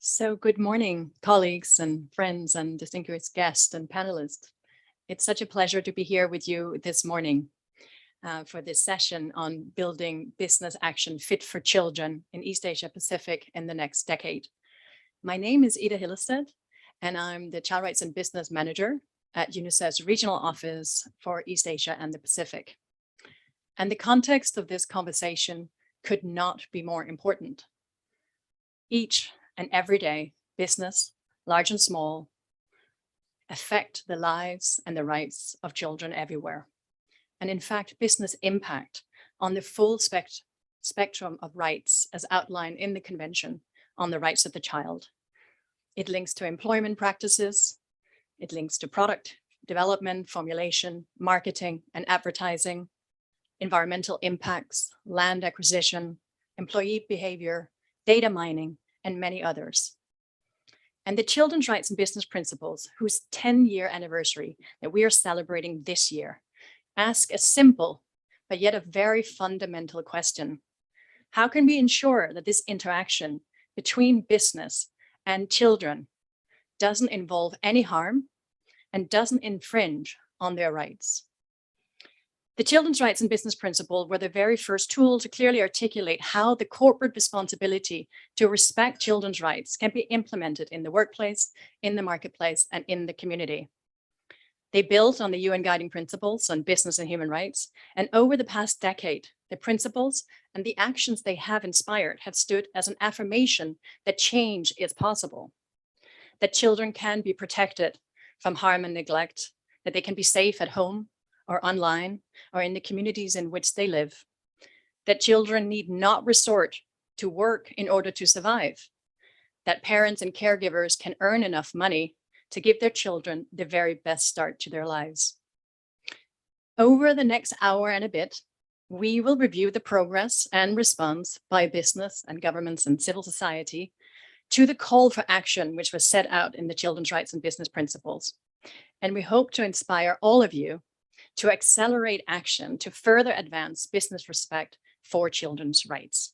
So good morning, colleagues and friends and distinguished guests and panelists. It's such a pleasure to be here with you this morning for this session on building business action fit for children in East Asia Pacific in the next decade. My name is Ida Hillestead, and I'm the Child Rights and Business Manager at UNICEF's Regional Office for East Asia and the Pacific. And the context of this conversation could not be more important. Each and every day, business, large and small, affect the lives and the rights of children everywhere. And in fact, business impact on the full spectrum of rights as outlined in the Convention on the Rights of the Child. It links to employment practices, it links to product development, formulation, marketing, and advertising, environmental impacts, land acquisition, employee behavior, data mining, and many others. And the Children's Rights and Business Principles, whose 10-year anniversary that we are celebrating this year, ask a simple, but yet a very fundamental question. How can we ensure that this interaction between business and children doesn't involve any harm and doesn't infringe on their rights? The Children's Rights and Business Principle were the very first tool to clearly articulate how the corporate responsibility to respect children's rights can be implemented in the workplace, in the marketplace, and in the community. They built on the UN Guiding Principles on Business and Human Rights, and over the past decade, the principles and the actions they have inspired have stood as an affirmation that change is possible, that children can be protected from harm and neglect, that they can be safe at home, or online, or in the communities in which they live, that children need not resort to work in order to survive, that parents and caregivers can earn enough money to give their children the very best start to their lives. Over the next hour and a bit, we will review the progress and response by business and governments and civil society to the call for action which was set out in the Children's Rights and Business Principles. And we hope to inspire all of you to accelerate action to further advance business respect for children's rights.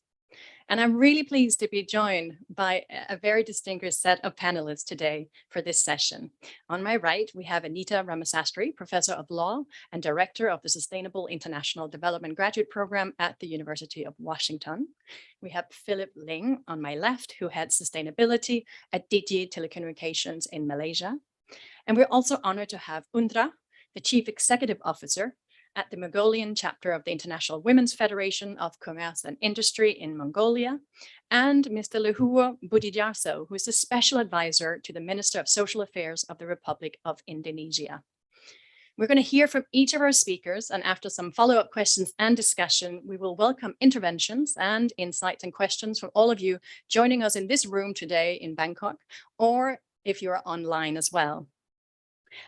And I'm really pleased to be joined by a very distinguished set of panelists today for this session. On my right, we have Anita Ramasastry, Professor of Law and Director of the Sustainable International Development Graduate Program at the University of Washington. We have Philip Ling on my left, who heads Sustainability at Digi Telecommunications in Malaysia. And we're also honored to have Undra, the Chief Executive Officer at the Mongolian chapter of the International Women's Federation of Commerce and Industry in Mongolia, and Mr. Luhur Budijarso, who is the Special Advisor to the Minister of Social Affairs of the Republic of Indonesia. We're going to hear from each of our speakers, and after some follow-up questions and discussion, we will welcome interventions and insights and questions from all of you joining us in this room today in Bangkok, or if you're online as well.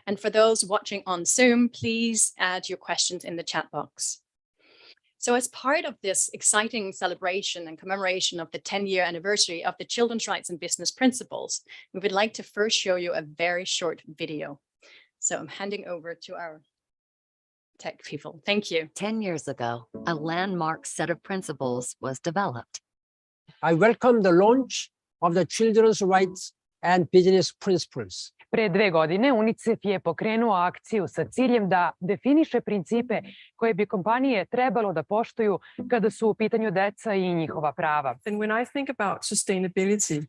And for those watching on Zoom, please add your questions in the chat box. So as part of this exciting celebration and commemoration of the 10-year anniversary of the Children's Rights and Business Principles, we would like to first show you a very short video. So I'm handing over to our tech people. Thank you. 10 years ago, a landmark set of principles was developed. I welcome the launch of the Children's Rights and Business Principles. Pre 2 godine UNICEF je pokrenuo akciju sa ciljem da definiše principe koje bi kompanije trebalo da poštuju kada su u pitanju deca I njihova prava. And when I think about sustainability,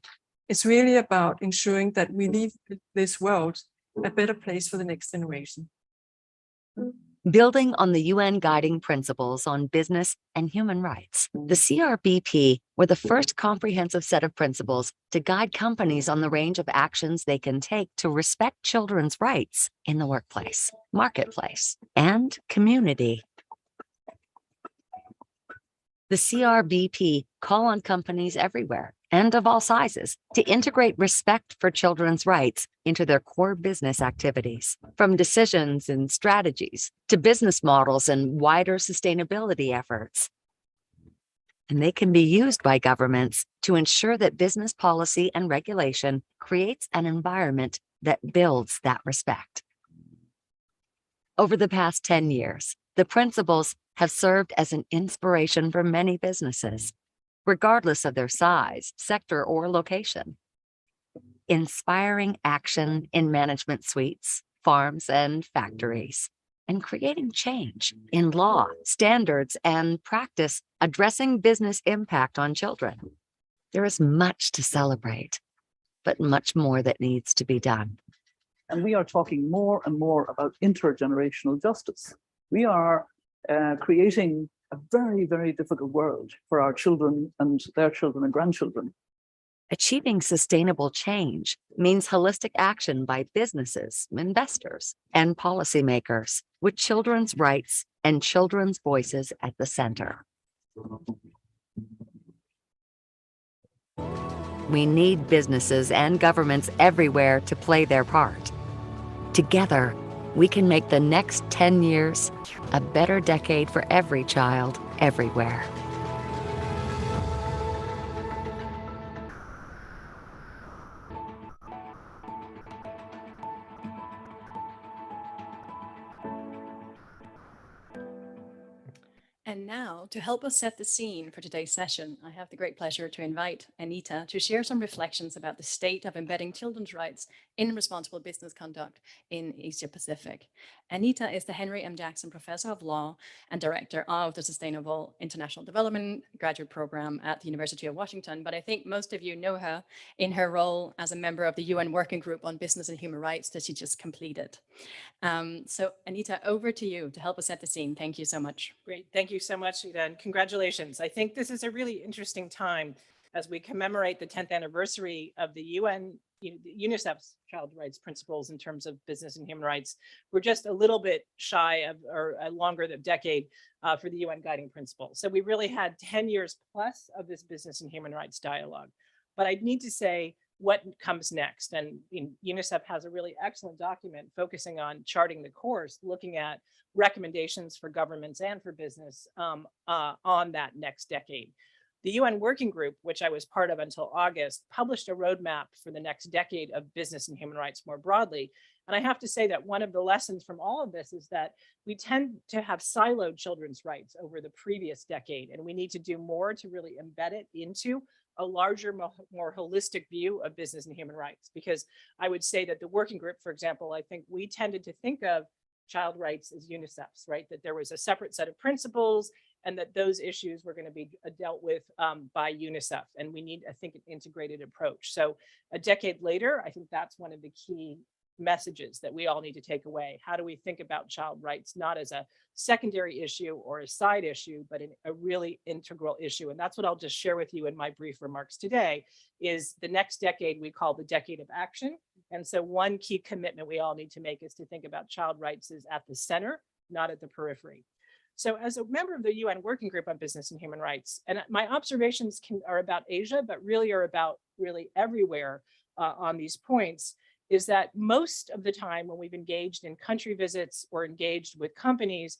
it's really about ensuring that we leave this world a better place for the next generation. Building on the UN Guiding Principles on Business and Human Rights, the CRBP were the first comprehensive set of principles to guide companies on the range of actions they can take to respect children's rights in the workplace, marketplace, and community. The CRBP call on companies everywhere and of all sizes to integrate respect for children's rights into their core business activities, from decisions and strategies to business models and wider sustainability efforts. And they can be used by governments to ensure that business policy and regulation creates an environment that builds that respect. Over the past 10 years, the principles have served as an inspiration for many businesses, regardless of their size, sector, or location. inspiring action in management suites, farms, and factories, and creating change in law, standards, and practice addressing business impact on children. There is much to celebrate, but much more that needs to be done. And we are talking more and more about intergenerational justice. We are creating a very, very difficult world for our children and their children and grandchildren. Achieving sustainable change means holistic action by businesses, investors, and policymakers, with children's rights and children's voices at the center. We need businesses and governments everywhere to play their part. Together, we can make the next 10 years a better decade for every child, everywhere. And now, to help us set the scene for today's session, I have the great pleasure to invite Anita to share some reflections about the state of embedding children's rights in responsible business conduct in Asia Pacific. Anita is the Henry M. Jackson Professor of Law and Director of the Sustainable International Development Graduate Program at the University of Washington, but I think most of you know her in her role as a member of the UN Working Group on Business and Human Rights that she just completed. So Anita, over to you to help us set the scene. Thank you so much. Great. Thank you so much, Ida, and congratulations. I think this is a really interesting time as we commemorate the 10th anniversary of the UNICEF's child rights principles in terms of business and human rights. We're just a little bit shy of, or longer than a decade for the UN guiding principles. So we really had 10 years plus of this business and human rights dialogue. But I need to say, what comes next? And UNICEF has a really excellent document focusing on charting the course, looking at recommendations for governments and for business on that next decade. The UN Working Group, which I was part of until August, published a roadmap for the next decade of business and human rights more broadly. And I have to say that one of the lessons from all of this is that we tend to have siloed children's rights over the previous decade, and we need to do more to really embed it into a larger, more holistic view of business and human rights. Because I would say that the working group, for example, I think we tended to think of child rights as UNICEF's, right? That there was a separate set of principles and that those issues were going to be dealt with by UNICEF. And we need, I think, an integrated approach. So a decade later, I think that's one of the key messages that we all need to take away. How do we think about child rights, not as a secondary issue or a side issue, but a really integral issue? And that's what I'll just share with you in my brief remarks today, is the next decade we call the decade of action. And so one key commitment we all need to make is to think about child rights as at the center, not at the periphery. So as a member of the UN Working Group on Business and Human Rights, and my observations are about Asia, but really are about really everywhere on these points, is that most of the time when we've engaged in country visits or engaged with companies,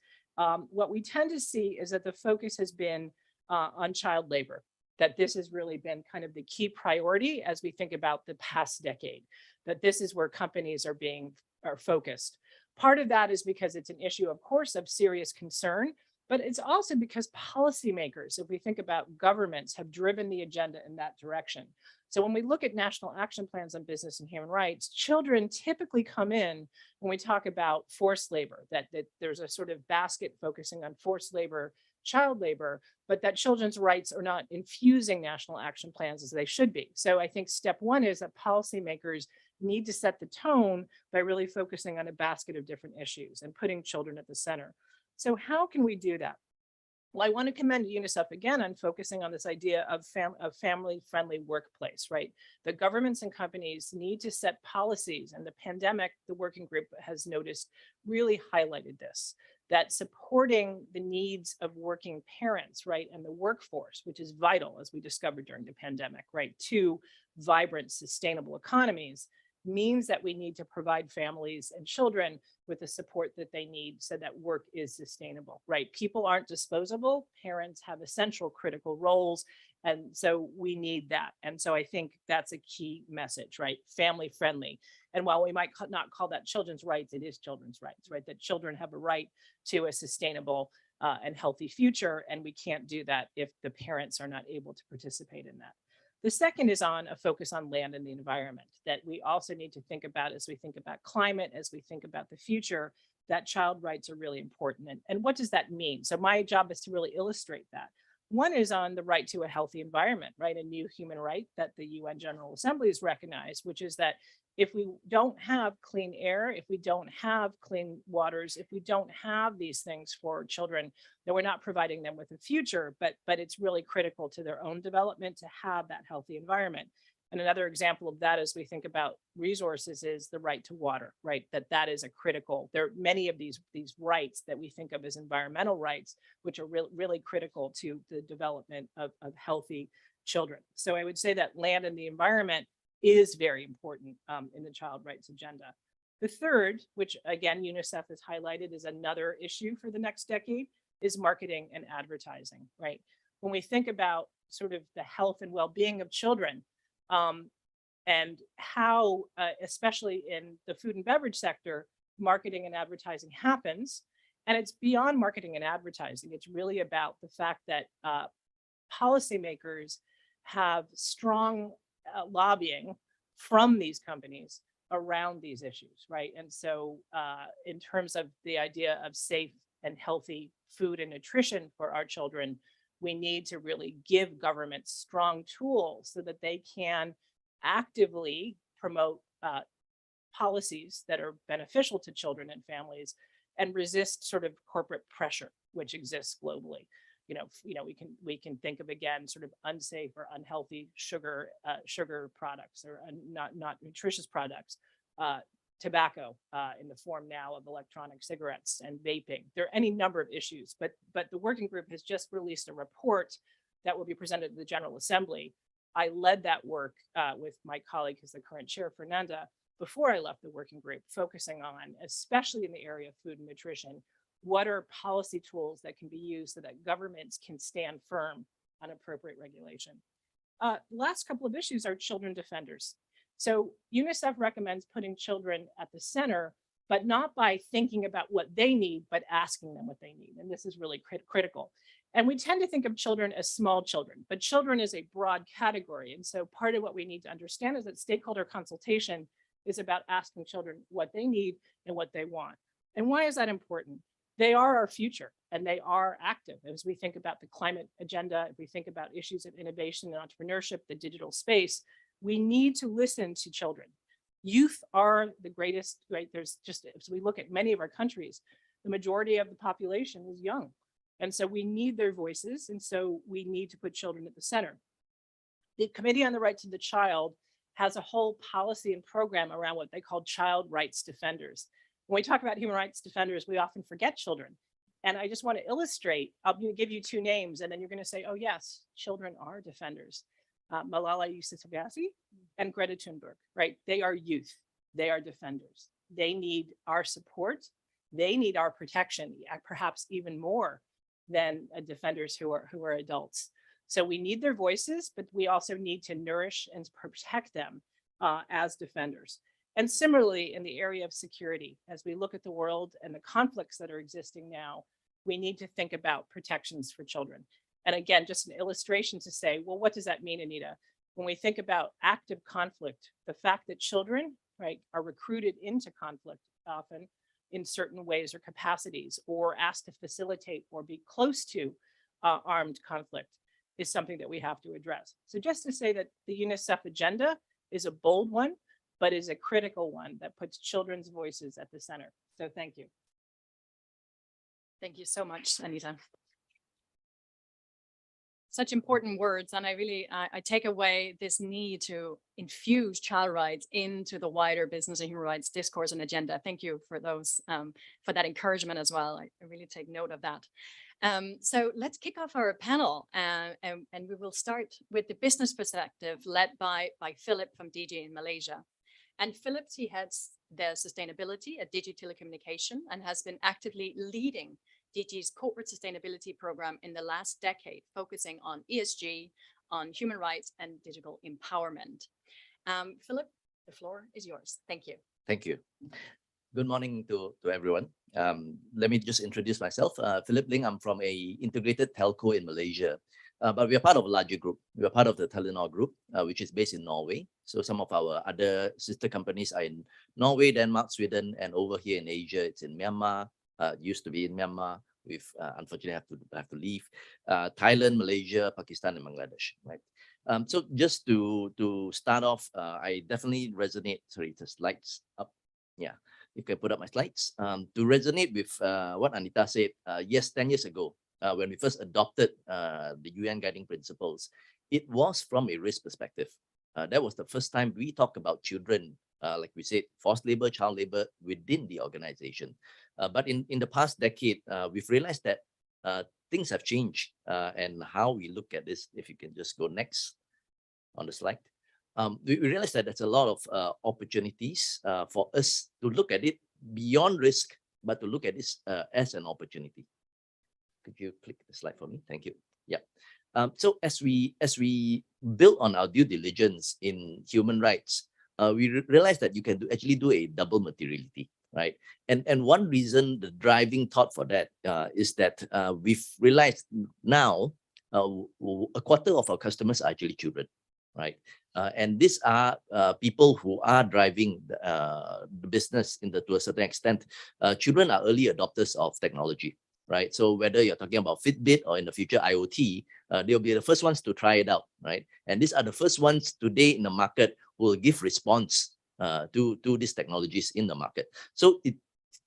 what we tend to see is that the focus has been on child labor, that this has really been kind of the key priority as we think about the past decade, that this is where companies are focused. Part of that is because it's an issue, of course, of serious concern, but it's also because policymakers, if we think about governments, have driven the agenda in that direction. So when we look at national action plans on business and human rights, children typically come in when we talk about forced labor, that there's a sort of basket focusing on forced labor, child labor, but that children's rights are not infusing national action plans as they should be. So I think step one is that policymakers need to set the tone by really focusing on a basket of different issues and putting children at the center. So how can we do that? Well, I want to commend UNICEF again on focusing on this idea of family-friendly workplace, right? The governments and companies need to set policies, and the pandemic, the working group has noticed, really highlighted this, that supporting the needs of working parents, right, and the workforce, which is vital, as we discovered during the pandemic, right, to vibrant, sustainable economies, means that we need to provide families and children with the support that they need so that work is sustainable, right? People aren't disposable. Parents have essential critical roles. And so we need that. And so I think that's a key message, right? Family friendly. And while we might not call that children's rights, it is children's rights, right? That children have a right to a sustainable and healthy future. And we can't do that if the parents are not able to participate in that. The second is on a focus on land and the environment that we also need to think about as we think about climate, as we think about the future, that child rights are really important. And what does that mean? So my job is to really illustrate that. One is on the right to a healthy environment, right? A new human right that the UN General Assembly has recognized, which is that if we don't have clean air, if we don't have clean waters, if we don't have these things for children, then we're not providing them with a future, but it's really critical to their own development to have that healthy environment. And another example of that as we think about resources is the right to water, right? That is a critical, there are many of these rights that we think of as environmental rights, which are really critical to the development of healthy children. So I would say that land and the environment is very important in the child rights agenda. The third, which again, UNICEF has highlighted is another issue for the next decade, is marketing and advertising, right? When we think about sort of the health and well-being of children, and how, especially in the food and beverage sector, marketing and advertising happens. And it's beyond marketing and advertising. It's really about the fact that policymakers have strong lobbying from these companies around these issues, right? And so in terms of the idea of safe and healthy food and nutrition for our children, we need to really give governments strong tools so that they can actively promote policies that are beneficial to children and families and resist sort of corporate pressure, which exists globally. We can think of, again, sort of unsafe or unhealthy sugar products or not nutritious products, tobacco in the form now of electronic cigarettes and vaping. There are any number of issues, but the working group has just released a report that will be presented to the General Assembly. I led that work with my colleague, who's the current chair, Fernanda, before I left the working group, focusing on, especially in the area of food and nutrition, what are policy tools that can be used so that governments can stand firm on appropriate regulation. Last couple of issues are children defenders. So UNICEF recommends putting children at the center, but not by thinking about what they need, but asking them what they need. And this is really critical. And we tend to think of children as small children, but children is a broad category. And so part of what we need to understand is that stakeholder consultation is about asking children what they need and what they want. And why is that important? They are our future and they are active. As we think about the climate agenda, if we think about issues of innovation and entrepreneurship, the digital space, we need to listen to children. Youth are the greatest, right? There's just, as we look at many of our countries, the majority of the population is young. And so we need their voices. And so we need to put children at the center. The Committee on the Rights of the Child has a whole policy and program around what they call child rights defenders. When we talk about human rights defenders, we often forget children. And I just want to illustrate, I'll give you two names and then you're going to say, oh yes, children are defenders. Malala Yousafzai and Greta Thunberg, right? They are youth, they are defenders. They need our support. They need our protection, perhaps even more than defenders who are adults. So we need their voices, but we also need to nourish and protect them as defenders. And similarly, in the area of security, as we look at the world and the conflicts that are existing now, we need to think about protections for children. And again, just an illustration to say, well, what does that mean, Anita? When we think about active conflict, the fact that children, right, are recruited into conflict often in certain ways or capacities, or asked to facilitate or be close to armed conflict is something that we have to address. So just to say that the UNICEF agenda is a bold one, but is a critical one that puts children's voices at the center. So thank you. Thank you so much, Anita. Such important words. And I take away this need to infuse child rights into the wider business and human rights discourse and agenda. Thank you for those, for that encouragement as well. I really take note of that. So let's kick off our panel and we will start with the business perspective led by Philip from DG in Malaysia. And Philip, he heads their sustainability at DG Telecommunication and has been actively leading DG's corporate sustainability program in the last decade, focusing on ESG, on human rights and digital empowerment. Philip, the floor is yours. Thank you. Thank you. Good morning to everyone. Let me just introduce myself. Philip Ling, I'm from a integrated telco in Malaysia. But we are part of a larger group. We are part of the Telenor Group, which is based in Norway. So some of our other sister companies are in Norway, Denmark, Sweden, and over here in Asia, it's in Myanmar. Used to be in Myanmar. We've unfortunately have to leave. Thailand, Malaysia, Pakistan, and Bangladesh. Right. So just to start off, I definitely resonate. Sorry, the slides up. Yeah, you can put up my slides. To resonate with what Anita said, yes, 10 years ago, when we first adopted the UN guiding principles, it was from a risk perspective. That was the first time we talked about children, like we said, forced labor, child labor within the organization. But in the past decade, we've realized that things have changed and how we look at this. If you can just go next on the slide. We realized that there's a lot of opportunities for us to look at it beyond risk, but to look at this as an opportunity. Could you click the slide for me? Thank you. Yeah. So as we build on our due diligence in human rights, we realized that you can actually do a double materiality, right? And one reason, the driving thought for that is that we've realized now a quarter of our customers are actually children, right? And these are people who are driving the business to a certain extent. Children are early adopters of technology, right? So whether you're talking about Fitbit or in the future IoT, they'll be the first ones to try it out, right? And these are the first ones today in the market who will give response to these technologies in the market. So it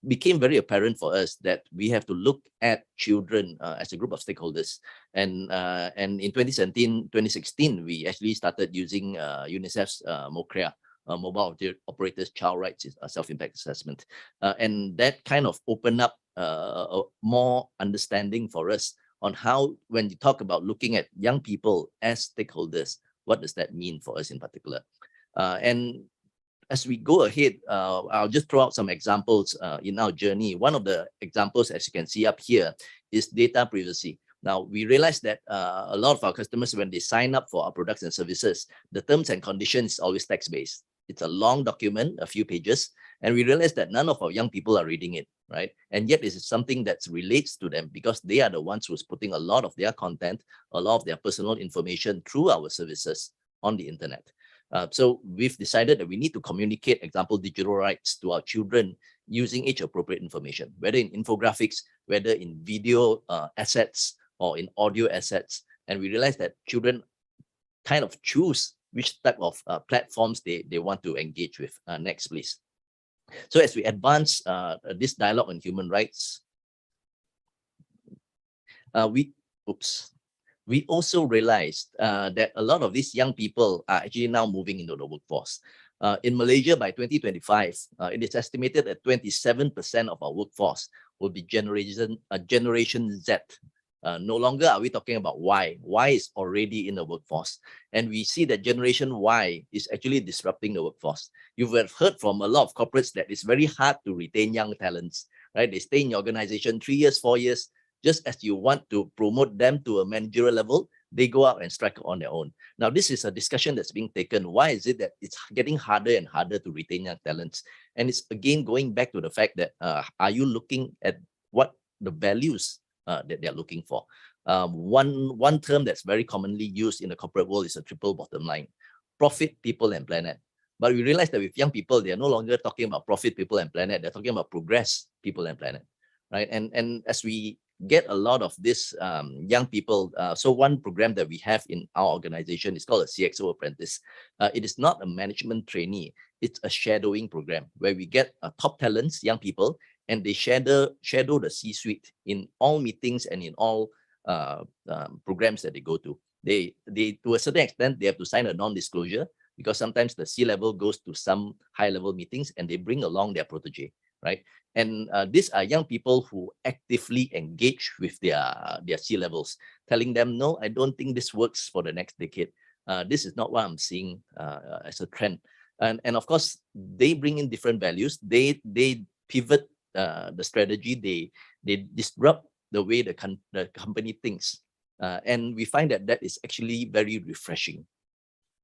became very apparent for us that we have to look at children as a group of stakeholders. And in 2017, 2016, we actually started using UNICEF's MOCREA, Mobile Operators Child Rights Self-Impact Assessment. And that kind of opened up a more understanding for us on how, when you talk about looking at young people as stakeholders, what does that mean for us in particular? And as we go ahead, I'll just throw out some examples in our journey. One of the examples, as you can see up here, is data privacy. Now, we realize that a lot of our customers, when they sign up for our products and services, the terms and conditions is always text-based. It's a long document, a few pages, and we realize that none of our young people are reading it, right? And yet this is something that relates to them because they are the ones who's putting a lot of their content, a lot of their personal information through our services on the internet. So we've decided that we need to communicate, example, digital rights to our children using age-appropriate information, whether in infographics, whether in video assets or in audio assets. And we realize that children kind of choose which type of platforms they want to engage with. Next, please. So as we advance this dialogue on human rights, we also realized that a lot of these young people are actually now moving into the workforce. In Malaysia, by 2025, it is estimated that 27% of our workforce will be Generation Z. No longer are we talking about Y. Y is already in the workforce. And we see that Generation Y is actually disrupting the workforce. You've heard from a lot of corporates that it's very hard to retain young talents, right? They stay in your organization 3 years, 4 years. Just as you want to promote them to a managerial level, they go out and strike on their own. Now, this is a discussion that's being taken. Why is it that it's getting harder and harder to retain young talents? And it's again going back to the fact that are you looking at what the values that they're looking for? One term that's very commonly used in the corporate world is a triple bottom line: profit, people, and planet. But we realize that with young people, they're no longer talking about profit, people, and planet. They're talking about progress, people, and planet, right? And as we get a lot of this young people, so one program that we have in our organization is called a CXO apprentice. It is not a management trainee. It's a shadowing program where we get top talents, young people, and they shadow the C-suite in all meetings and in all programs that they go to. They to a certain extent, they have to sign a non-disclosure because sometimes the C-level goes to some high-level meetings and they bring along their protege, right? And these are young people who actively engage with their C-levels, telling them, no, I don't think this works for the next decade. This is not what I'm seeing as a trend. And of course, they bring in different values. They pivot the strategy. They disrupt the way the company thinks. And we find that is actually very refreshing.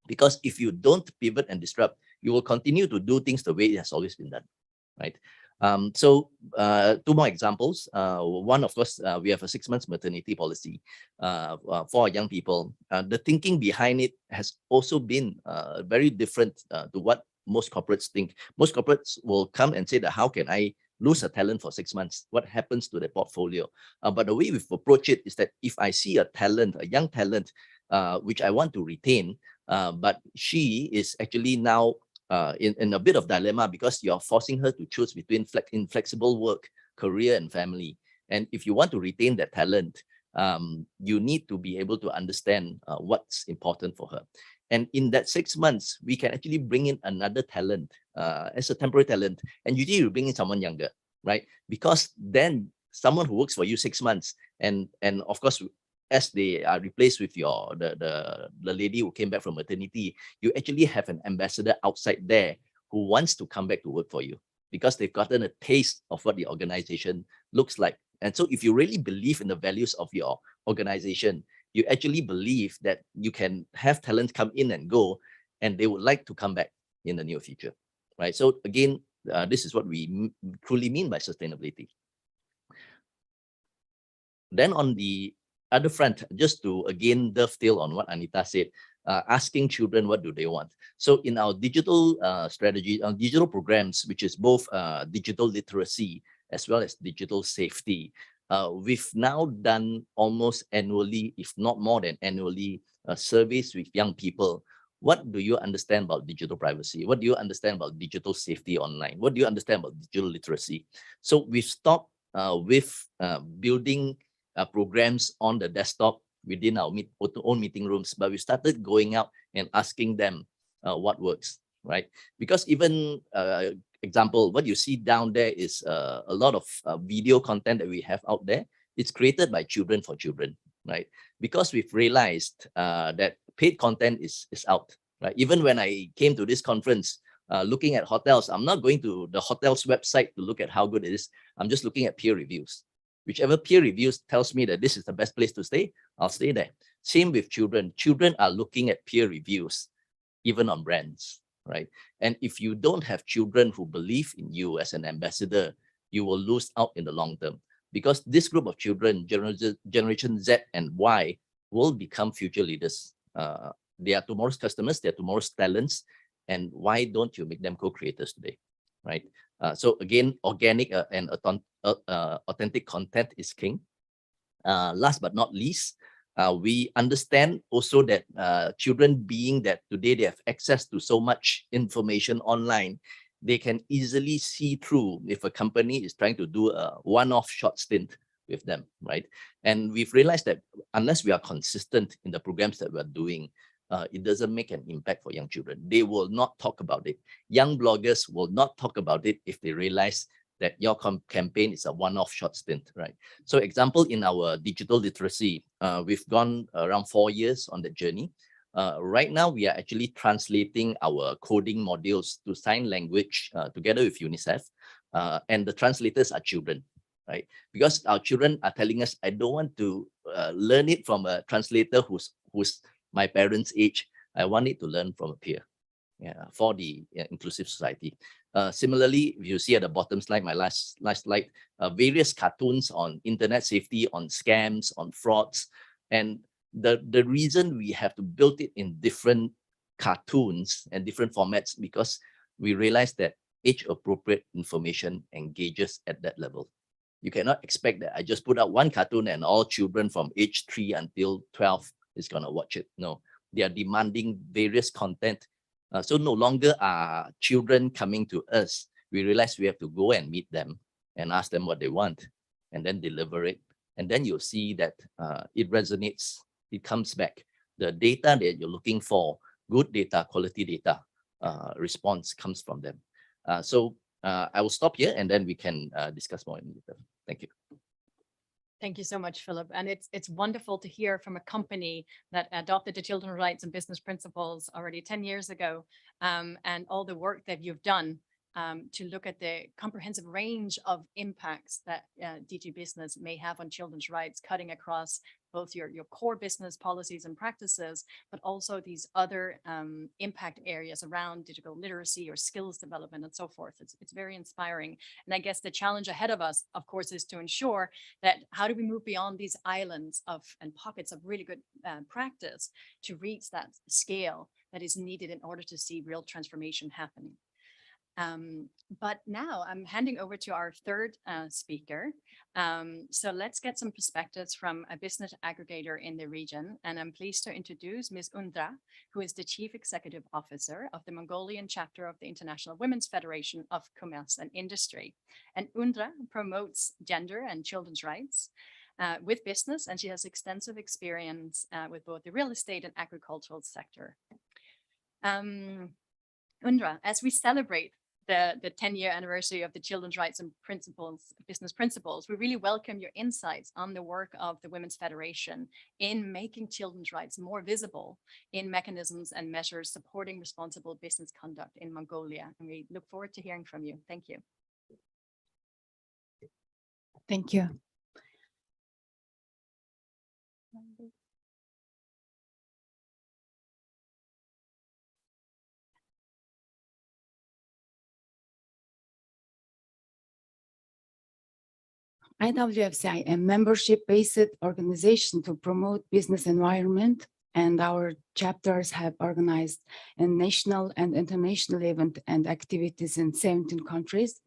Because if you don't pivot and disrupt, you will continue to do things the way it has always been done, right? Two more examples. One, of course, we have a 6 months maternity policy for our young people. The thinking behind it has also been very different to what most corporates think. Most corporates will come and say that how can I lose a talent for 6 months? What happens to the portfolio? But the way we've approached it is that if I see a talent, a young talent, which I want to retain, but she is actually now in a bit of dilemma because you're forcing her to choose between inflexible work, career, and family. And if you want to retain that talent, you need to be able to understand what's important for her. And in that 6 months, we can actually bring in another talent as a temporary talent. And usually you bring in someone younger, right? Because then someone who works for you 6 months, and of course, as they are replaced with the lady who came back from maternity, you actually have an ambassador outside there who wants to come back to work for you because they've gotten a taste of what the organization looks like. And so if you really believe in the values of your organization, you actually believe that you can have talent come in and go, and they would like to come back in the near future, right? So again, this is what we truly mean by sustainability. Then on the other front, just to again dovetail on what Anita said, asking children what do they want. So in our digital strategy, on digital programs, which is both digital literacy as well as digital safety, we've now done almost annually, if not more than annually, surveys with young people. What do you understand about digital privacy? What do you understand about digital safety online? What do you understand about digital literacy? So we've stopped with building programs on the desktop within our own meeting rooms, but we started going out and asking them what works, right? Because even example, what you see down there is a lot of video content that we have out there. It's created by children for children, right? Because we've realized that paid content is out, right? Even when I came to this conference, looking at hotels, I'm not going to the hotel's website to look at how good it is. I'm just looking at peer reviews. Whichever peer reviews tells me that this is the best place to stay, I'll stay there. Same with children. Children are looking at peer reviews, even on brands, right? And if you don't have children who believe in you as an ambassador, you will lose out in the long term. Because this group of children, Generation Z and Y, will become future leaders. They are tomorrow's customers, they are tomorrow's talents. And why don't you make them co-creators today, right? So again, organic and authentic content is king. Last but not least, we understand also that children, being that today they have access to so much information online, they can easily see through if a company is trying to do a one-off short stint with them, right? And we've realized that unless we are consistent in the programs that we're doing, it doesn't make an impact for young children. They will not talk about it. Young bloggers will not talk about it if they realize that your campaign is a one-off short stint, right? So example, in our digital literacy, we've gone around 4 years on the journey. Right now, we are actually translating our coding modules to sign language together with UNICEF. And the translators are children, right? Because our children are telling us, I don't want to learn it from a translator who's my parents' age. I want it to learn from a peer, for the inclusive society. Similarly, you see at the bottom slide, my last slide, various cartoons on internet safety, on scams, on frauds. And the reason we have to build it in different cartoons and different formats, because we realize that age-appropriate information engages at that level. You cannot expect that I just put out one cartoon and all children from age 3 until 12 is going to watch it. No, they are demanding various content. So no longer are children coming to us. We realize we have to go and meet them and ask them what they want and then deliver it. And then you'll see that it resonates, it comes back. The data that you're looking for, good data, quality data, response comes from them. So I will stop here and then we can discuss more in detail. Thank you. Thank you so much, Philip. And it's wonderful to hear from a company that adopted the children's rights and business principles already 10 years ago, and all the work that you've done to look at the comprehensive range of impacts that DG Business may have on children's rights, cutting across both your core business policies and practices, but also these other impact areas around digital literacy or skills development and so forth. It's very inspiring. And I guess the challenge ahead of us, of course, is to ensure that how do we move beyond these islands of and pockets of really good practice to reach that scale that is needed in order to see real transformation happening. But now I'm handing over to our third speaker. So let's get some perspectives from a business aggregator in the region. And I'm pleased to introduce Ms. Undra, who is the Chief Executive Officer of the Mongolian chapter of the International Women's Federation of Commerce and Industry. And Undra promotes gender and children's rights with business, and she has extensive experience with both the real estate and agricultural sector. Undra, as we celebrate the 10-year anniversary of the Children's Rights and Business Principles, we really welcome your insights on the work of the Women's Federation in making children's rights more visible in mechanisms and measures supporting responsible business conduct in Mongolia. And we look forward to hearing from you. Thank you. Thank you. IWFCI, a membership-based organization to promote business environment, and our chapters have organized a national and international event and activities in 17 countries.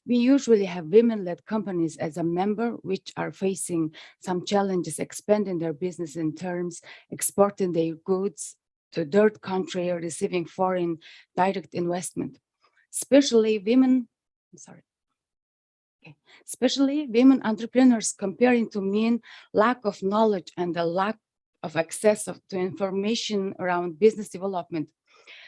We usually have women-led companies as a member, which are facing some challenges expanding their business in terms exporting their goods to third country or receiving foreign direct investment. Especially women entrepreneurs comparing to mean lack of knowledge and the lack of access to information around business development.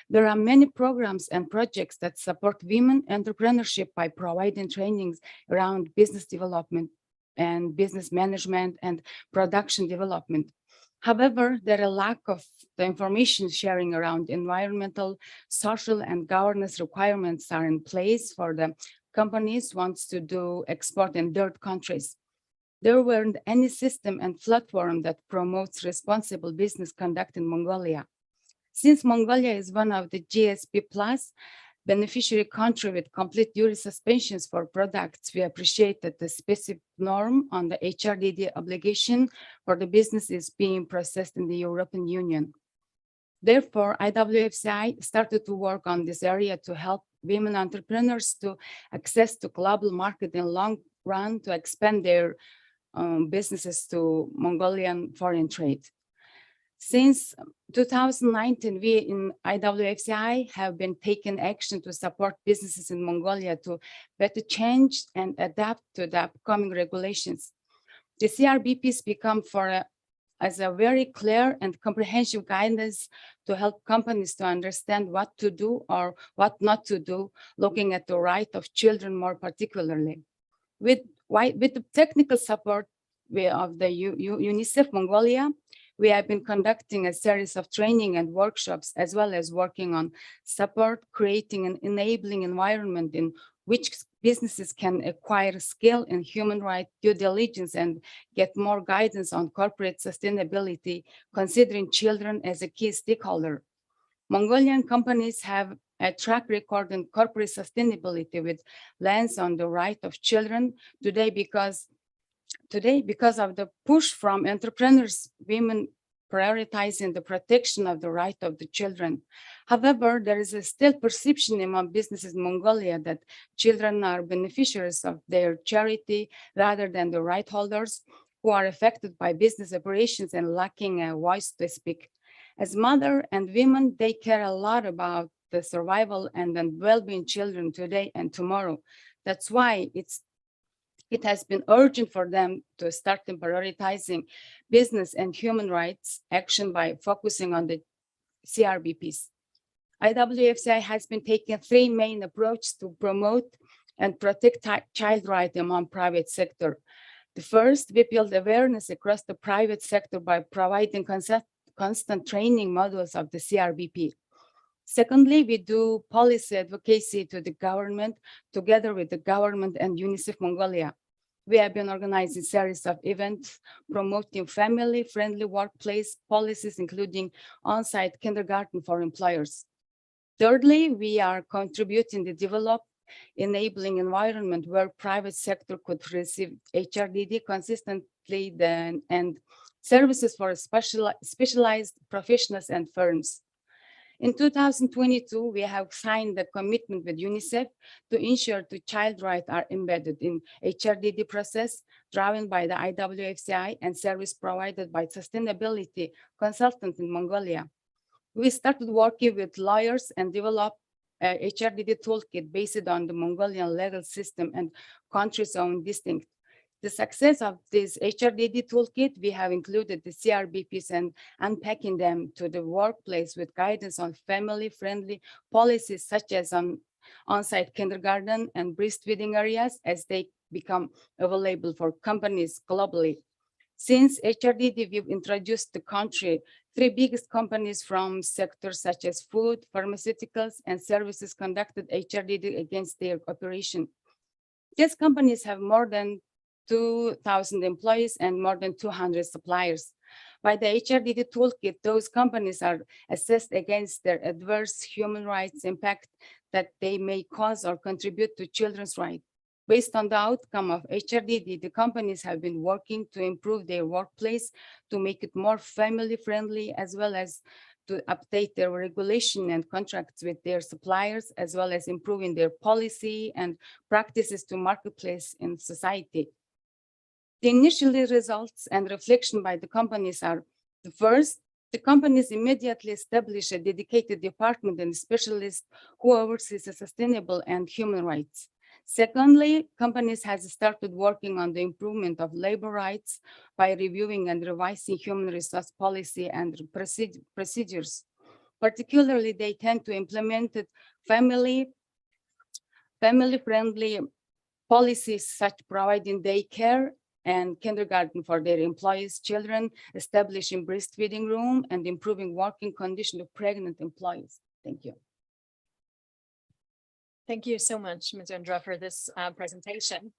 There are many programs and projects that support women entrepreneurship by providing trainings around business development and business management and production development. However, there are a lack of the information sharing around environmental, social, and governance requirements are in place for the companies wants to do export in third countries. There weren't any system and platform that promotes responsible business conduct in Mongolia. Since Mongolia is one of the GSP Plus beneficiary country with complete duty suspensions for products, we appreciate that the specific norm on the HRDD obligation for the business is being processed in the European Union. Therefore, IWFCI started to work on this area to help women entrepreneurs to access to global market in long run to expand their businesses to Mongolian foreign trade. Since 2019, we in IWFCI have been taking action to support businesses in Mongolia to better change and adapt to the upcoming regulations. The CRBPs become as a very clear and comprehensive guidance to help companies to understand what to do or what not to do, looking at the right of children more particularly. With the technical support of the UNICEF Mongolia, we have been conducting a series of training and workshops, as well as working on support, creating an enabling environment in which businesses can acquire skill in human rights due diligence and get more guidance on corporate sustainability, considering children as a key stakeholder. Mongolian companies have a track record in corporate sustainability with lens on the right of children today because of the push from entrepreneurs, women prioritizing the protection of the right of the children. However, there is still perception among businesses in Mongolia that children are beneficiaries of their charity rather than the right holders who are affected by business operations and lacking a voice to speak. As mother and women, they care a lot about the survival and the well-being children today and tomorrow. That's why it has been urgent for them to start prioritizing business and human rights action by focusing on the CRBPs. IWFCI has been taking three main approaches to promote and protect child rights among private sector. The first, we build awareness across the private sector by providing constant training modules of the CRBP. Secondly, we do policy advocacy to the government together with the government and UNICEF Mongolia. We have been organizing a series of events promoting family-friendly workplace policies, including on-site kindergarten for employers. Thirdly, we are contributing to develop enabling environment where private sector could receive HRDD consistently and services for specialized professionals and firms. In 2022, we have signed a commitment with UNICEF to ensure the child rights are embedded in HRDD process, driven by the IWFCI and service provided by sustainability consultants in Mongolia. We started working with lawyers and developed a HRDD toolkit based on the Mongolian legal system and country's own distinct. The success of this HRDD toolkit, we have included the CRBPs and unpacking them to the workplace with guidance on family-friendly policies such as on-site kindergarten and breastfeeding areas as they become available for companies globally. Since HRDD, we've introduced the country, 3 biggest companies from sectors such as food, pharmaceuticals, and services conducted HRDD against their operation. These companies have more than 2,000 employees and more than 200 suppliers. By the HRDD toolkit, those companies are assessed against their adverse human rights impact that they may cause or contribute to children's rights. Based on the outcome of HRDD, the companies have been working to improve their workplace to make it more family-friendly, as well as to update their regulation and contracts with their suppliers, as well as improving their policy and practices to marketplace in society. The initial results and reflection by the companies are: the first, the companies immediately establish a dedicated department and specialist who oversees sustainable and human rights. Secondly, companies have started working on the improvement of labor rights by reviewing and revising human resource policy and procedures. Particularly, they tend to implement family-friendly policies such providing daycare and kindergarten for their employees' children, establishing breastfeeding room, and improving working conditions of pregnant employees. Thank you. Thank you so much, Ms. Undra, for this presentation.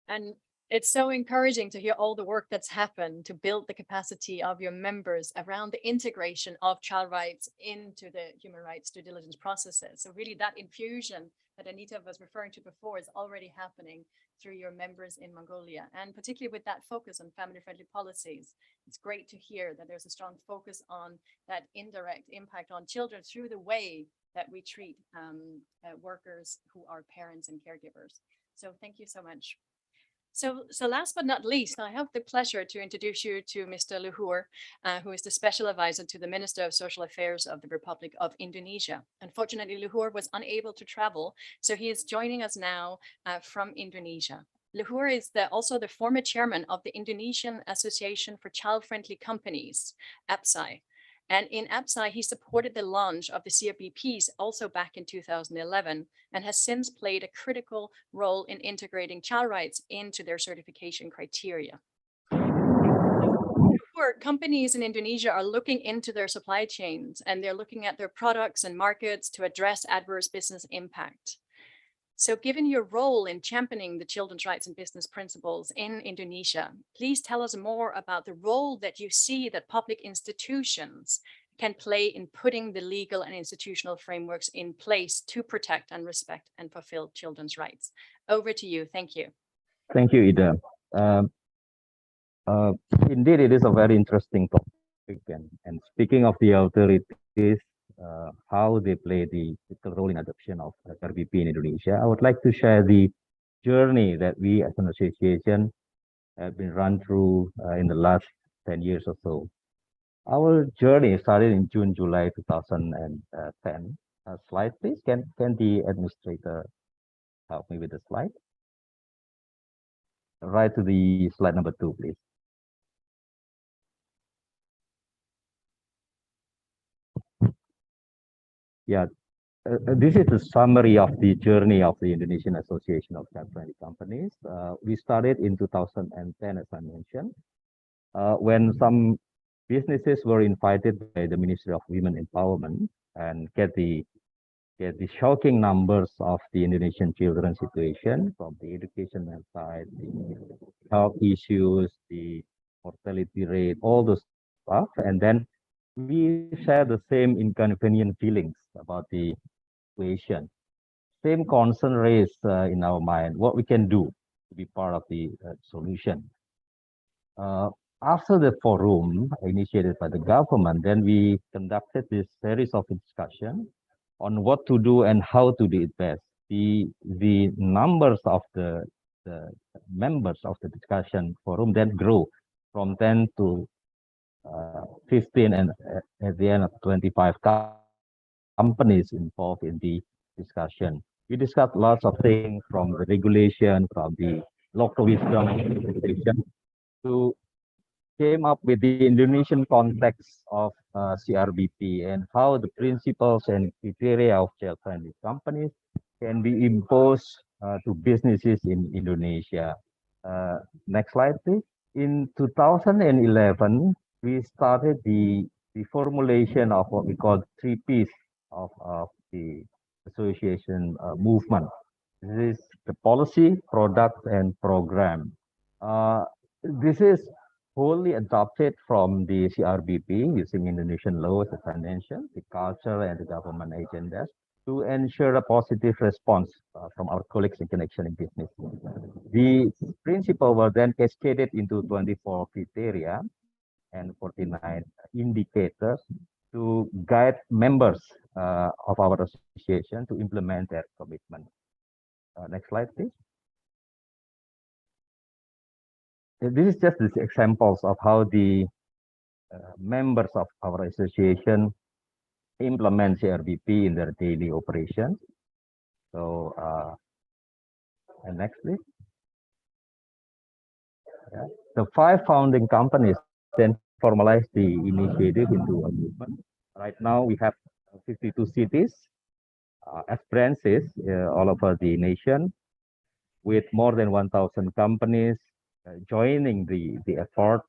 And it's so encouraging to hear all the work that's happened to build the capacity of your members around the integration of child rights into the human rights due diligence processes. So really that infusion that Anita was referring to before is already happening through your members in Mongolia, and particularly with that focus on family-friendly policies. It's great to hear that there's a strong focus on that indirect impact on children through the way that we treat workers who are parents and caregivers. So thank you so much. So last but not least, I have the pleasure to introduce you to Mr. Luhur, who is the Special Advisor to the Minister of Social Affairs of the Republic of Indonesia. Unfortunately, Luhur was unable to travel, so he is joining us now from Indonesia. Luhur is also the former chairman of the Indonesian Association for Child-Friendly Companies, APSI. And in APSI, he supported the launch of the CRBPs also back in 2011 and has since played a critical role in integrating child rights into their certification criteria. Companies in Indonesia are looking into their supply chains, and they're looking at their products and markets to address adverse business impact. So given your role in championing the children's rights and business principles in Indonesia, please tell us more about the role that you see that public institutions can play in putting the legal and institutional frameworks in place to protect and respect and fulfill children's rights. Over to you. Thank you. Thank you, Ida. Indeed, it is a very interesting topic. And speaking of the authorities, how they play the role in adoption of RBP in Indonesia, I would like to share the journey that we as an association have been run through in the last 10 years or so. Our journey started in June, July 2010. Slide, please. Can the administrator help me with the slide? Right to the slide number 2, please. Yeah, this is a summary of the journey of the Indonesian Association of Child-Friendly Companies. We started in 2010, as I mentioned, when some businesses were invited by the Ministry of Women Empowerment and get the shocking numbers of the Indonesian children situation from the educational side, the health issues, the mortality rate, all those stuff. And then we share the same inconvenient feelings about the situation. Same concern raised in our mind, what we can do to be part of the solution. After the forum initiated by the government, then we conducted this series of discussion on what to do and how to do it best. The numbers of the members of the discussion forum then grew from 10 to 15 and at the end of 25 companies involved in the discussion. We discussed lots of things from the regulation, from the local wisdom to came up with the Indonesian context of CRBP and how the principles and criteria of child-friendly companies can be imposed to businesses in Indonesia. Next slide, please. In 2011, we started the formulation of what we call 3 Ps of the association movement. This is the policy, product, and program. This is wholly adopted from the CRBP using Indonesian laws, as I mentioned, the culture and the government agendas to ensure a positive response from our colleagues in connection in business. The principle were then cascaded into 24 criteria and 49 indicators to guide members of our association to implement their commitment. Next slide, please. This is just these examples of how the members of our association implement CRBP in their daily operations. So, and next, please. Yeah. The 5 founding companies then formalized the initiative into a movement. Right now, we have 52 cities as branches all over the nation, with more than 1,000 companies joining the effort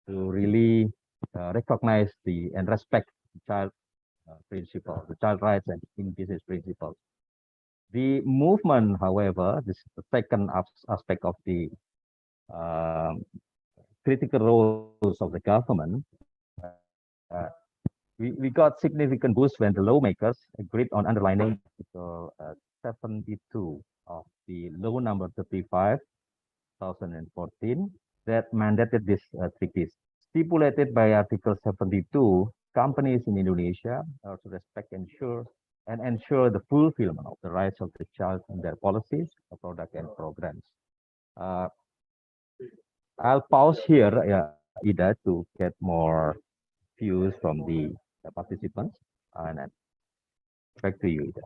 to really recognize and respect the child principle, the child rights and in business principles. The movement, however, this is the second aspect of the critical roles of the government. We got significant boost when the lawmakers agreed on underlining Article 72 of the law number 35, 2014, that mandated this 3 Ps. Stipulated by Article 72, companies in Indonesia are to respect and ensure the fulfillment of the rights of the child and their policies, product and programs. I'll pause here, Ida, to get more views from the participants. And back to you, Ida.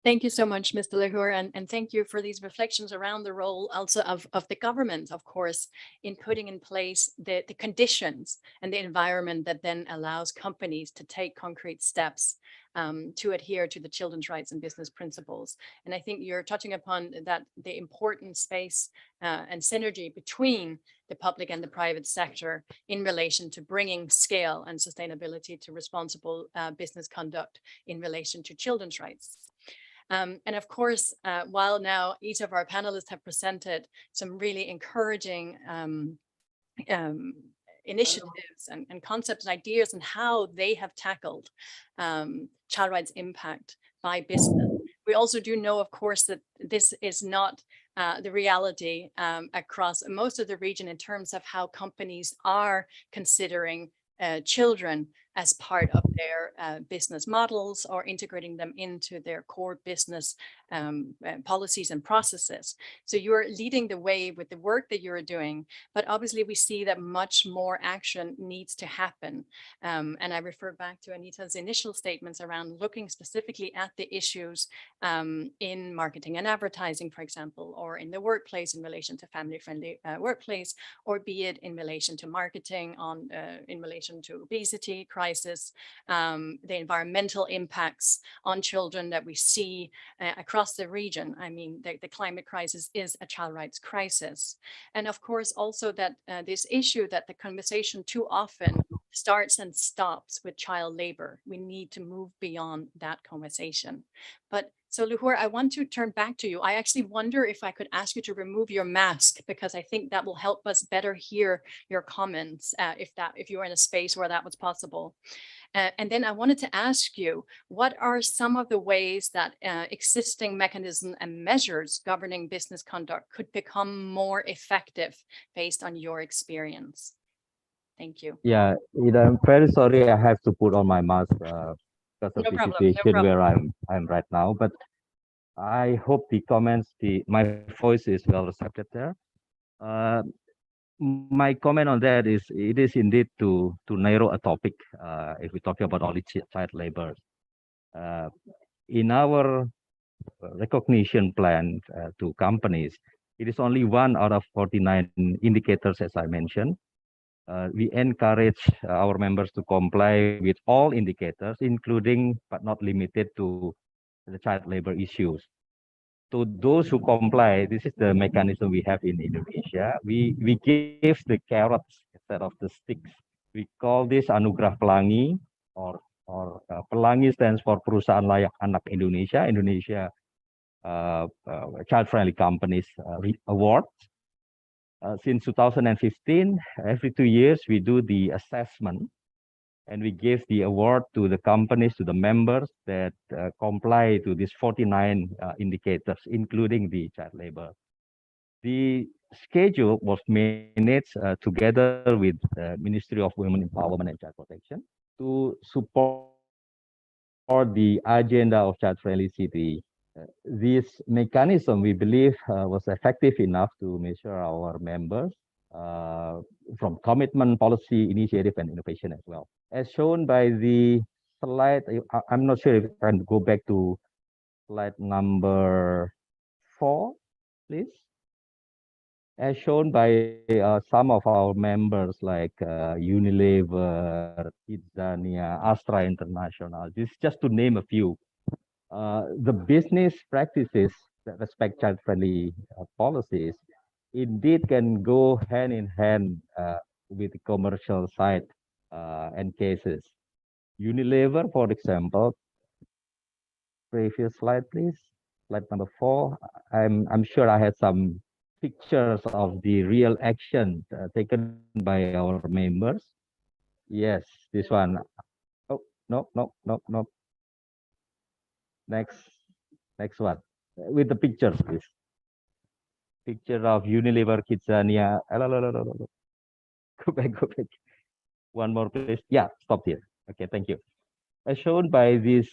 Thank you so much, Mr. Lehur, and thank you for these reflections around the role also of the government, of course, in putting in place the conditions and the environment that then allows companies to take concrete steps to adhere to the children's rights and business principles. And I think you're touching upon that the important space and synergy between the public and the private sector in relation to bringing scale and sustainability to responsible business conduct in relation to children's rights. And of course, while now each of our panelists have presented some really encouraging initiatives and concepts and ideas and how they have tackled child rights impact by business, we also do know, of course, that this is not the reality across most of the region in terms of how companies are considering children as part of their business models or integrating them into their core business policies and processes. So you're leading the way with the work that you're doing, but obviously we see that much more action needs to happen. And I refer back to Anita's initial statements around looking specifically at the issues in marketing and advertising, for example, or in the workplace in relation to family-friendly workplace, or be it in relation to marketing in relation to obesity, crisis, the environmental impacts on children that we see across the region. I mean, the climate crisis is a child rights crisis. And of course, also that this issue that the conversation too often starts and stops with child labor. We need to move beyond that conversation. But so Luhur, I want to turn back to you. I actually wonder if I could ask you to remove your mask, because I think that will help us better hear your comments if you were in a space where that was possible. And then I wanted to ask you, what are some of the ways that existing mechanisms and measures governing business conduct could become more effective based on your experience? Thank you. Yeah, I'm very sorry I have to put on my mask because of No the problem, no situation problem. where I'm right now. But I hope the comments, my voice is well accepted there. My comment on that is it is indeed to narrow a topic if we're talking about only child labor. In our recognition plan to companies, it is only 1 out of 49 indicators, as I mentioned. We encourage our members to comply with all indicators, including but not limited to the child labor issues. To those who comply, this is the mechanism we have in Indonesia. We give the carrots instead of the sticks. We call this Anugerah Pelangi, or Pelangi stands for Perusahaan Layak Anak Indonesia, Child-Friendly Companies Award. Since 2015, every 2 years, we do the assessment and we give the award to the companies, to the members that comply to these 49 indicators, including the child labor. The schedule was managed together with the Ministry of Women Empowerment and Child Protection to support the agenda of child-friendly city. This mechanism, we believe, was effective enough to measure our members from commitment, policy, initiative, and innovation as well. As shown by the slide, I'm not sure if I can go back to slide number 4, please. As shown by some of our members like Unilever, Kidzania, Astra International, this is just to name a few. The business practices that respect child-friendly policies indeed can go hand in hand with the commercial side and cases. Unilever, for example, previous slide, please. Slide number 4. I'm sure I had some pictures of the real action taken by our members. Yes, this one. Oh, no. Next one. With the pictures, please. Picture of Unilever, Kidzania. Go back. One more, please. Yeah, stop here. Okay, thank you. As shown by these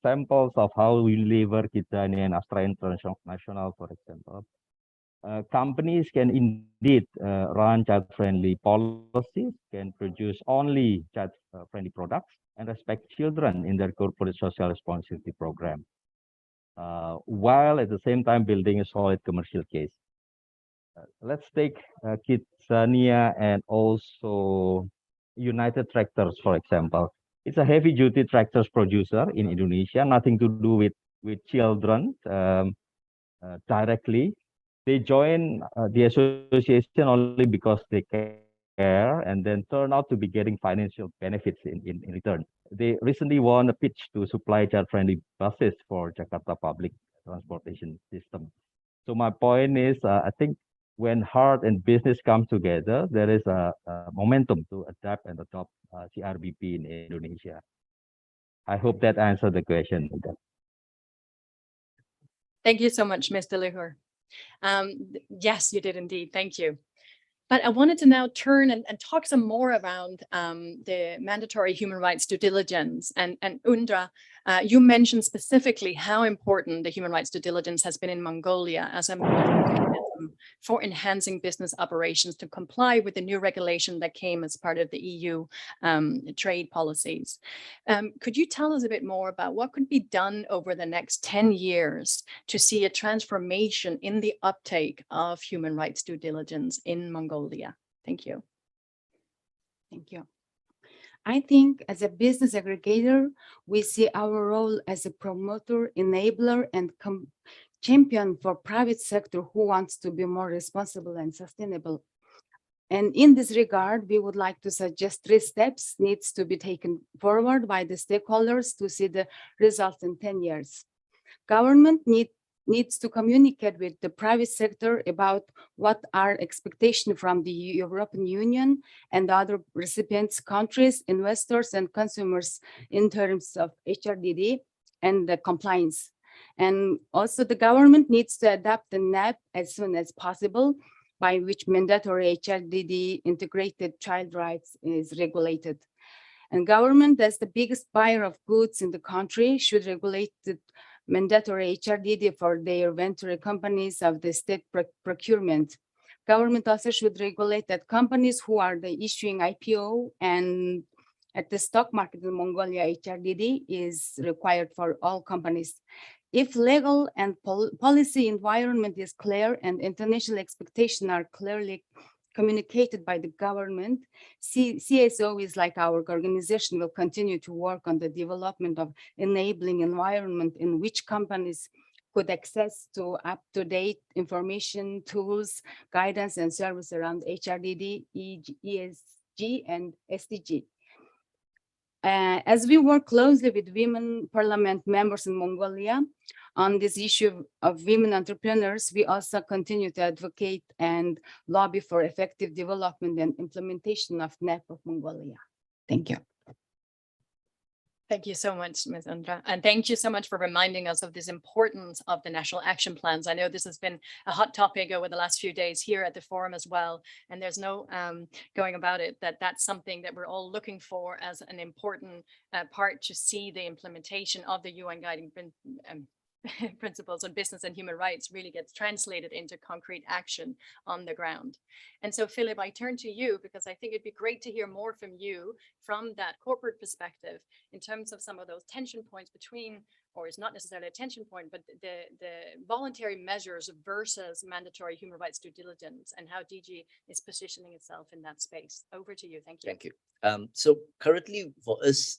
samples of how Unilever, Kidzania, and Astra International, for example, companies can indeed run child-friendly policies, can produce only child-friendly products, and respect children in their corporate social responsibility program, while at the same time building a solid commercial case. Let's take Kidzania and also United Tractors, for example. It's a heavy-duty tractors producer in Indonesia, nothing to do with children directly. They join the association only because they care and then turn out to be getting financial benefits in return. They recently won a pitch to supply child-friendly buses for Jakarta public transportation system. So my point is, I think when heart and business come together, there is a momentum to adapt and adopt CRBP in Indonesia. I hope that answered the question. Thank you so much, Mr. Luhur. Yes, you did indeed. Thank you. But I wanted to now turn and talk some more around the mandatory human rights due diligence. And Undra, you mentioned specifically how important the human rights due diligence has been in Mongolia as a mechanism for enhancing business operations to comply with the new regulation that came as part of the EU trade policies. Could you tell us a bit more about what could be done over the next 10 years to see a transformation in the uptake of human rights due diligence in Mongolia? Thank you. Thank you. I think as a business aggregator, we see our role as a promoter, enabler, and champion for private sector who wants to be more responsible and sustainable. And in this regard, we would like to suggest 3 steps needs to be taken forward by the stakeholders to see the results in 10 years. Government needs to communicate with the private sector about what are expectations from the European Union and other recipients countries, investors and consumers in terms of HRDD and the compliance. And also the government needs to adapt the NAP as soon as possible, by which mandatory HRDD integrated child rights is regulated. And government, as the biggest buyer of goods in the country, should regulate the mandatory HRDD for their venture companies of the state procurement. Government also should regulate that companies who are the issuing IPO and at the stock market in Mongolia, HRDD is required for all companies. If legal and policy environment is clear and international expectations are clearly communicated by the government, CSO is like our organization will continue to work on the development of enabling environment in which companies could access to up-to-date information, tools, guidance, and service around HRDD, ESG, and SDG. As we work closely with women parliament members in Mongolia on this issue of women entrepreneurs, we also continue to advocate and lobby for effective development and implementation of NAP of Mongolia. Thank you. Thank you so much, Ms. Andra. And thank you so much for reminding us of this importance of the national action plans. I know this has been a hot topic over the last few days here at the forum as well. And there's no going about it that that's something that we're all looking for as an important part to see the implementation of the UN guiding principles on business and human rights really gets translated into concrete action on the ground. And so, Philip, I turn to you because I think it'd be great to hear more from you from that corporate perspective in terms of some of those tension points between, or it's not necessarily a tension point, but the voluntary measures versus mandatory human rights due diligence and how DG is positioning itself in that space. Over to you. Thank you. Thank you. So currently for us,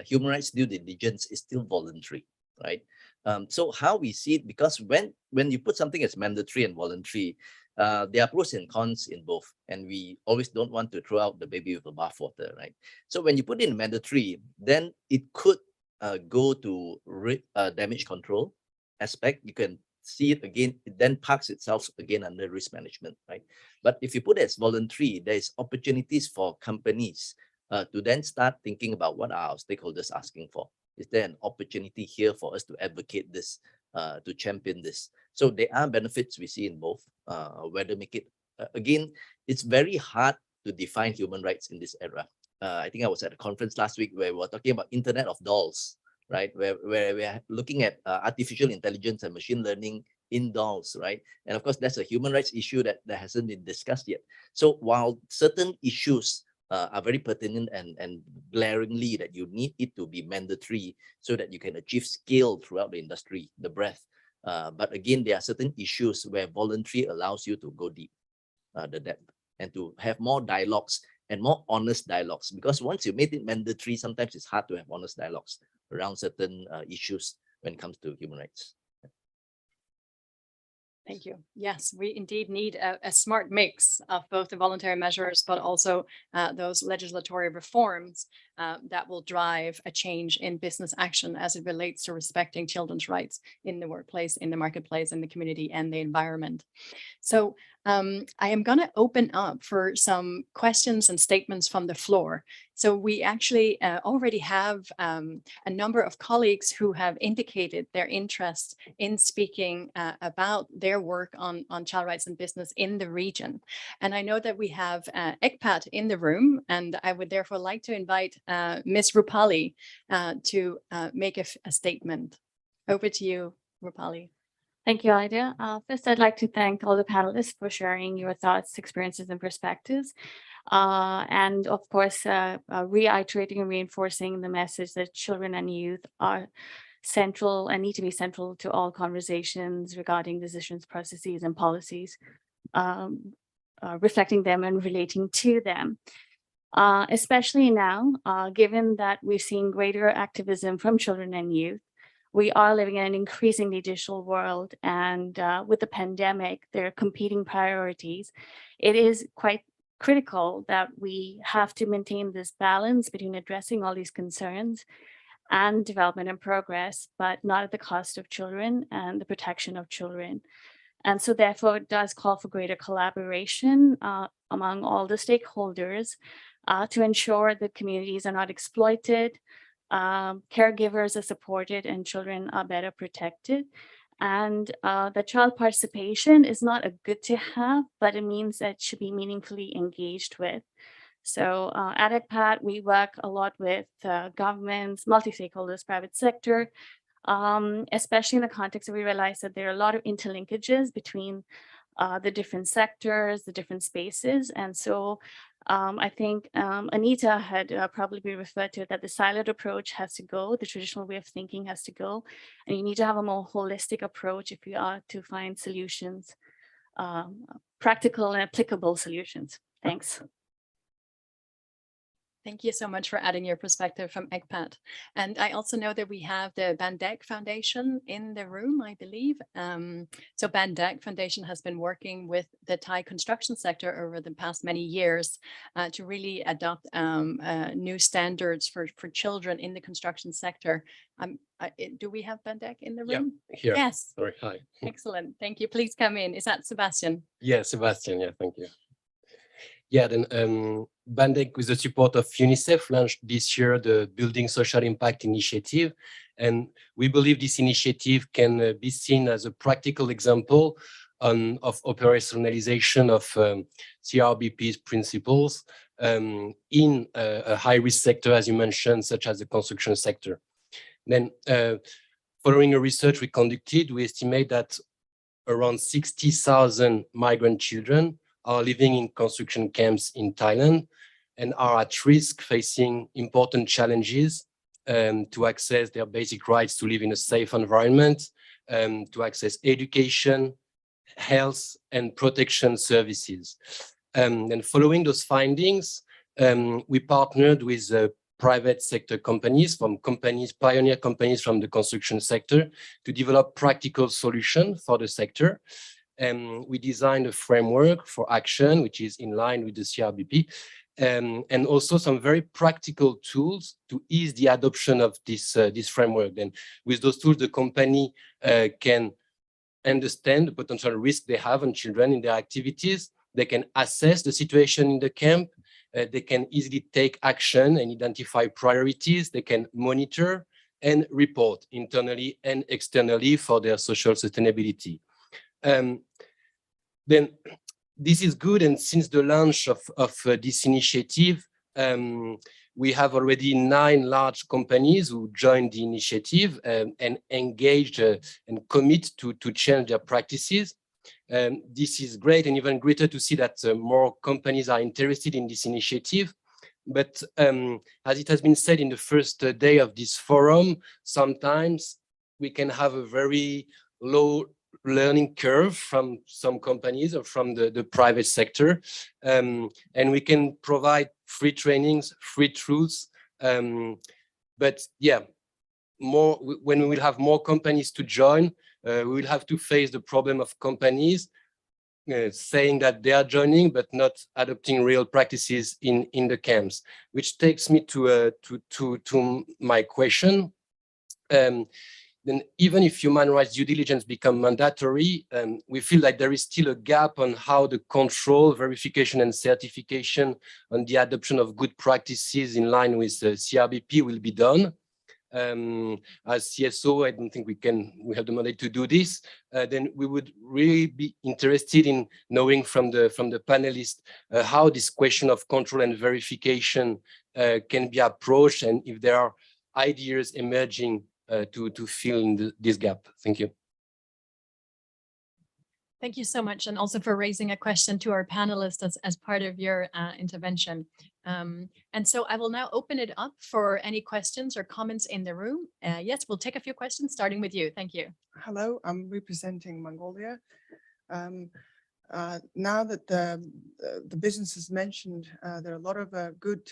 human rights due diligence is still voluntary, right? So how we see it, because when you put something as mandatory and voluntary, there are pros and cons in both, and we always don't want to throw out the baby with the bathwater, right? So when you put in mandatory, then it could go to damage control aspect. You can see it again, it then parks itself again under risk management, right? But if you put it as voluntary, there's opportunities for companies to then start thinking about what are our stakeholders asking for. Is there an opportunity here for us to advocate this, to champion this? So there are benefits we see in both, whether make it, again, it's very hard to define human rights in this era. I think I was at a conference last week where we were talking about Internet of Dolls, right? Where we're looking at artificial intelligence and machine learning in dolls, right? And of course, that's a human rights issue that hasn't been discussed yet. So while certain issues are very pertinent and glaringly that you need it to be mandatory so that you can achieve scale throughout the industry, the breadth. But again, there are certain issues where voluntary allows you to go deep, the depth, and to have more dialogues and more honest dialogues. Because once you made it mandatory, sometimes it's hard to have honest dialogues around certain issues when it comes to human rights. Thank you. Yes, we indeed need a smart mix of both the voluntary measures, but also those legislatory reforms that will drive a change in business action as it relates to respecting children's rights in the workplace, in the marketplace, in the community, and the environment. So I am going to open up for some questions and statements from the floor. So we actually already have a number of colleagues who have indicated their interest in speaking about their work on child rights and business in the region. And I know that we have ECPAT in the room, and I would therefore like to invite Ms. Rupali to make a statement. Over to you, Rupali. Thank you, Ida. First, I'd like to thank all the panelists for sharing your thoughts, experiences, and perspectives. And of course, reiterating and reinforcing the message that children and youth are central and need to be central to all conversations regarding decisions, processes, and policies, reflecting them and relating to them. Especially now, given that we've seen greater activism from children and youth. We are living in an increasingly digital world, and with the pandemic, there are competing priorities. It is quite critical that we have to maintain this balance between addressing all these concerns and development and progress, but not at the cost of children and the protection of children. And so therefore, it does call for greater collaboration among all the stakeholders to ensure that communities are not exploited, caregivers are supported, and children are better protected. And that child participation is not a good to have, but it means that it should be meaningfully engaged with. So at ECPAT, we work a lot with governments, multi-stakeholders, private sector, especially in the context that we realize that there are a lot of interlinkages between the different sectors, the different spaces. And so I think Anita had probably referred to it, that the siloed approach has to go, the traditional way of thinking has to go, and you need to have a more holistic approach if you are to find solutions, practical and applicable solutions. Thanks. Thank you so much for adding your perspective from ECPAT. And I also know that we have the Bandek Foundation in the room, I believe. So Bandek Foundation has been working with the Thai construction sector over the past many years to really adopt new standards for children in the construction sector. Do we have Bandek in the room? Yeah, here. Yes. Sorry, hi. Excellent. Thank you. Please come in. Is that Sebastian? Yeah, Sebastian, yeah, thank you. Yeah, then Bandek, with the support of UNICEF, launched this year the Building Social Impact Initiative. And we believe this initiative can be seen as a practical example of operationalization of CRBP's principles in a high-risk sector, as you mentioned, such as the construction sector. Then, following a research we conducted, we estimate that around 60,000 migrant children are living in construction camps in Thailand and are at risk, facing important challenges to access their basic rights to live in a safe environment, to access education, health, and protection services. And following those findings, we partnered with private sector companies, pioneer companies from the construction sector, to develop practical solutions for the sector. And we designed a framework for action, which is in line with the CRBP, and also some very practical tools to ease the adoption of this framework. Then with those tools, the company can understand the potential risk they have on children in their activities. They can assess the situation in the camp. They can easily take action and identify priorities. They can monitor and report internally and externally for their social sustainability. Then this is good, and since the launch of this initiative, we have already 9 large companies who joined the initiative and engaged and commit to change their practices. This is great, and even greater to see that more companies are interested in this initiative. But as it has been said in the first day of this forum, sometimes we can have a very low learning curve from some companies or from the private sector, and we can provide free trainings, free tools, but yeah, when we will have more companies to join, we will have to face the problem of companies saying that they are joining but not adopting real practices in the camps, which takes me to my question. Then even if human rights due diligence become mandatory, we feel like there is still a gap on how the control, verification, and certification on the adoption of good practices in line with the CRBP will be done. As CSO, I don't think we have the mandate to do this. Then we would really be interested in knowing from the panelists how this question of control and verification can be approached, and if there are ideas emerging to fill in this gap. Thank you. Thank you so much, and also for raising a question to our panelists as part of your intervention. And so I will now open it up for any questions or comments in the room. Yes, we'll take a few questions, starting with you. Thank you. Hello, I'm representing Mongolia. Now that the business is mentioned, there are a lot of good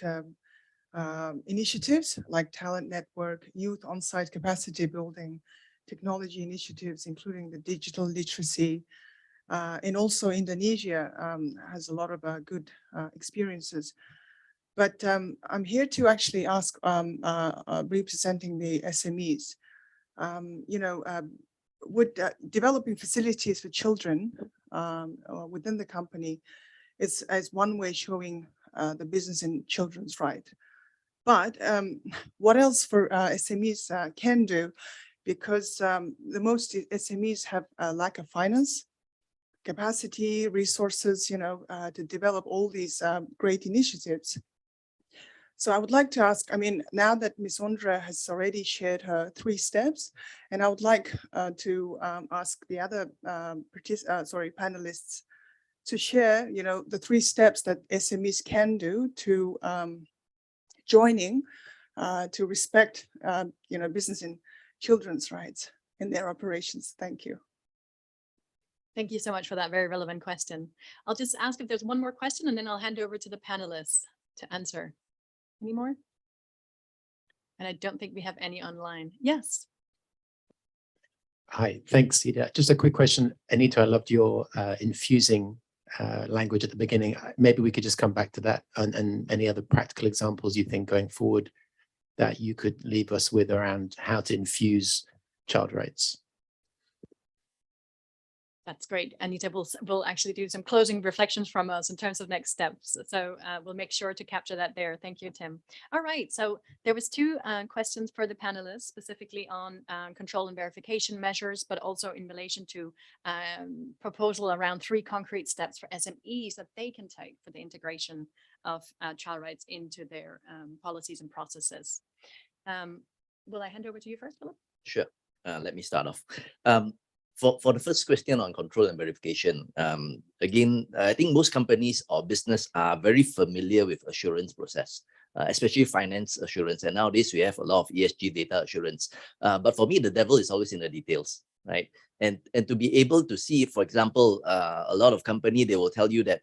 initiatives like talent network, youth on-site capacity building, technology initiatives, including the digital literacy. And also Indonesia has a lot of good experiences. But I'm here to actually ask, representing the SMEs, would developing facilities for children within the company is as one way showing the business in children's right. But what else for SMEs can do? Because the most SMEs have a lack of finance, capacity, resources, to develop all these great initiatives. So I would like to ask, now that Ms. Ondra has already shared her 3 steps, and I would like to ask the other panelists to share, the 3 steps that SMEs can do to joining to respect, business in children's rights in their operations. Thank you. Thank you so much for that very relevant question. I'll just ask if there's one more question and then I'll hand over to the panelists to answer. Any more? And I don't think we have any online. Yes. Hi, thanks, Ida. Just a quick question. Anita, I loved your infusing language at the beginning. Maybe we could just come back to that and any other practical examples you think going forward that you could leave us with around how to infuse child rights. That's great. Anita will actually do some closing reflections from us in terms of next steps. So we'll make sure to capture that there. Thank you, Tim. All right. So there was 2 questions for the panelists, specifically on control and verification measures, but also in relation to proposal around 3 concrete steps for SMEs that they can take for the integration of child rights into their policies and processes. Will I hand over to you first, Philip? Sure. Let me start off. For the first question on control and verification, again, I think most companies or business are very familiar with assurance process, especially finance assurance. And nowadays we have a lot of ESG data assurance. But for me, the devil is always in the details, right? And to be able to see, for example, a lot of company, they will tell you that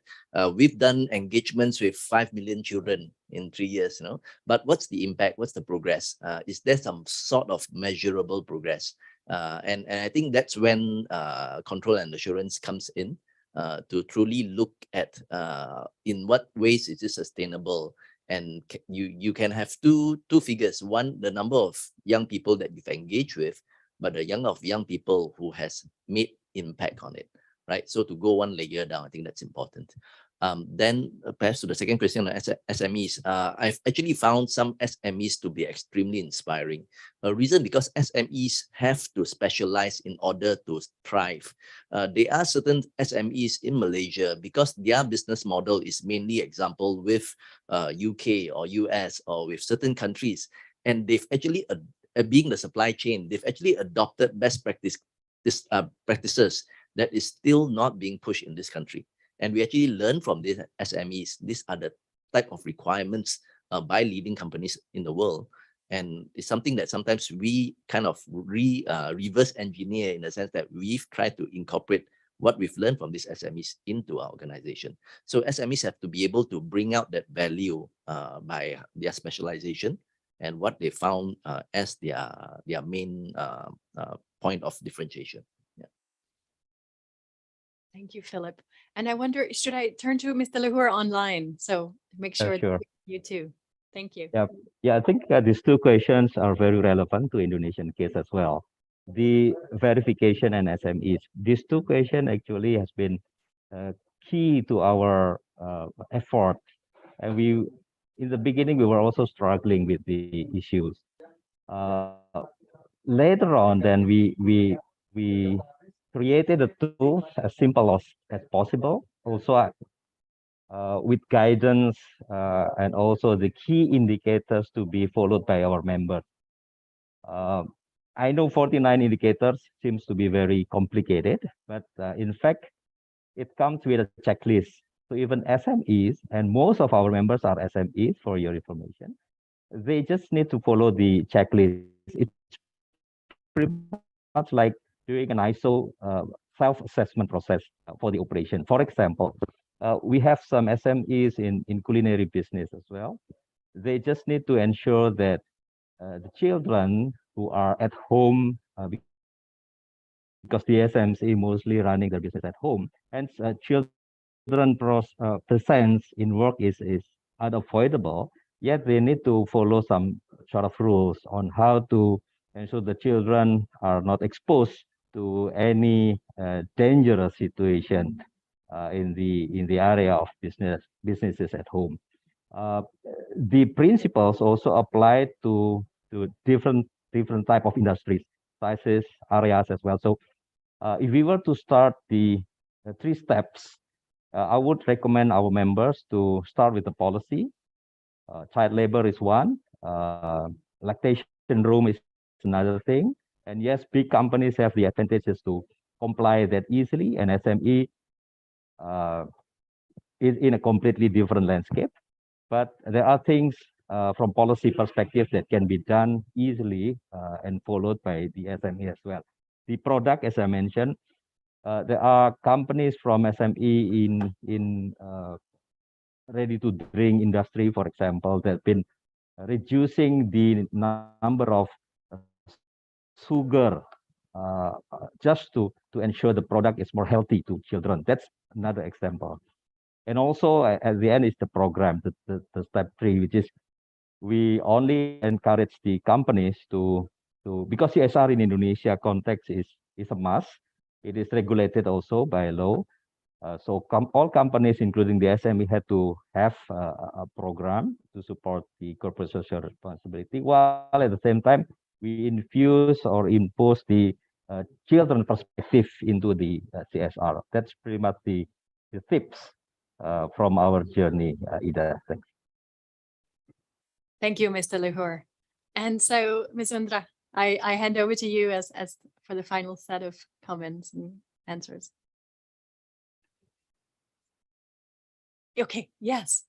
we've done engagements with 5 million children in 3 years, but what's the impact? What's the progress? Is there some sort of measurable progress? And I think that's when control and assurance comes in to truly look at in what ways is it sustainable. And you can have two figures. One, the number of young people that you've engaged with, but the number of young people who has made impact on it, right? So to go one layer down, I think that's important. Then perhaps to the second question on SMEs, I've actually found some SMEs to be extremely inspiring. A reason because SMEs have to specialize in order to thrive. There are certain SMEs in Malaysia because their business model is mainly example with UK or US or with certain countries. And they've actually, being the supply chain, they've actually adopted best practices that is still not being pushed in this country. And we actually learn from these SMEs. These are the type of requirements by leading companies in the world. And it's something that sometimes we kind of reverse engineer in the sense that we've tried to incorporate what we've learned from these SMEs into our organization. So SMEs have to be able to bring out that value by their specialization and what they found as their main point of differentiation. Thank you, Philip. And I wonder, should I turn to Mr. Luhur online? So make sure Sure. you too. Thank you. Yeah, I think these 2 questions are very relevant to Indonesian case as well. The verification and SMEs. These 2 questions actually has been key to our effort. And in the beginning, we were also struggling with the issues. Later on, then we created a tool as simple as possible, also with guidance and also the key indicators to be followed by our members. I know 49 indicators seems to be very complicated, but in fact, it comes with a checklist. So even SMEs, and most of our members are SMEs for your information, they just need to follow the checklist. It's pretty much like doing an ISO self-assessment process for the operation. For example, we have some SMEs in culinary business as well. They just need to ensure that the children who are at home, because the SME mostly running their business at home, hence children presence in work is unavoidable. Yet they need to follow some sort of rules on how to ensure the children are not exposed to any dangerous situation in the area of businesses at home. The principles also apply to different type of industries, sizes, areas as well. So if we were to start the 3 steps, I would recommend our members to start with the policy. Child labor is one. Lactation room is another thing. And yes, big companies have the advantages to comply that easily, and SME is in a completely different landscape. But there are things from policy perspective that can be done easily and followed by the SME as well. The product, as I mentioned, there are companies from SME in ready-to-drink industry, for example, that have been reducing the number of sugar just to ensure the product is more healthy to children. That's another example. And also at the end is the program, the step 3, which is we only encourage the companies to because CSR in Indonesia context is a must. It is regulated also by law. So all companies, including the SME, had to have a program to support the corporate social responsibility, while at the same time we infuse or impose the children perspective into the CSR. That's pretty much the tips from our journey, Ida. Thanks. Thank you, Mr. Luhur. And so, Ms. Undra, I hand over to you as for the final set of comments and answers. Okay, yes,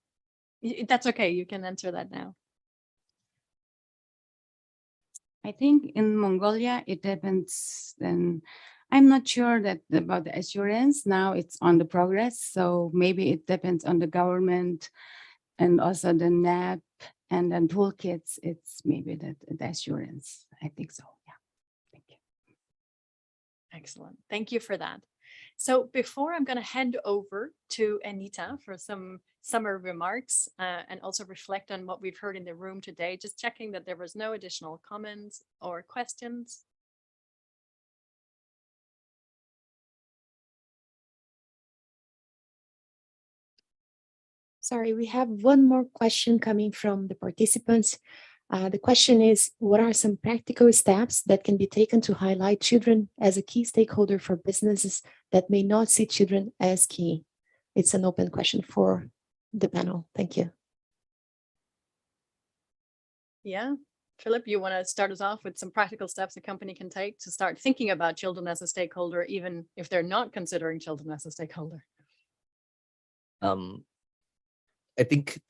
that's okay. You can answer that now. I think in Mongolia, it depends. And I'm not sure that about the assurance. Now it's on the progress. So maybe it depends on the government and also the NAP and then toolkits. It's maybe the assurance. I think so. Yeah. Thank you. Excellent. Thank you for that. So before I'm going to hand over to Anita for some summary remarks and also reflect on what we've heard in the room today, just checking that there was no additional comments or questions. Sorry, we have one more question coming from the participants. The question is, what are some practical steps that can be taken to highlight children as a key stakeholder for businesses that may not see children as key? It's an open question for the panel. Thank you. Yeah, Philip, you want to start us off with some practical steps a company can take to start thinking about children as a stakeholder, even if they're not considering children as a stakeholder? I think,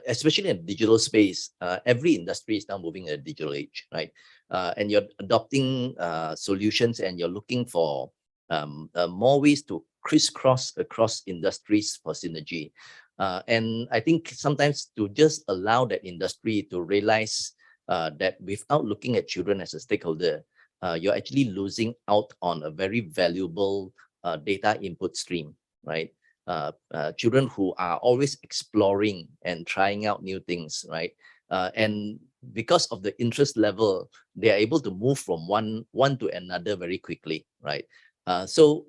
especially in the digital space, every industry is now moving in a digital age, right? And you're adopting solutions and you're looking for more ways to crisscross across industries for synergy. And I think sometimes to just allow that industry to realize that without looking at children as a stakeholder, you're actually losing out on a very valuable data input stream, right? Children who are always exploring and trying out new things, right? And because of the interest level, they are able to move from one to another very quickly, right? So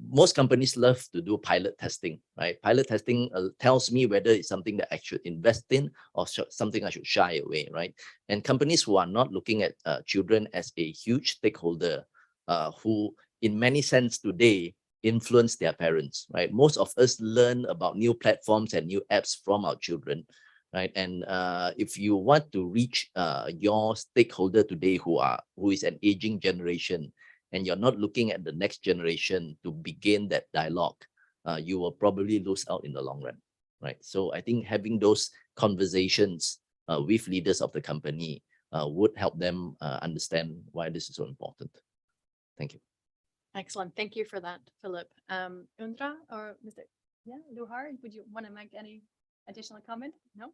most companies love to do pilot testing, right? Pilot testing tells me whether it's something that I should invest in or something I should shy away, right? And companies who are not looking at children as a huge stakeholder, who in many sense today influence their parents, right? Most of us learn about new platforms and new apps from our children, right? And if you want to reach your stakeholder today who is an aging generation, and you're not looking at the next generation to begin that dialogue, you will probably lose out in the long run, right? So I think having those conversations with leaders of the company would help them understand why this is so important. Thank you. Excellent. Thank you for that, Philip. Undra or Mr. Luhar, would you want to make any additional comment? No?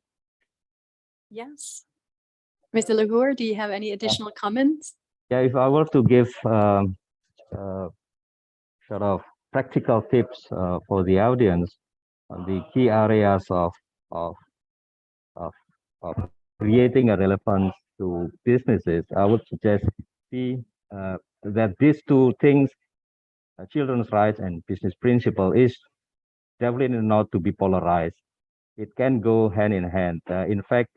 Yes. Mr. Luhar, do you have any additional comments? Yeah, if I were to give sort of practical tips for the audience on the key areas of of creating a relevance to businesses, I would suggest that these two things, children's rights and business principle, is definitely not to be polarized. It can go hand in hand. In fact,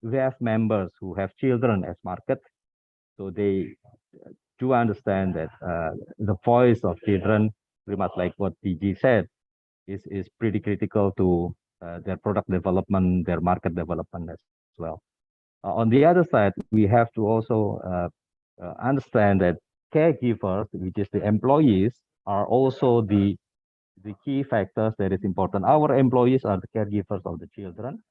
we have members who have children as market, so they do understand that the voice of children, pretty much like what PG said, is pretty critical to their product development, their market development as well. On the other side, we have to also understand that caregivers, which is the employees, are also the key factors that is important. Our employees are the caregivers of the children.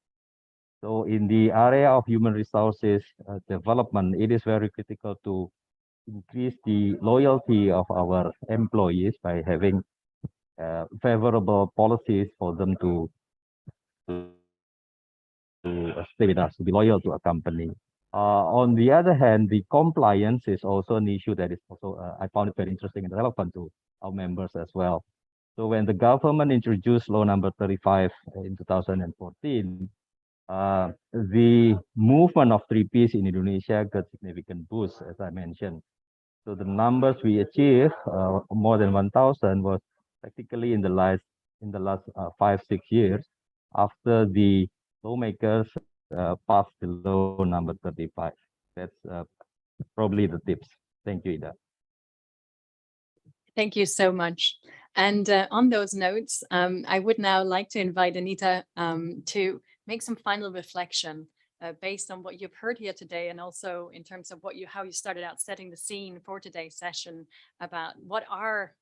So in the area of human resources development, it is very critical to increase the loyalty of our employees by having favorable policies for them to stay with us, to be loyal to a company. On the other hand, the compliance is also an issue that is also, I found it very interesting and relevant to our members as well. So when the government introduced law number 35 in 2014, the movement of 3Ps in Indonesia got significant boost, as I mentioned. So the numbers we achieved, more than 1,000, was practically in the last 5-6 years after the lawmakers passed the law number 35. That's probably the tips. Thank you, Ida. Thank you so much. And on those notes, I would now like to invite Anita to make some final reflection based on what you've heard here today, and also in terms of how you started out setting the scene for today's session about what are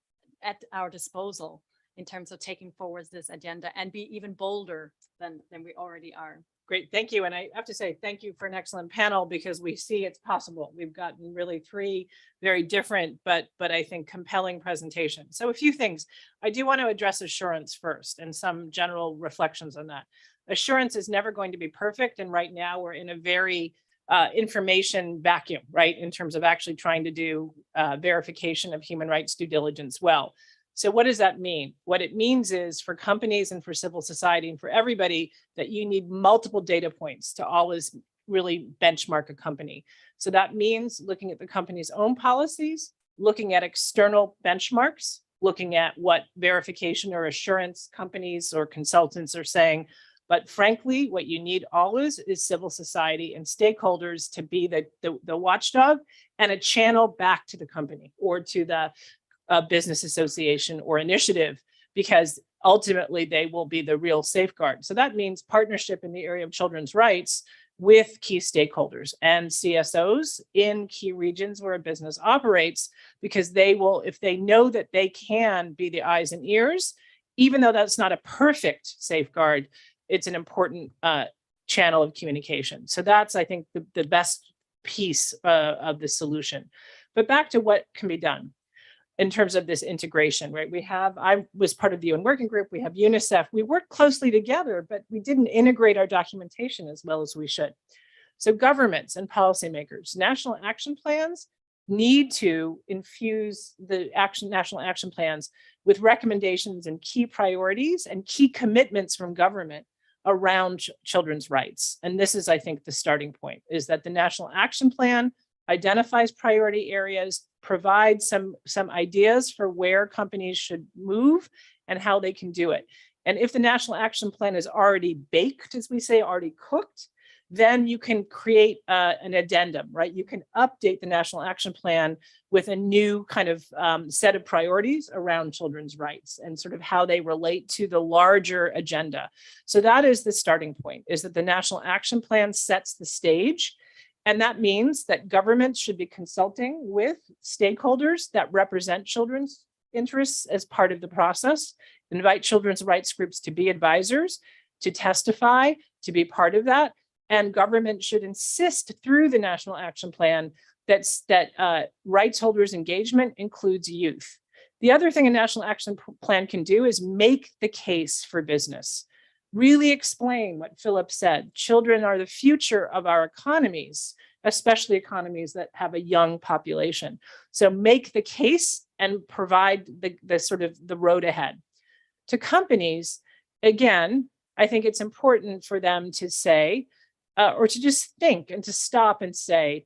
at our disposal in terms of taking forward this agenda and be even bolder than we already are. Great, thank you. And I have to say thank you for an excellent panel, because we see it's possible. We've gotten really 3 very different, but I think compelling presentations. So a few things. I do want to address assurance first and some general reflections on that. Assurance is never going to be perfect. And right now we're in a very information vacuum, right? In terms of actually trying to do verification of human rights due diligence well. So what does that mean? What it means is for companies and for civil society and for everybody that you need multiple data points to always really benchmark a company. So that means looking at the company's own policies, looking at external benchmarks, looking at what verification or assurance companies or consultants are saying. But frankly, what you need always is civil society and stakeholders to be the watchdog and a channel back to the company or to the business association or initiative, because ultimately they will be the real safeguard. So that means partnership in the area of children's rights with key stakeholders and CSOs in key regions where a business operates, because they will, if they know that they can be the eyes and ears, even though that's not a perfect safeguard, it's an important channel of communication. So that's, I think, the best piece of the solution. But back to what can be done in terms of this integration, right? I was part of the UN working group, we have UNICEF, we work closely together, but we didn't integrate our documentation as well as we should. So governments and policymakers, national action plans need to infuse the national action plans with recommendations and key priorities and key commitments from government around children's rights. And this is, I think, the starting point, is that the National Action Plan identifies priority areas, provides some ideas for where companies should move and how they can do it. And if the National Action Plan is already baked, as we say, already cooked, then you can create an addendum, right? You can update the National Action Plan with a new kind of set of priorities around children's rights and sort of how they relate to the larger agenda. So that is the starting point, is that the National Action Plan sets the stage. And that means that governments should be consulting with stakeholders that represent children's interests as part of the process, invite children's rights groups to be advisors, to testify, to be part of that. And government should insist through the National Action Plan that rights holders engagement includes youth. The other thing a national action plan can do is make the case for business. Really explain what Philip said. Children are the future of our economies, especially economies that have a young population. So make the case and provide the sort of the road ahead. To companies, again, I think it's important for them to say, or to just think and to stop and say,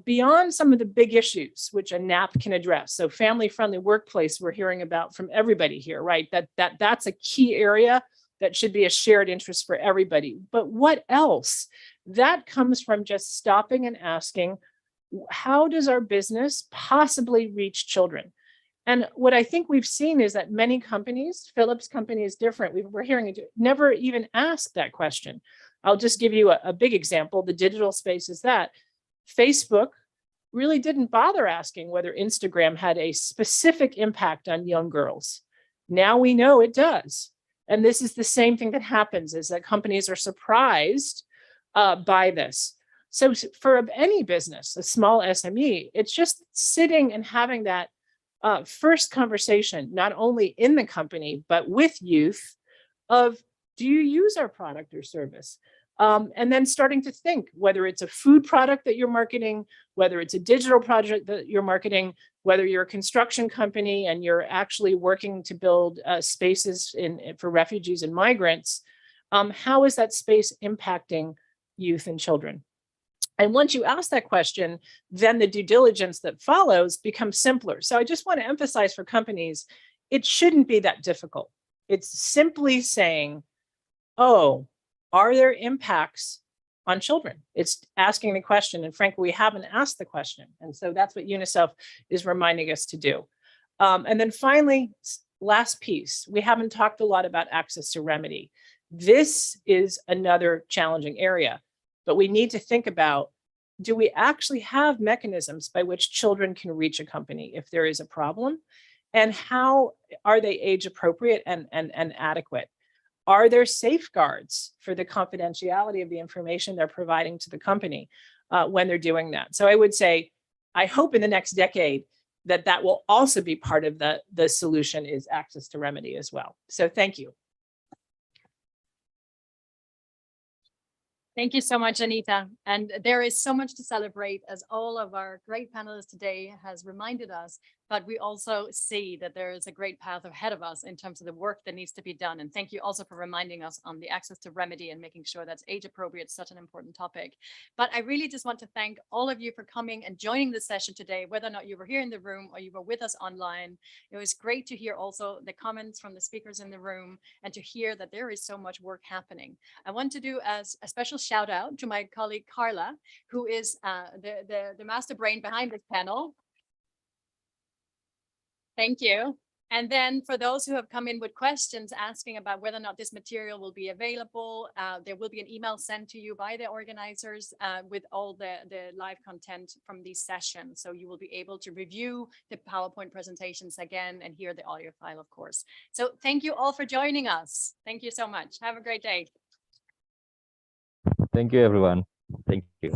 beyond some of the big issues which a NAP can address. So family-friendly workplace, we're hearing about from everybody here, right? That's a key area that should be a shared interest for everybody. But what else? That comes from just stopping and asking, how does our business possibly reach children? And what I think we've seen is that many companies, Philips company is different. We're hearing it, never even ask that question. I'll just give you a big example. The digital space is that Facebook really didn't bother asking whether Instagram had a specific impact on young girls. Now we know it does. And this is the same thing that happens, is that companies are surprised by this. So for any business, a small SME, it's just sitting and having that first conversation, not only in the company, but with youth of, do you use our product or service? And then starting to think whether it's a food product that you're marketing, whether it's a digital project that you're marketing, whether you're a construction company and you're actually working to build spaces for refugees and migrants, how is that space impacting youth and children? And once you ask that question, then the due diligence that follows becomes simpler. So I just want to emphasize for companies, it shouldn't be that difficult. It's simply saying, oh, are there impacts on children? It's asking the question. And frankly, we haven't asked the question. And so that's what UNICEF is reminding us to do. And then finally, last piece, we haven't talked a lot about access to remedy. This is another challenging area, but we need to think about, do we actually have mechanisms by which children can reach a company if there is a problem? And how are they age appropriate and adequate? Are there safeguards for the confidentiality of the information they're providing to the company when they're doing that? So I would say, I hope in the next decade that will also be part of the solution, is access to remedy as well. So thank you. Thank you so much, Anita. And there is so much to celebrate, as all of our great panelists today has reminded us, but we also see that there is a great path ahead of us in terms of the work that needs to be done. And thank you also for reminding us on the access to remedy and making sure that's age appropriate, such an important topic. But I really just want to thank all of you for coming and joining this session today, whether or not you were here in the room or you were with us online. It was great to hear also the comments from the speakers in the room and to hear that there is so much work happening. I want to do a special shout out to my colleague Carla, who is the master brain behind this panel. Thank you. And then for those who have come in with questions asking about whether or not this material will be available, there will be an email sent to you by the organizers with all the live content from these sessions. So you will be able to review the PowerPoint presentations again and hear the audio file, of course. So thank you all for joining us. Thank you so much. Have a great day. Thank you, everyone. Thank you.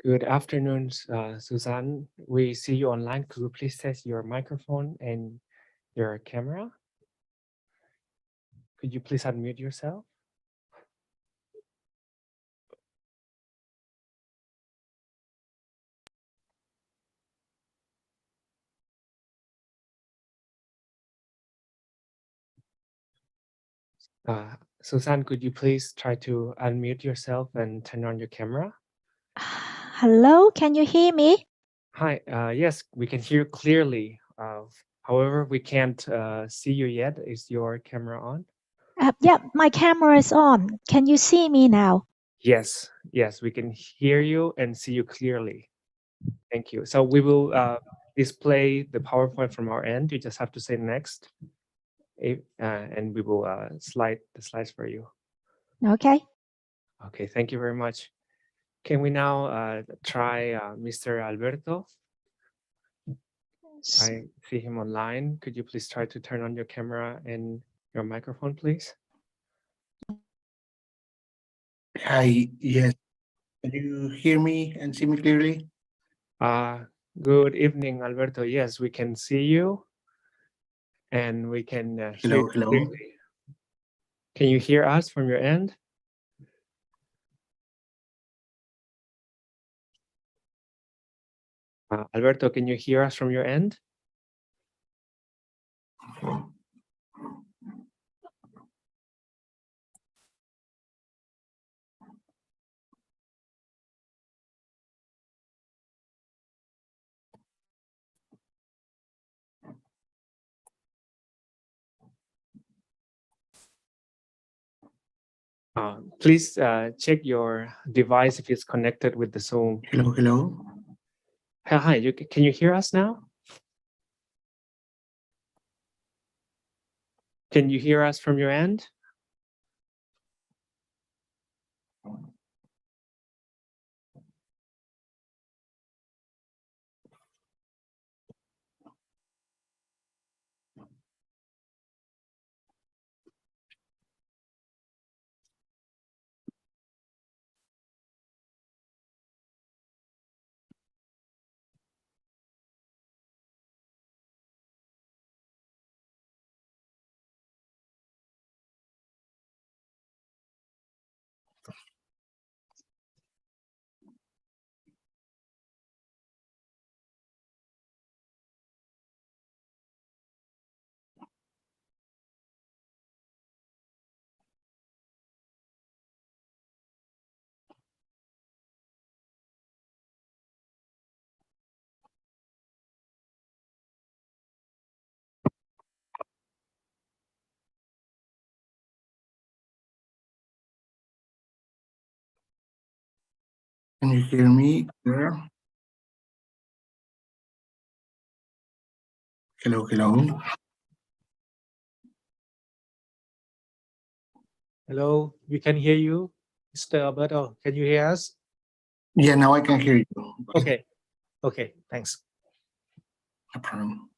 Good afternoon, Suzanne. We see you online. Could you please test your microphone and your camera? Could you please unmute yourself? Suzanne, could you please try to unmute yourself and turn on your camera? Hello, can you hear me? Hi, yes, we can hear you clearly. However, we can't see you yet. Is your camera on? Yeah, my camera is on. Can you see me now? Yes, yes, we can hear you and see you clearly. Thank you. So we will display the PowerPoint from our end. You just have to say next, and we will slide the slides for you. Okay. Okay, thank you very much. Can we now try Mr. Alberto? I see him online. Could you please try to turn on your camera and your microphone, please? Hi, yes. Can you hear me and see me clearly? Good evening, Alberto. Yes, we can see you and we can hear you Hello. clearly. Can you hear us from your end? Alberto, can you hear us from your end? Please check your device if it's connected with the Zoom. Hello. Hi, can you hear us now? Can you hear us from your end? Can you hear me there? Hello. Hello, we can hear you. Mr. Alberto, can you hear us? Yeah, now I can hear you. Okay, thanks. No problem.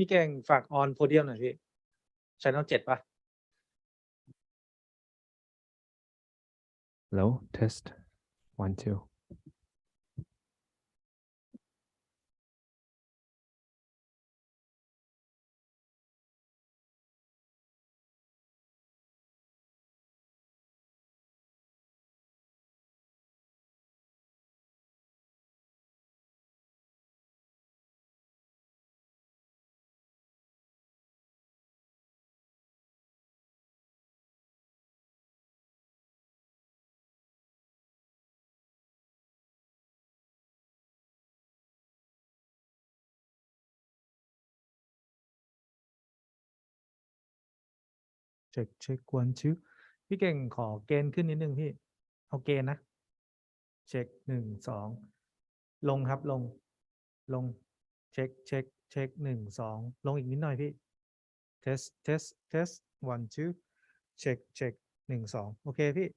พี่เก่งฝากออนโพเดียมหน่อยพี่ Channel 7ป่ะ Hello, test 1 2. Check 1 2. พี่เก่งขอเกณฑ์ขึ้นนิดนึงพี่เอาเกณฑ์นะเช็ค1 2ลงครับลงเช็ค1 2ลงอีกนิดหน่อยพี่ test 1 2เช็ค1 2โอเคพี่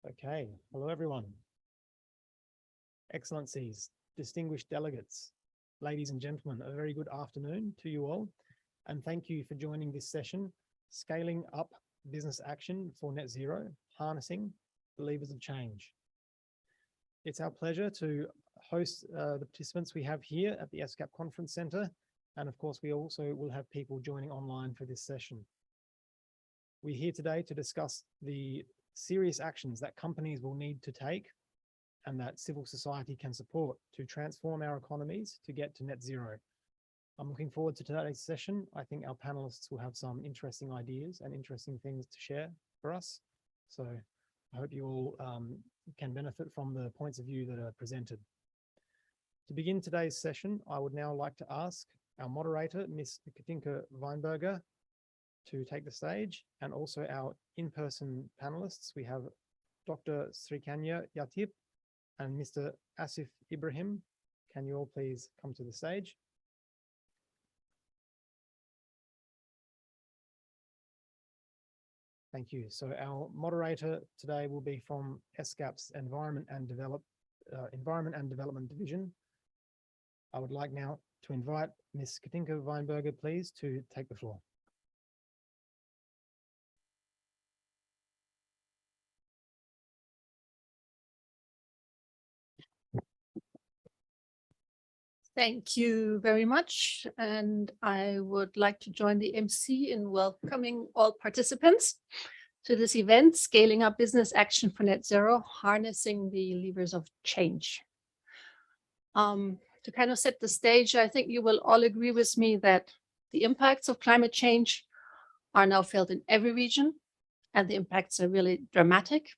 Okay, hello everyone. Excellencies, distinguished delegates, ladies and gentlemen, a very good afternoon to you all, and thank you for joining this session, Scaling Up Business Action for Net Zero, Harnessing the Levers of Change. It's our pleasure to host the participants we have here at the ESCAP Conference Centre, and of course we also will have people joining online for this session. We're here today to discuss the serious actions that companies will need to take and that civil society can support to transform our economies to get to net zero. I'm looking forward to today's session. I think our panelists will have some interesting ideas and interesting things to share for us. So I hope you all can benefit from the points of view that are presented. To begin today's session, I would now like to ask our moderator, Ms. Katinka Weinberger, to take the stage, and also our in-person panelists. We have Dr. Srikanya Yatip and Mr. Asif Ibrahim. Can you all please come to the stage? Thank you. So our moderator today will be from ESCAP's Environment and Development Division. I would like now to invite Ms. Katinka Weinberger, please, to take the floor. Thank you very much. And I would like to join the MC in welcoming all participants to this event, Scaling Up Business Action for Net Zero, Harnessing the Levers of Change. To kind of set the stage, I think you will all agree with me that the impacts of climate change are now felt in every region, and the impacts are really dramatic.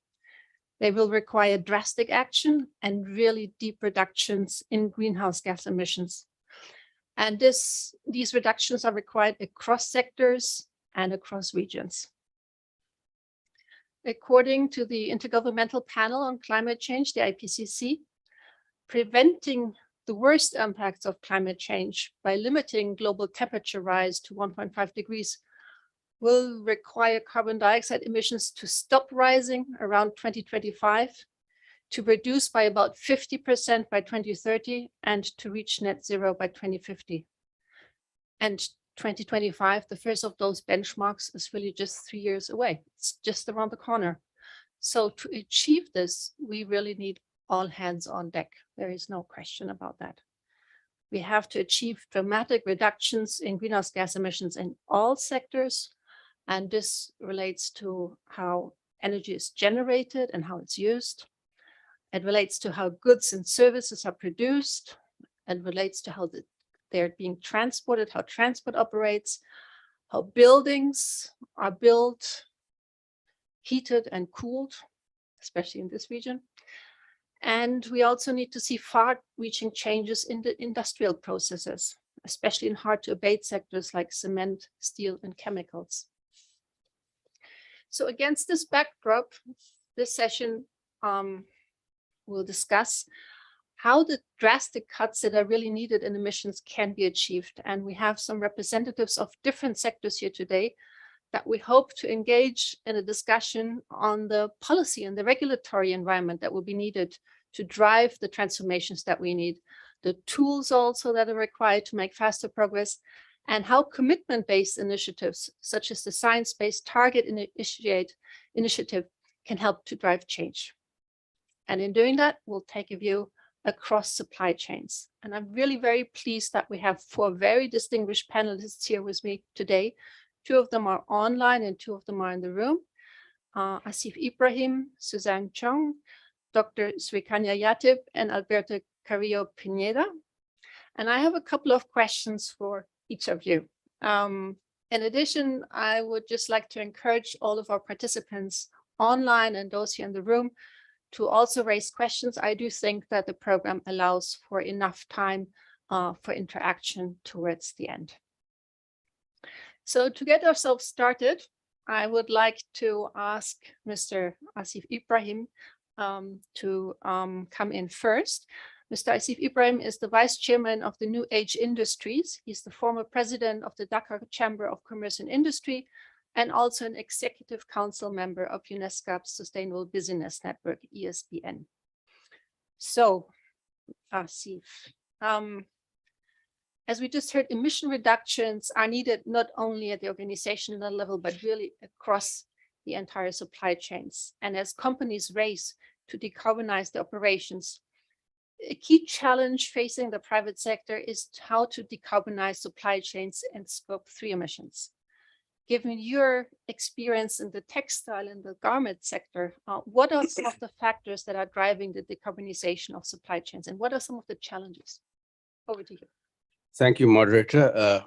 They will require drastic action and really deep reductions in greenhouse gas emissions. And these reductions are required across sectors and across regions. According to the Intergovernmental Panel on Climate Change, the IPCC, preventing the worst impacts of climate change by limiting global temperature rise to 1.5 degrees will require carbon dioxide emissions to stop rising around 2025, to reduce by about 50% by 2030, and to reach net zero by 2050. And 2025, the first of those benchmarks, is really just 3 years away. It's just around the corner. So to achieve this, we really need all hands on deck. There is no question about that. We have to achieve dramatic reductions in greenhouse gas emissions in all sectors. And this relates to how energy is generated and how it's used. It relates to how goods and services are produced. It relates to how they're being transported, how transport operates, how buildings are built, heated and cooled, especially in this region. And we also need to see far-reaching changes in the industrial processes, especially in hard-to-abate sectors like cement, steel, and chemicals. So against this backdrop, this session will discuss how the drastic cuts that are really needed in emissions can be achieved. And we have some representatives of different sectors here today that we hope to engage in a discussion on the policy and the regulatory environment that will be needed to drive the transformations that we need, the tools also that are required to make faster progress, and how commitment-based initiatives, such as the Science-Based Target Initiative, can help to drive change. And in doing that, we'll take a view across supply chains. And I'm really very pleased that we have 4 very distinguished panelists here with me today. 2 of them are online and 2 of them are in the room. Asif Ibrahim, Suzanne Chong, Dr. Srikanya Yatip, and Alberto Carrillo Pineda. And I have a couple of questions for each of you. In addition, I would just like to encourage all of our participants online and those here in the room to also raise questions. I do think that the program allows for enough time for interaction towards the end. So to get ourselves started, I would like to ask Mr. Asif Ibrahim to come in first. Mr. Asif Ibrahim is the Vice Chairman of the New Age Industries. He's the former President of the Dhaka Chamber of Commerce and Industry, and also an Executive Council member of UNESCO's Sustainable Business Network, ESBN. So, Asif, as we just heard, emission reductions are needed not only at the organizational level, but really across the entire supply chains. And as companies race to decarbonize their operations, a key challenge facing the private sector is how to decarbonize supply chains and Scope 3 emissions. Given your experience in the textile and the garment sector, what are some of the factors that are driving the decarbonization of supply chains, and what are some of the challenges? Over to you. Thank you, moderator.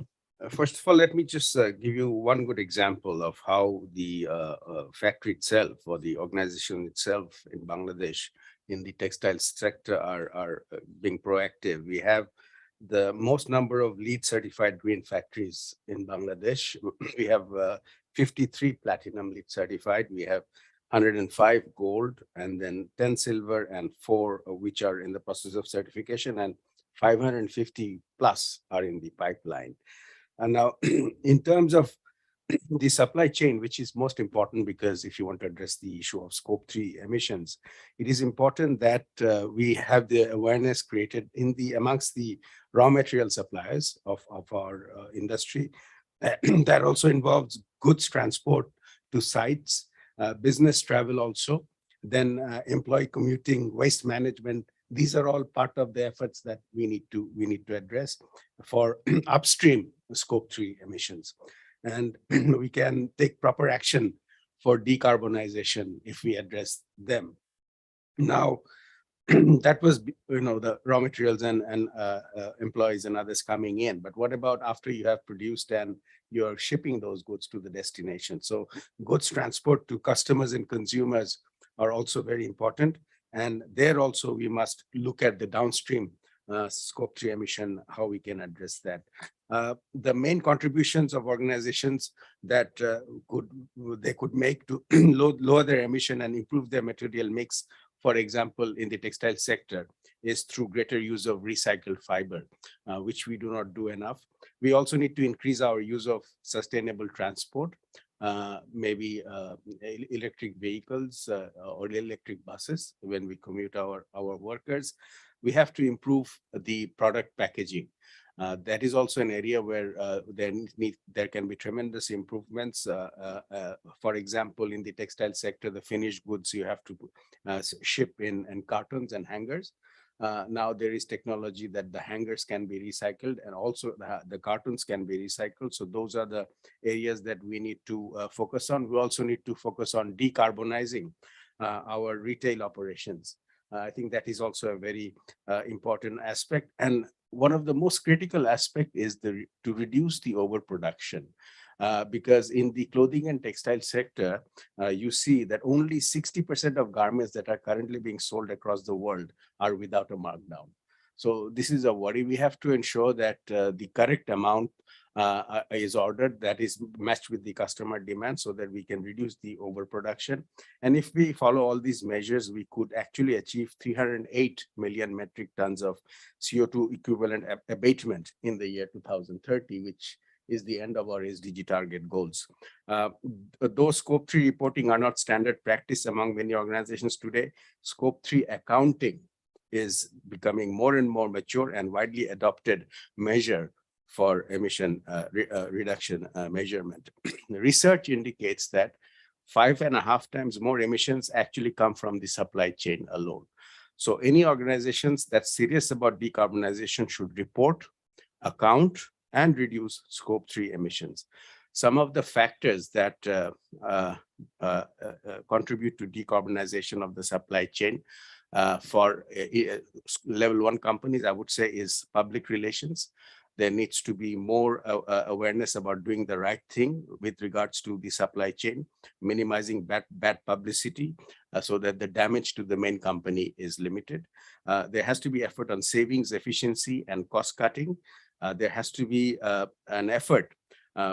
First of all, let me just give you one good example of how the factory itself or the organization itself in Bangladesh in the textile sector are being proactive. We have the most number of LEED certified green factories in Bangladesh. We have 53 platinum LEED certified. We have 105 gold, and then 10 silver and 4 which are in the process of certification, and 550 plus are in the pipeline. And now in terms of the supply chain, which is most important, because if you want to address the issue of scope 3 emissions, it is important that we have the awareness created amongst the raw material suppliers of our industry. That also involves goods transport to sites, business travel also, then employee commuting, waste management. These are all part of the efforts that we need to address for upstream scope 3 emissions. And we can take proper action for decarbonization if we address them. Now, that was, the raw materials and employees and others coming in. But what about after you have produced and you're shipping those goods to the destination? So goods transport to customers and consumers are also very important. And there also we must look at the downstream scope 3 emission, how we can address that. The main contributions of organizations that they could make to lower their emission and improve their material mix, for example, in the textile sector, is through greater use of recycled fiber, which we do not do enough. We also need to increase our use of sustainable transport, maybe electric vehicles or electric buses when we commute our workers. We have to improve the product packaging. That is also an area where there can be tremendous improvements. For example, in the textile sector, the finished goods you have to ship in cartons and hangers. Now there is technology that the hangers can be recycled, and also the cartons can be recycled. So those are the areas that we need to focus on. We also need to focus on decarbonizing our retail operations. I think that is also a very important aspect. And one of the most critical aspect is to reduce the overproduction. Because in the clothing and textile sector, you see that only 60% of garments that are currently being sold across the world are without a markdown. So this is a worry. We have to ensure that the correct amount is ordered that is matched with the customer demand, so that we can reduce the overproduction. And if we follow all these measures, we could actually achieve 308 million metric tons of CO2 equivalent abatement in the year 2030, which is the end of our SDG target goals. Though scope 3 reporting are not standard practice among many organizations today, scope 3 accounting is becoming more and more mature and widely adopted measure for emission reduction measurement. Research indicates that 5.5 times more emissions actually come from the supply chain alone. So any organizations that's serious about decarbonization should report, account, and reduce scope 3 emissions. Some of the factors that contribute to decarbonization of the supply chain for level 1 companies, I would say, is public relations. There needs to be more awareness about doing the right thing with regards to the supply chain, minimizing bad publicity so that the damage to the main company is limited. There has to be effort on savings, efficiency, and cost cutting. There has to be an effort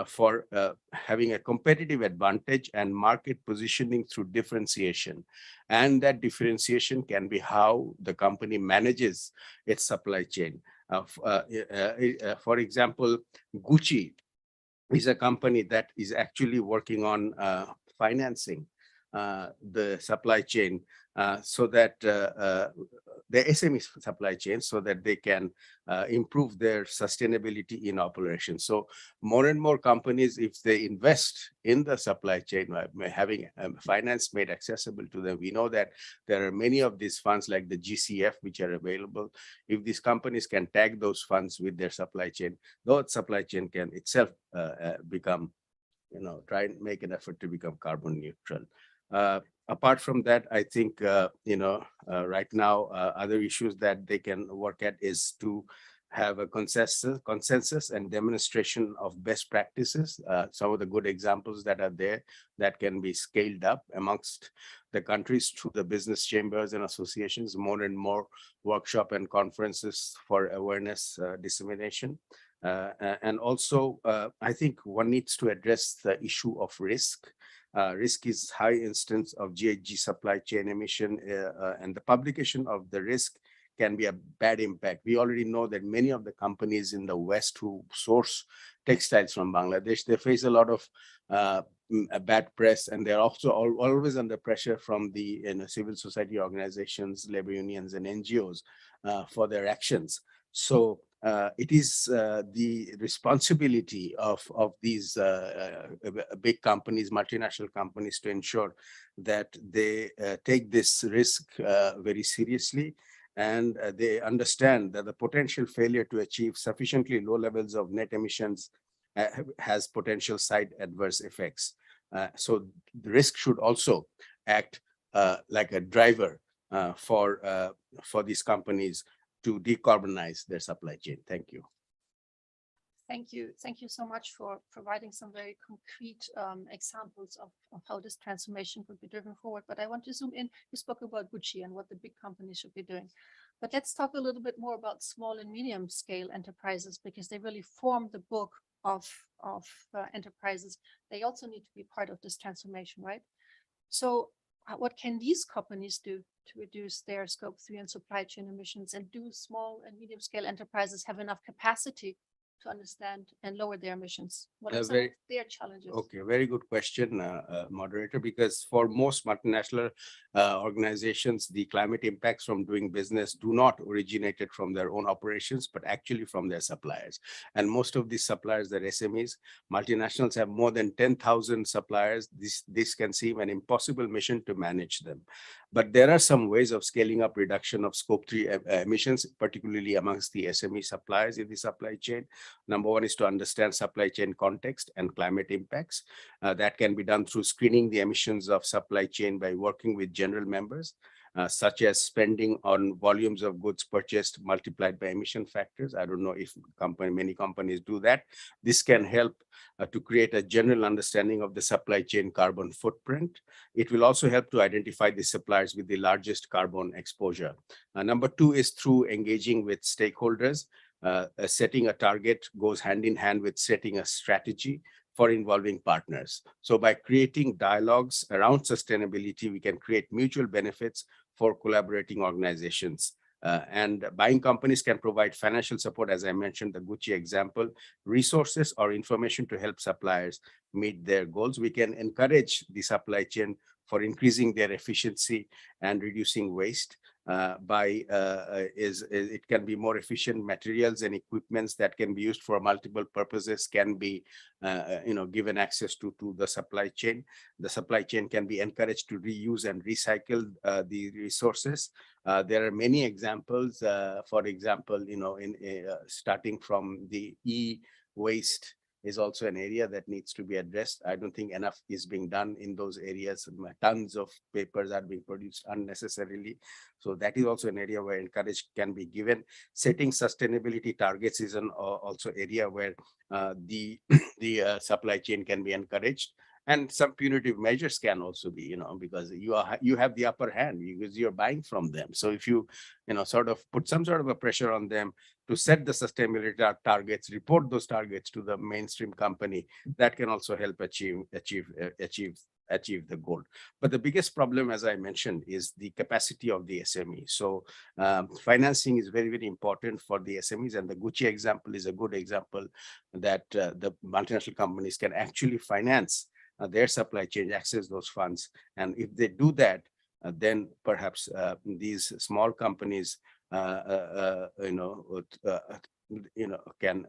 for having a competitive advantage and market positioning through differentiation. And that differentiation can be how the company manages its supply chain. For example, Gucci is a company that is actually working on financing the supply chain so that the SME supply chain, so that they can improve their sustainability in operation. So more and more companies, if they invest in the supply chain, having finance made accessible to them, we know that there are many of these funds like the GCF, which are available. If these companies can tag those funds with their supply chain, the supply chain can itself become, try and make an effort to become carbon neutral. Apart from that, I think, right now, other issues that they can work at is to have a consensus and demonstration of best practices. Some of the good examples that are there that can be scaled up amongst the countries through the business chambers and associations, more and more workshop and conferences for awareness dissemination. And also, I think one needs to address the issue of risk. Risk is high instance of GHG supply chain emission, and the publication of the risk can be a bad impact. We already know that many of the companies in the West who source textiles from Bangladesh, they face a lot of bad press, and they're also always under pressure from the civil society organizations, labor unions, and NGOs for their actions. So it is the responsibility of these big companies, multinational companies, to ensure that they take this risk very seriously, and they understand that the potential failure to achieve sufficiently low levels of net emissions has potential side adverse effects. So the risk should also act like a driver for these companies to decarbonize their supply chain. Thank you. Thank you. Thank you so much for providing some very concrete examples of how this transformation could be driven forward. But I want to zoom in. You spoke about Gucci and what the big companies should be doing. But let's talk a little bit more about small and medium scale enterprises, because they really form the bulk of enterprises. They also need to be part of this transformation, right? So what can these companies do to reduce their scope 3 and supply chain emissions? And do small and medium scale enterprises have enough capacity to understand and lower their emissions? What are some of their challenges? Okay, very good question, moderator, because for most multinational organizations, the climate impacts from doing business do not originate from their own operations, but actually from their suppliers. And most of these suppliers are SMEs. Multinationals have more than 10,000 suppliers. This can seem an impossible mission to manage them. But there are some ways of scaling up reduction of scope 3 emissions, particularly amongst the SME suppliers in the supply chain. Number one is to understand supply chain context and climate impacts. That can be done through screening the emissions of supply chain by working with general members, such as spending on volumes of goods purchased multiplied by emission factors. I don't know if many companies do that. This can help to create a general understanding of the supply chain carbon footprint. It will also help to identify the suppliers with the largest carbon exposure. Number two is through engaging with stakeholders. Setting a target goes hand in hand with setting a strategy for involving partners. So by creating dialogues around sustainability, we can create mutual benefits for collaborating organizations. And buying companies can provide financial support, as I mentioned, the Gucci example, resources or information to help suppliers meet their goals. We can encourage the supply chain for increasing their efficiency and reducing waste. It can be more efficient materials and equipments that can be used for multiple purposes can be given access to the supply chain. The supply chain can be encouraged to reuse and recycle the resources. There are many examples. For example, starting from the e-waste is also an area that needs to be addressed. I don't think enough is being done in those areas. Tons of papers are being produced unnecessarily. So that is also an area where encouragement can be given. Setting sustainability targets is also area where the supply chain can be encouraged. And some punitive measures can also be, because you have the upper hand because you're buying from them. So if you, sort of put some sort of a pressure on them to set the sustainability targets, report those targets to the mainstream company, that can also help achieve the goal. But the biggest problem, as I mentioned, is the capacity of the SME. So financing is very, very important for the SMEs, and the Gucci example is a good example that the multinational companies can actually finance their supply chain, access those funds. And if they do that, then perhaps these small companies can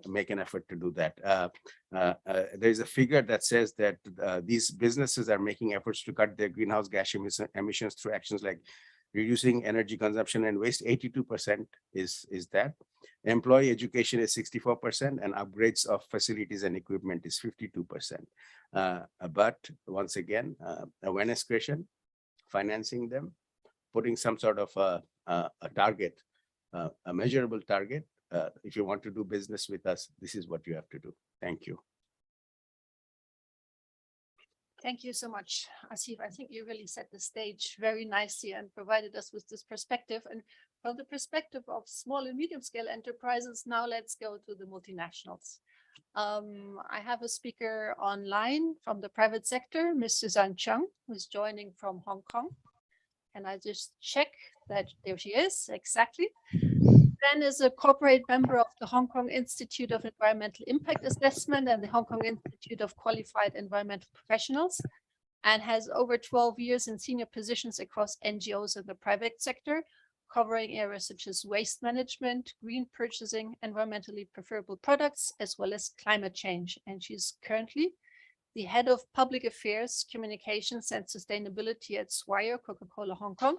make an effort to do that. There's a figure that says that these businesses are making efforts to cut their greenhouse gas emissions through actions like reducing energy consumption and waste. 82% is that. Employee education is 64%, and upgrades of facilities and equipment is 52%. But once again, awareness creation, financing them, putting some sort of a target, a measurable target, if you want to do business with us, this is what you have to do. Thank you. Thank you so much, Asif. I think you really set the stage very nicely and provided us with this perspective. And from the perspective of small and medium scale enterprises, now let's go to the multinationals. I have a speaker online from the private sector, Ms. Suzanne Chung, who's joining from Hong Kong. And I just check that there she is, exactly. Then is a corporate member of the Hong Kong Institute of Environmental Impact Assessment and the Hong Kong Institute of Qualified Environmental Professionals, and has over 12 years in senior positions across NGOs in the private sector, covering areas such as waste management, green purchasing, environmentally preferable products, as well as climate change. And she's currently the head of public affairs, communications, and sustainability at Swire Coca-Cola Hong Kong,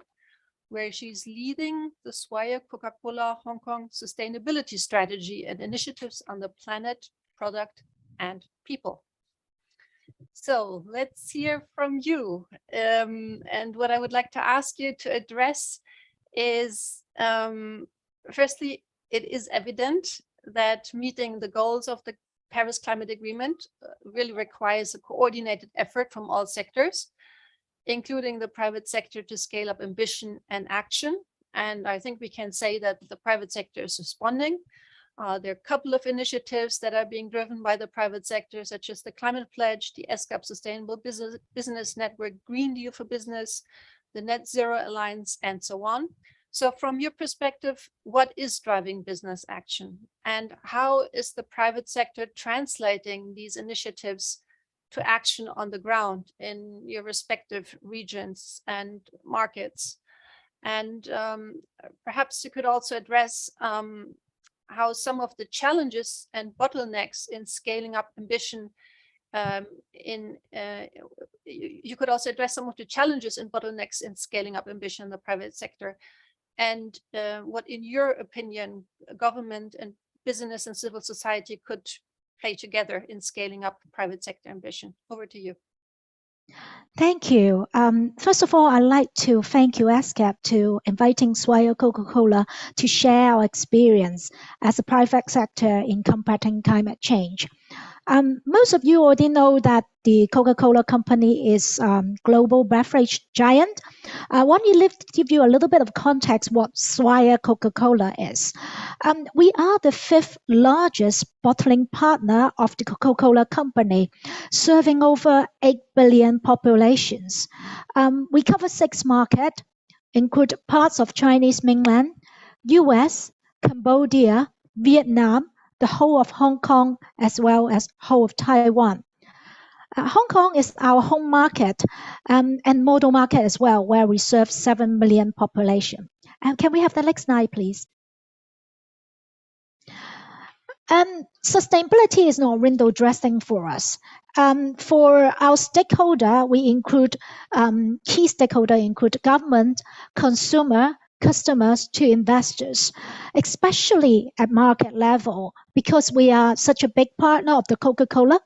where she's leading the Swire Coca-Cola Hong Kong sustainability strategy and initiatives on the planet, product, and people. So let's hear from you. And what I would like to ask you to address is, firstly, it is evident that meeting the goals of the Paris Climate Agreement really requires a coordinated effort from all sectors, including the private sector, to scale up ambition and action. And I think we can say that the private sector is responding. There are a couple of initiatives that are being driven by the private sector, such as the Climate Pledge, the ESCAP Sustainable Business Network, Green Deal for Business, the Net Zero Alliance, and so on. So from your perspective, what is driving business action? And how is the private sector translating these initiatives to action on the ground in your respective regions and markets? And perhaps you could also address how some of the challenges and bottlenecks in scaling up ambition you could also address some of the challenges and bottlenecks in scaling up ambition in the private sector, and what, in your opinion, government and business and civil society could play together in scaling up private sector ambition. Over to you. Thank you. First of all, I'd like to thank you, ESCAP, to inviting Swire Coca-Cola to share our experience as a private sector in combating climate change. Most of you already know that the Coca-Cola company is global beverage giant. I want to give you a little bit of context what Swire Coca-Cola is. We are the 5th largest bottling partner of the Coca-Cola company, serving over 8 billion populations. We cover 6 markets, include parts of Chinese mainland, US, Cambodia, Vietnam, the whole of Hong Kong, as well as whole of Taiwan. Hong Kong is our home market and model market as well, where we serve 7 million population. Can we have the next slide, please? Sustainability is not window dressing for us. For our stakeholder, we include key stakeholder include government, consumer, customers to investors, especially at market level, because we are such a big partner of the Coca-Cola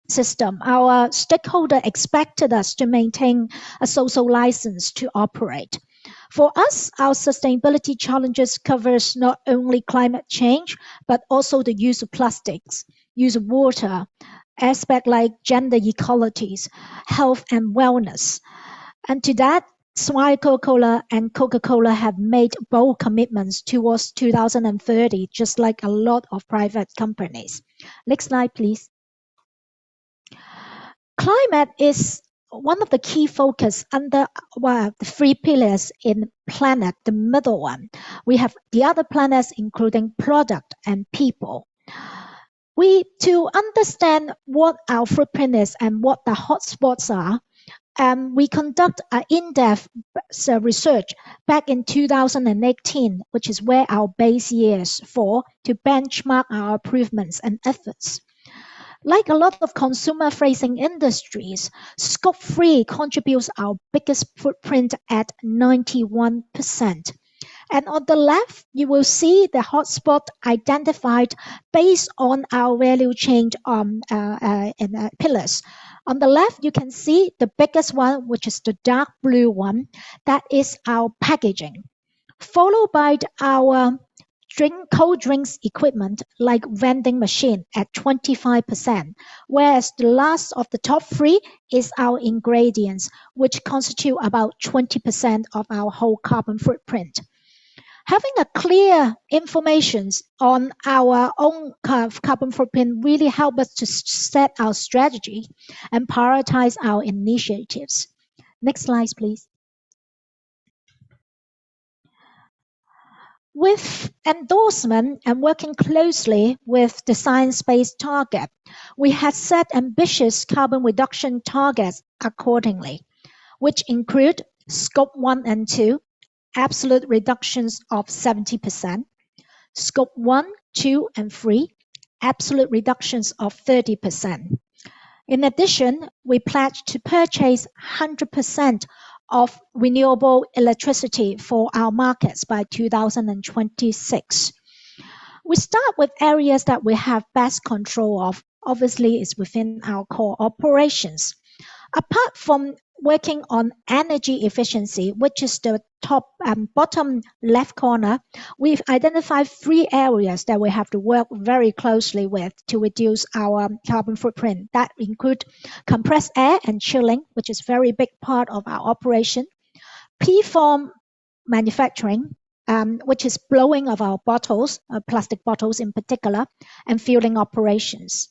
system. Our stakeholder expected us to maintain a social license to operate. For us, our sustainability challenges covers not only climate change, but also the use of plastics, use of water, aspects like gender equalities, health and wellness. And to that, Swire Coca-Cola and Coca-Cola have made bold commitments towards 2030, just like a lot of private companies. Next slide, please. Climate is one of the key focus under the 3 pillars in planet, the middle one. We have the other planets, including product and people. To understand what our footprint is and what the hotspots are, we conduct an in-depth research back in 2018, which is where our base year is for, to benchmark our improvements and efforts. Like a lot of consumer-facing industries, Scope 3 contributes our biggest footprint at 91%. And on the left, you will see the hotspot identified based on our value chain pillars. On the left, you can see the biggest one, which is the dark blue one, that is our packaging, followed by our cold drinks equipment like vending machine at 25%, whereas the last of the top three is our ingredients, which constitute about 20% of our whole carbon footprint. Having a clear information on our own carbon footprint really help us to set our strategy and prioritize our initiatives. Next slide, please. With endorsement and working closely with the science-based target, we have set ambitious carbon reduction targets accordingly, which include Scope 1 and 2, absolute reductions of 70%, Scope 1, 2, and 3, absolute reductions of 30%. In addition, we pledge to purchase 100% of renewable electricity for our markets by 2026. We start with areas that we have best control of. Obviously, it's within our core operations. Apart from working on energy efficiency, which is the top bottom left corner, we've identified 3 areas that we have to work very closely with to reduce our carbon footprint. That include compressed air and chilling, which is a very big part of our operation, P-form manufacturing, which is blowing of our bottles, plastic bottles in particular, and fueling operations.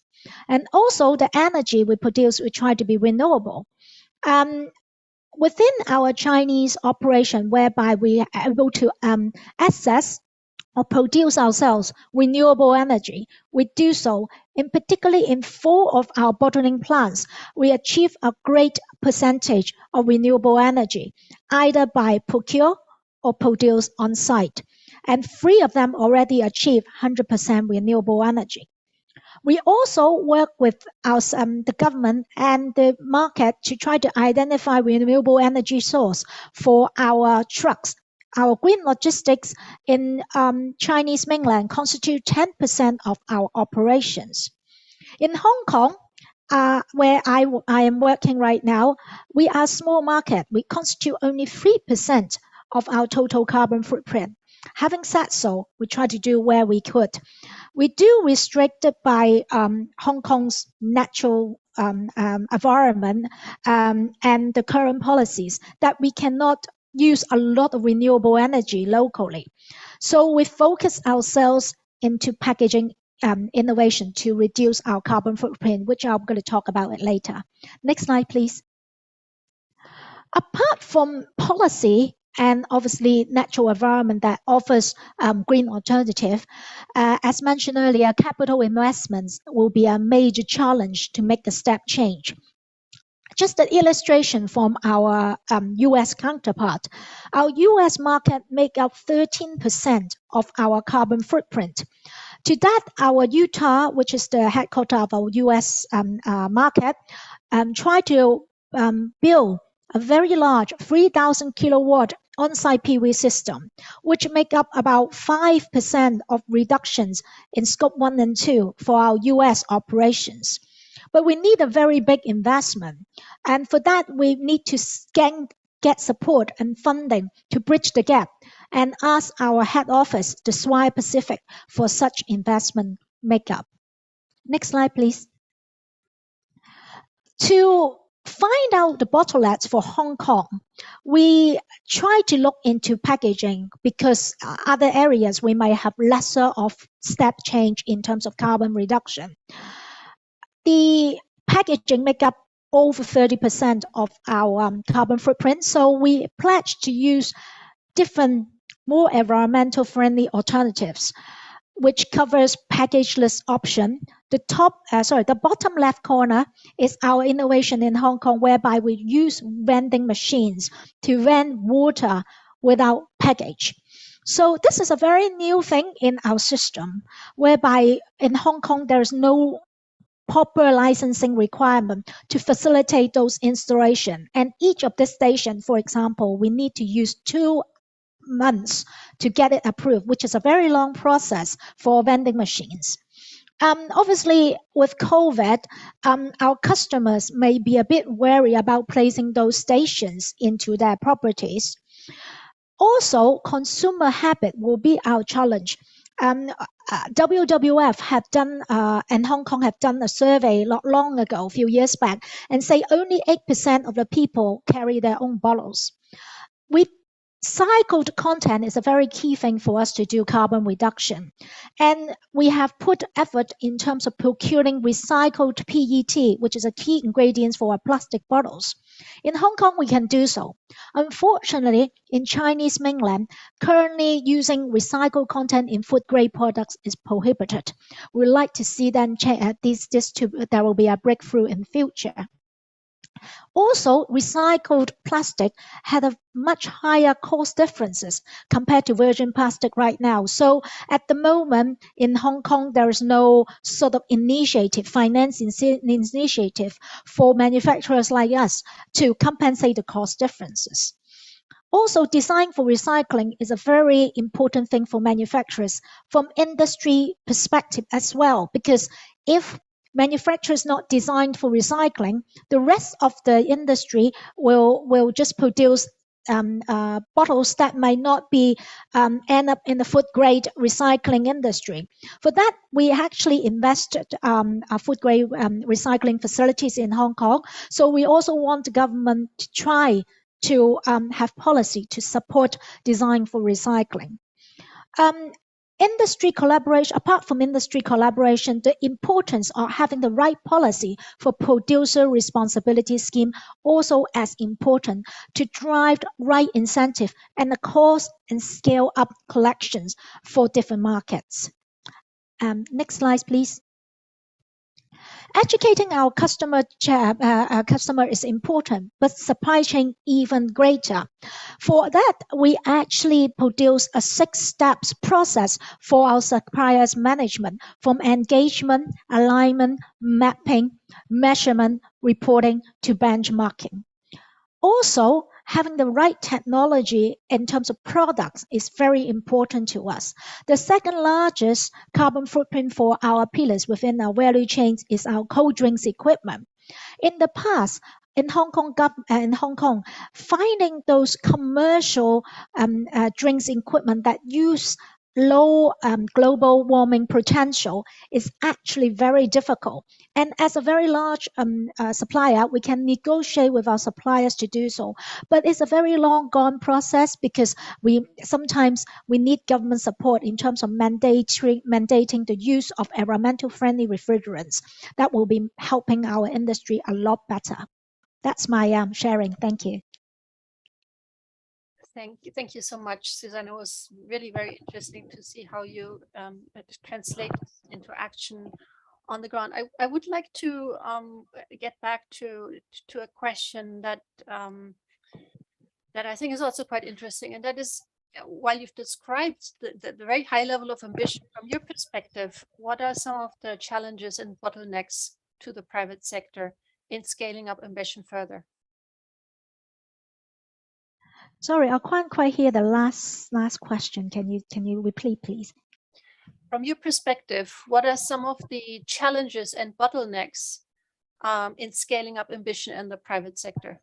And also the energy we produce, we try to be renewable. Within our Chinese operation, whereby we are able to access or produce ourselves renewable energy, we do so. In particularly in 4 of our bottling plants, we achieve a great percentage of renewable energy, either by procure or produce on site. And 3 of them already achieve 100% renewable energy. We also work with the government and the market to try to identify renewable energy source for our trucks. Our green logistics in Chinese mainland constitute 10% of our operations. In Hong Kong, where I am working right now, we are a small market. We constitute only 3% of our total carbon footprint. Having said so, we try to do where we could. We do restrict it by Hong Kong's natural environment and the current policies that we cannot use a lot of renewable energy locally. So we focus ourselves into packaging innovation to reduce our carbon footprint, which I'm going to talk about it later. Next slide, please. Apart from policy and obviously natural environment that offers green alternative, as mentioned earlier, capital investments will be a major challenge to make the step change. Just an illustration from our US counterpart. Our US market make up 13% of our carbon footprint. To that, our Utah, which is the headquarters of our US market, try to build a very large 3,000 kilowatt on-site PV system, which make up about 5% of reductions in Scope 1 and 2 for our US operations. But we need a very big investment. And for that, we need to get support and funding to bridge the gap and ask our head office, the Swire Pacific, for such investment makeup. Next slide, please. To find out the bottlenecks for Hong Kong, we try to look into packaging because other areas we might have lesser of step change in terms of carbon reduction. The packaging make up over 30% of our carbon footprint, so we pledge to use different, more environmental friendly alternatives, which covers packageless option. The bottom left corner is our innovation in Hong Kong, whereby we use vending machines to vend water without package. So this is a very new thing in our system, whereby in Hong Kong there is no proper licensing requirement to facilitate those installation. And each of the station, for example, we need to use 2 months to get it approved, which is a very long process for vending machines. Obviously, with COVID, our customers may be a bit wary about placing those stations into their properties. Also, consumer habit will be our challenge. WWF have done and Hong Kong have done a survey not long ago, a few years back, and say only 8% of the people carry their own bottles. Recycled content is a very key thing for us to do carbon reduction. And we have put effort in terms of procuring recycled PET, which is a key ingredient for our plastic bottles. In Hong Kong, we can do so. Unfortunately, in Chinese mainland, currently using recycled content in food-grade products is prohibited. We'd like to see then there will be a breakthrough in future. Also, recycled plastic had a much higher cost differences compared to virgin plastic right now. So at the moment in Hong Kong, there is no sort of financing initiative for manufacturers like us to compensate the cost differences. Also, design for recycling is a very important thing for manufacturers from industry perspective as well, because if manufacturers not designed for recycling, the rest of the industry will just produce bottles that might not be end up in the food grade recycling industry. For that, we actually invested food grade recycling facilities in Hong Kong. So we also want the government to try to have policy to support design for recycling. Industry collaboration, apart from industry collaboration, the importance of having the right policy for producer responsibility scheme also as important to drive right incentive and the cost and scale up collections for different markets. Next slide, please. Educating our customer is important, but supply chain even greater. For that, we actually produce a 6 steps process for our suppliers management, from engagement, alignment, mapping, measurement, reporting to benchmarking. Also, having the right technology in terms of products is very important to us. The second largest carbon footprint for our pillars within our value chains is our cold drinks equipment. In the past, in Hong Kong, finding those commercial drinks equipment that use low global warming potential is actually very difficult. And as a very large supplier, we can negotiate with our suppliers to do so. But it's a very long gone process because sometimes we need government support in terms of mandating the use of environmental friendly refrigerants. That will be helping our industry a lot better. That's my sharing. Thank you. Thank you so much, Susanne. It was really very interesting to see how you translate into action on the ground. I would like to get back to a question that I think is also quite interesting, and that is, while you've described the very high level of ambition from your perspective, what are some of the challenges and bottlenecks to the private sector in scaling up ambition further? Sorry, I can't quite hear the last question. Can you repeat, please? From your perspective, what are some of the challenges and bottlenecks in scaling up ambition in the private sector?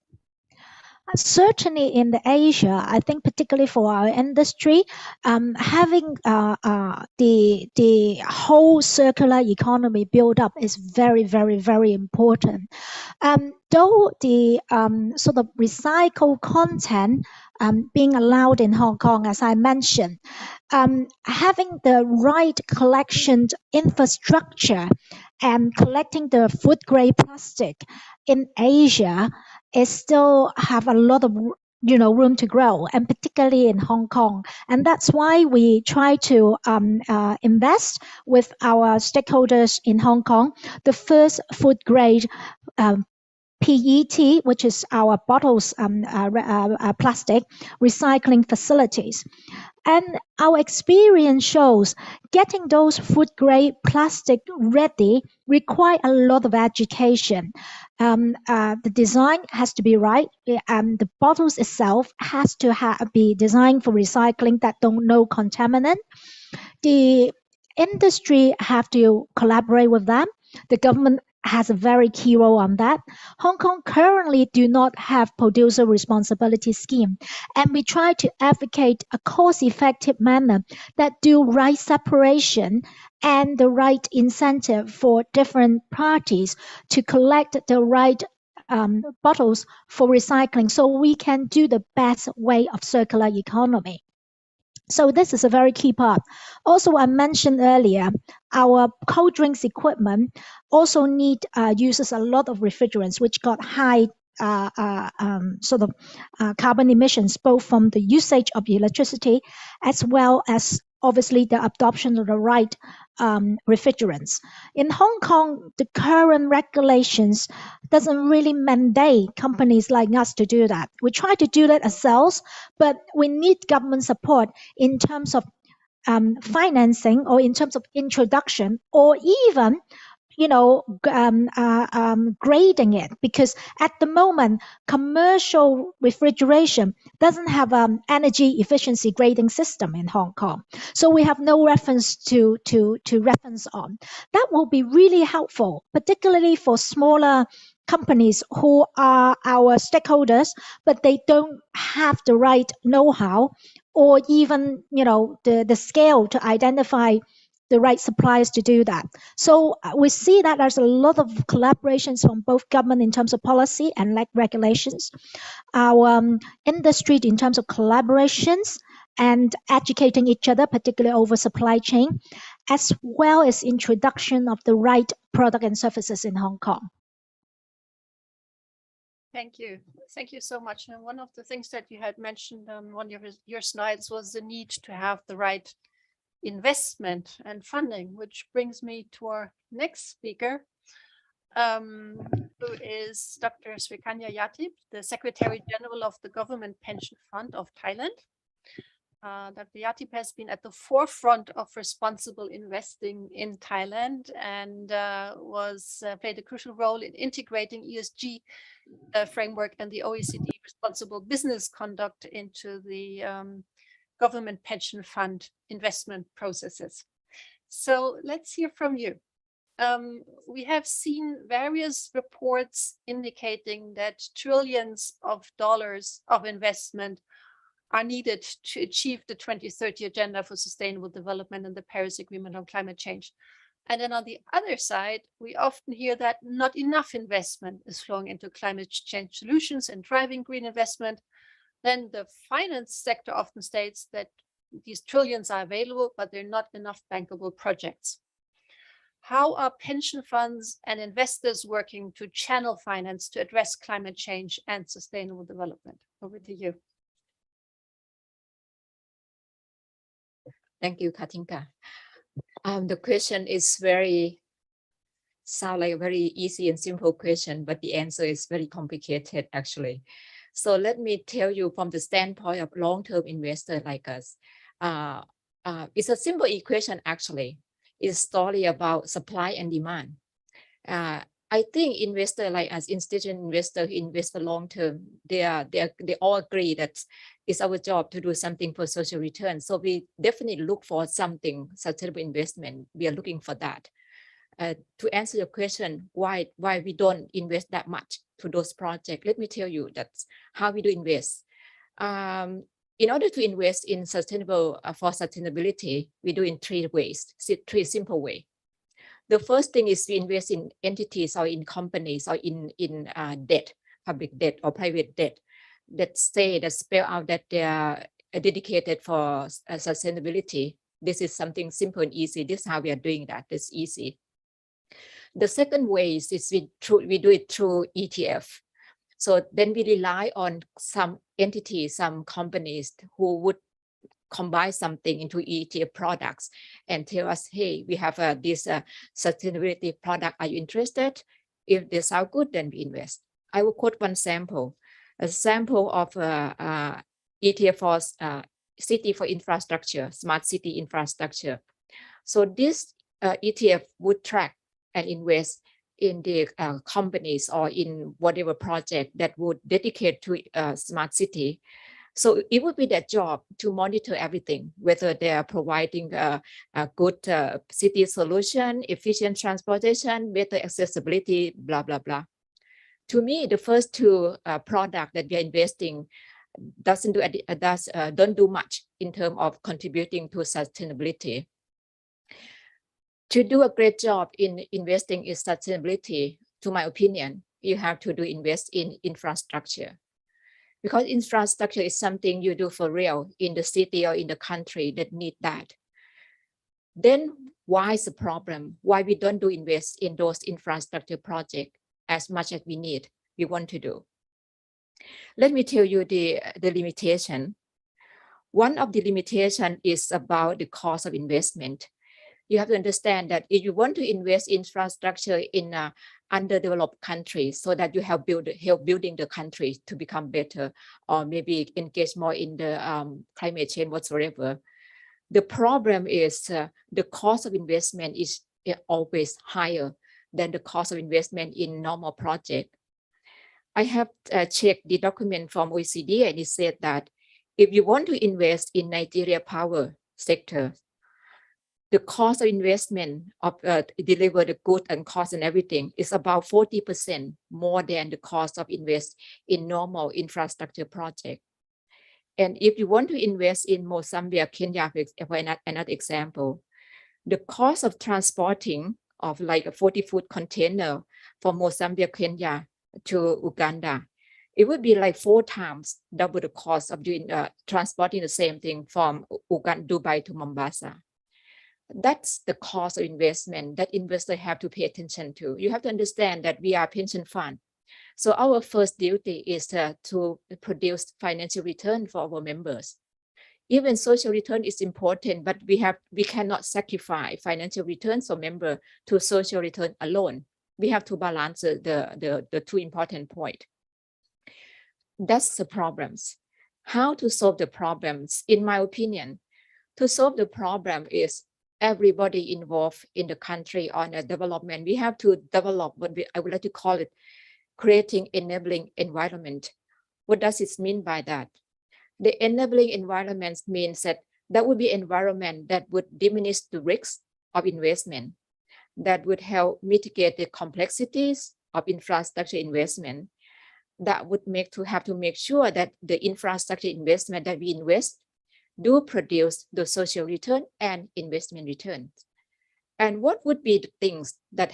Certainly in the Asia, I think particularly for our industry, having the whole circular economy built up is very, very, very important. Though the sort of recycled content being allowed in Hong Kong, as I mentioned, having the right collection infrastructure and collecting the food grade plastic in Asia is still have a lot of room to grow, and particularly in Hong Kong. And that's why we try to invest with our stakeholders in Hong Kong the first food grade PET, which is our bottles plastic recycling facilities. And our experience shows getting those food grade plastic ready require a lot of education. The design has to be right. The bottles itself has to be designed for recycling that don't know contaminant. The industry have to collaborate with them. The government has a very key role on that. Hong Kong currently do not have producer responsibility scheme, and we try to advocate a cost-effective manner that do right separation and the right incentive for different parties to collect the right bottles for recycling, so we can do the best way of circular economy. So this is a very key part. Also, I mentioned earlier, our cold drinks equipment also uses a lot of refrigerants, which got high carbon emissions, both from the usage of electricity as well as obviously the adoption of the right refrigerants. In Hong Kong, the current regulations doesn't really mandate companies like us to do that. We try to do that ourselves, but we need government support in terms of financing or in terms of introduction or even grading it, because at the moment commercial refrigeration doesn't have energy efficiency grading system in Hong Kong, so we have no reference to reference on. That will be really helpful, particularly for smaller companies who are our stakeholders, but they don't have the right know-how or even the scale to identify the right suppliers to do that. So we see that there's a lot of collaborations from both government in terms of policy and regulations, our industry in terms of collaborations and educating each other, particularly over supply chain, as well as introduction of the right product and services in Hong Kong. Thank you. Thank you so much. And one of the things that you had mentioned on one of your slides was the need to have the right investment and funding, which brings me to our next speaker, who is Dr. Srikanya Yatip, the Secretary General of the Government Pension Fund of Thailand. Dr. Yatip has been at the forefront of responsible investing in Thailand and played a crucial role in integrating ESG framework and the OECD responsible business conduct into the government pension fund investment processes. So let's hear from you. We have seen various reports indicating that trillions of dollars of investment are needed to achieve the 2030 Agenda for Sustainable Development and the Paris Agreement on Climate Change. And then on the other side, we often hear that not enough investment is flowing into climate change solutions and driving green investment. Then the finance sector often states that these trillions are available, but they're not enough bankable projects. How are pension funds and investors working to channel finance to address climate change and sustainable development? Over to you. Thank you, Katinka. The question is sound like a very easy and simple question, but the answer is very complicated actually. So let me tell you from the standpoint of long-term investor like us, it's a simple equation actually. It's a story about supply and demand. I think investors like us, institutional investors who invest for long-term, they all agree that it's our job to do something for social return. So we definitely look for something, sustainable investment. We are looking for that. To answer your question, why we don't invest that much to those projects, let me tell you that's how we do invest. In order to invest in for sustainability, we do in three ways, three simple ways. The first thing is we invest in entities or in companies or in debt, public debt or private debt that spell out that they are dedicated for sustainability. This is something simple and easy. This is how we are doing that. It's easy. The second way is we do it through ETF. So then we rely on some entities, some companies who would combine something into ETF products and tell us, hey, we have this sustainability product. Are you interested? If they sound good, then we invest. I will quote one sample, a sample of ETF for city for infrastructure, smart city infrastructure. So this ETF would track and invest in the companies or in whatever project that would dedicate to smart city So it would be their job to monitor everything, whether they are providing a good city solution, efficient transportation, better accessibility, blah, blah, blah. To me, the first two products that we are investing don't do much in terms of contributing to sustainability. To do a great job in investing in sustainability, to my opinion, you have to invest in infrastructure. Because infrastructure is something you do for real in the city or in the country that need that. Then why is the problem? Why we don't invest in those infrastructure projects as much as we want to do? Let me tell you the limitation. One of the limitation is about the cost of investment. You have to understand that if you want to invest in infrastructure in underdeveloped countries so that you help building the country to become better, or maybe engage more in the climate change whatsoever. The problem is the cost of investment is always higher than the cost of investment in normal project. I have checked the document from OECD, and it said that if you want to invest in Nigeria power sector, the cost of investment of deliver the good and cost and everything is about 40% more than the cost of invest in normal infrastructure project. And if you want to invest in Mozambique, Kenya, for another example, the cost of transporting of like a 40-foot container from Mozambique, Kenya to Uganda, it would be like 4 times double the cost of doing transporting the same thing from Uganda, Dubai to Mombasa. That's the cost of investment that investors have to pay attention to. You have to understand that we are a pension fund. So our first duty is to produce financial return for our members. Even social return is important, but we cannot sacrifice financial returns for members to social return alone. We have to balance the two important points. That's the problems. How to solve the problems? In my opinion, to solve the problem is everybody involved in the country on a development. We have to develop what I would like to call it creating enabling environment. What does it mean by that? The enabling environment means that would be environment that would diminish the risk of investment, that would help mitigate the complexities of infrastructure investment, that would have to make sure that the infrastructure investment that we invest do produce the social return and investment returns. And what would be the things that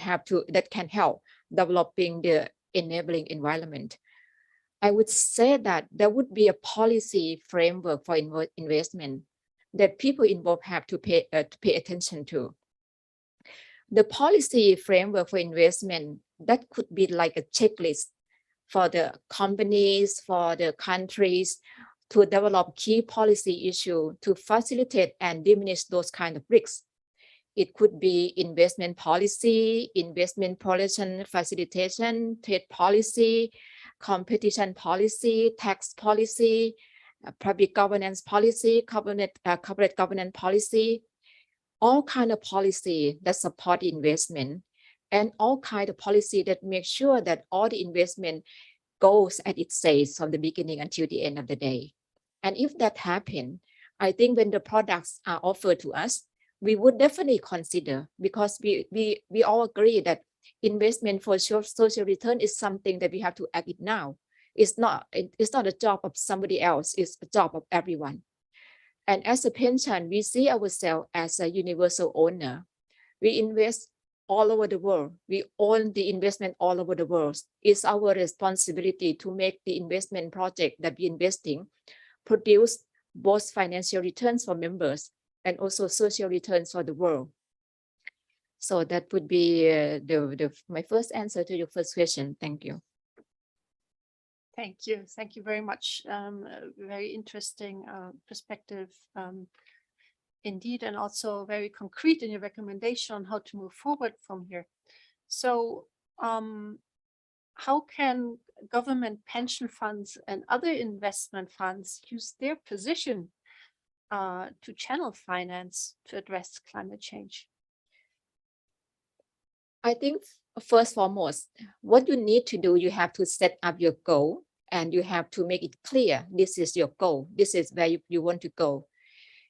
can help developing the enabling environment? I would say that there would be a policy framework for investment that people involved have to pay attention to. The policy framework for investment, that could be like a checklist for the companies, for the countries, to develop key policy issues to facilitate and diminish those kind of risks. It could be investment policy, investment pollution facilitation, trade policy, competition policy, tax policy, public governance policy, corporate governance policy, all kind of policy that support investment, and all kind of policy that make sure that all the investment goes as it says from the beginning until the end of the day. And if that happens, I think when the products are offered to us, we would definitely consider, because we all agree that investment for social return is something that we have to act it now. It's not a job of somebody else, it's a job of everyone. And as a pension, we see ourselves as a universal owner. We invest all over the world. We own the investment all over the world. It's our responsibility to make the investment project that we're investing produce both financial returns for members and also social returns for the world. So that would be my first answer to your first question. Thank you. Thank you. Thank you very much. Very interesting perspective indeed, and also very concrete in your recommendation on how to move forward from here. So how can government pension funds and other investment funds use their position to channel finance to address climate change? I think first foremost, what you need to do, you have to set up your goal and you have to make it clear, this is your goal, this is where you want to go.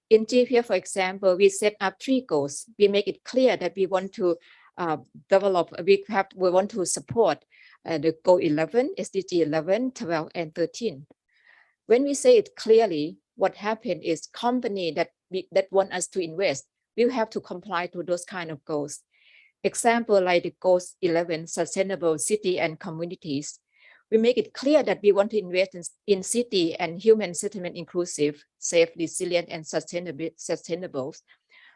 In GPF, for example, we set up 3 goals. We make it clear that we want to develop, we want to support the goal 11, SDG 11, 12, and 13. When we say it clearly, what happened is company that want us to invest, we have to comply to those kind of goals. Example like the goals 11, sustainable city and communities. We make it clear that we want to invest in city and human settlement inclusive, safe, resilient, and sustainable.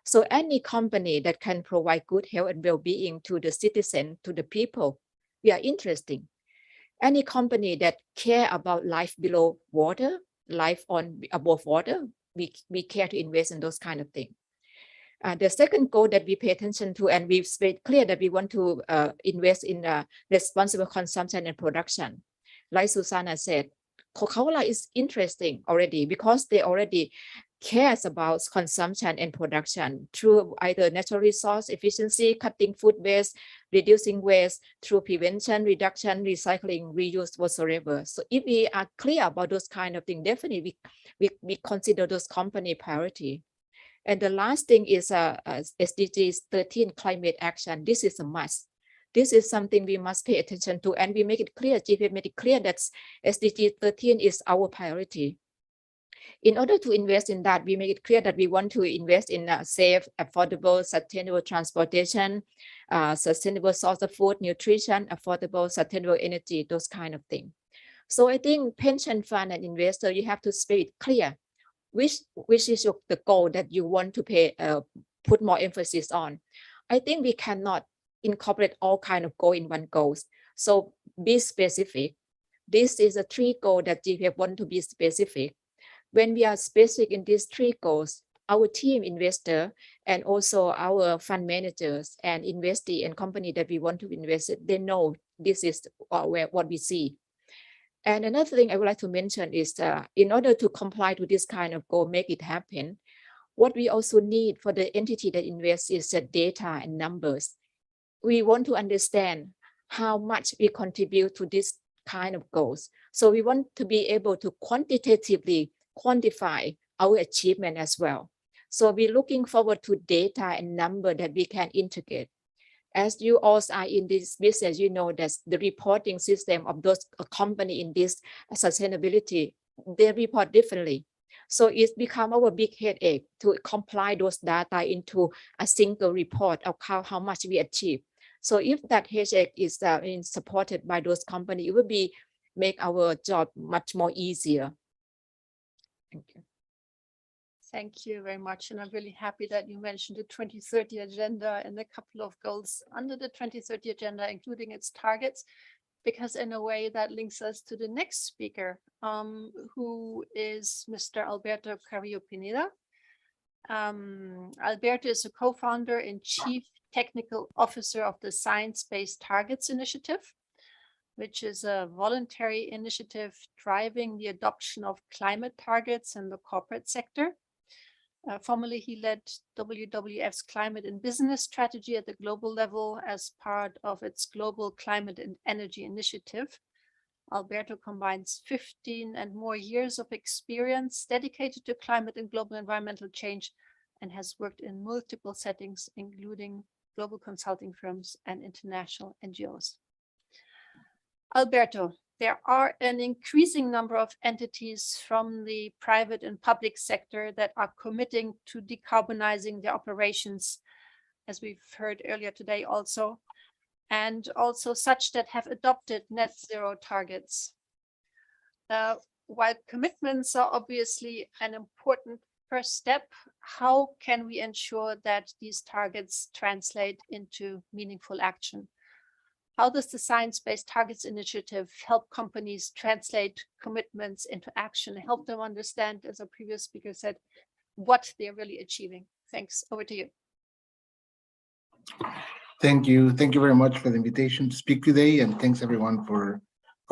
So any company that can provide good health and well-being to the citizen, to the people, we are interested. Any company that care about life below water, life above water, we care to invest in those kind of things. The second goal that we pay attention to, and we've made clear that we want to invest in responsible consumption and production. Like Susanna said, Coca-Cola is interesting already because they already cares about consumption and production through either natural resource efficiency, cutting food waste, reducing waste, through prevention, reduction, recycling, reuse, whatsoever. So if we are clear about those kind of things, definitely we consider those company priority. And the last thing is SDG 13 climate action. This is a must. This is something we must pay attention to, and we make it clear, GPF made it clear that SDG 13 is our priority. In order to invest in that, we make it clear that we want to invest in safe, affordable, sustainable transportation, sustainable source of food, nutrition, affordable, sustainable energy, those kind of things. So I think pension fund and investor, you have to make it clear which is the goal that you want to put more emphasis on. I think we cannot incorporate all kind of goal in one goals. So be specific. This is a 3 goal that GPF want to be specific. When we are specific in these 3 goals, our team investor and also our fund managers and investee and company that we want to invest in, they know this is what we see. And another thing I would like to mention is in order to comply to this kind of goal, make it happen, what we also need for the entity that invests is data and numbers. We want to understand how much we contribute to this kind of goals. So we want to be able to quantitatively quantify our achievement as well. So we're looking forward to data and number that we can integrate. As you all are in this business, you know that the reporting system of those company in this sustainability, they report differently. So it's become our big headache to compile those data into a single report of how much we achieve. So if that headache is supported by those companies, it will make our job much more easier. Thank you. Thank you very much. And I'm really happy that you mentioned the 2030 agenda and a couple of goals under the 2030 agenda, including its targets, because in a way that links us to the next speaker, who is Mr. Alberto Carrillo Pineda. Alberto is a co-founder and chief technical officer of the Science-Based Targets Initiative, which is a voluntary initiative driving the adoption of climate targets in the corporate sector. Formerly, he led WWF's climate and business strategy at the global level as part of its global climate and energy initiative. Alberto combines 15 and more years of experience dedicated to climate and global environmental change and has worked in multiple settings, including global consulting firms and international NGOs. Alberto, there are an increasing number of entities from the private and public sector that are committing to decarbonizing their operations, as we've heard earlier today also, and also such that have adopted net zero targets. While commitments are obviously an important first step, how can we ensure that these targets translate into meaningful action? How does the Science-Based Targets Initiative help companies translate commitments into action, help them understand, as our previous speaker said, what they're really achieving? Thanks. Over to you. Thank you. Thank you very much for the invitation to speak today, and thanks everyone for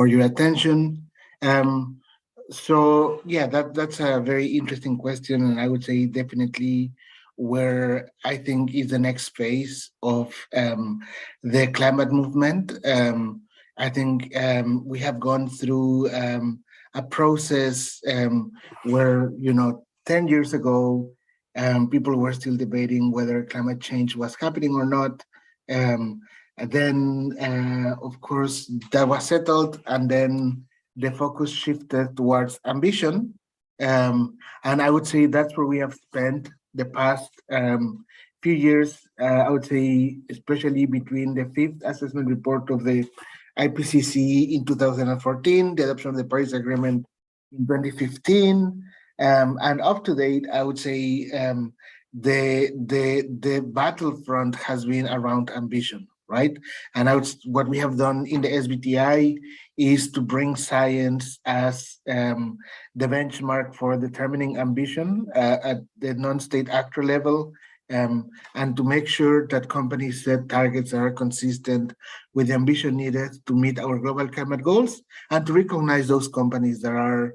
your attention. So yeah, that's a very interesting question, and I would say definitely where I think is the next phase of the climate movement. I think we have gone through a process where, 10 years ago, people were still debating whether climate change was happening or not. And then, of course, that was settled, and then the focus shifted towards ambition. And I would say that's where we have spent the past few years. I would say, especially between the fifth assessment report of the IPCC in 2014, the adoption of the Paris Agreement in 2015, and up to date, I would say the battlefront has been around ambition, right? And what we have done in the SBTI is to bring science as the benchmark for determining ambition at the non-state actor level, and to make sure that companies set targets that are consistent with the ambition needed to meet our global climate goals, and to recognize those companies that are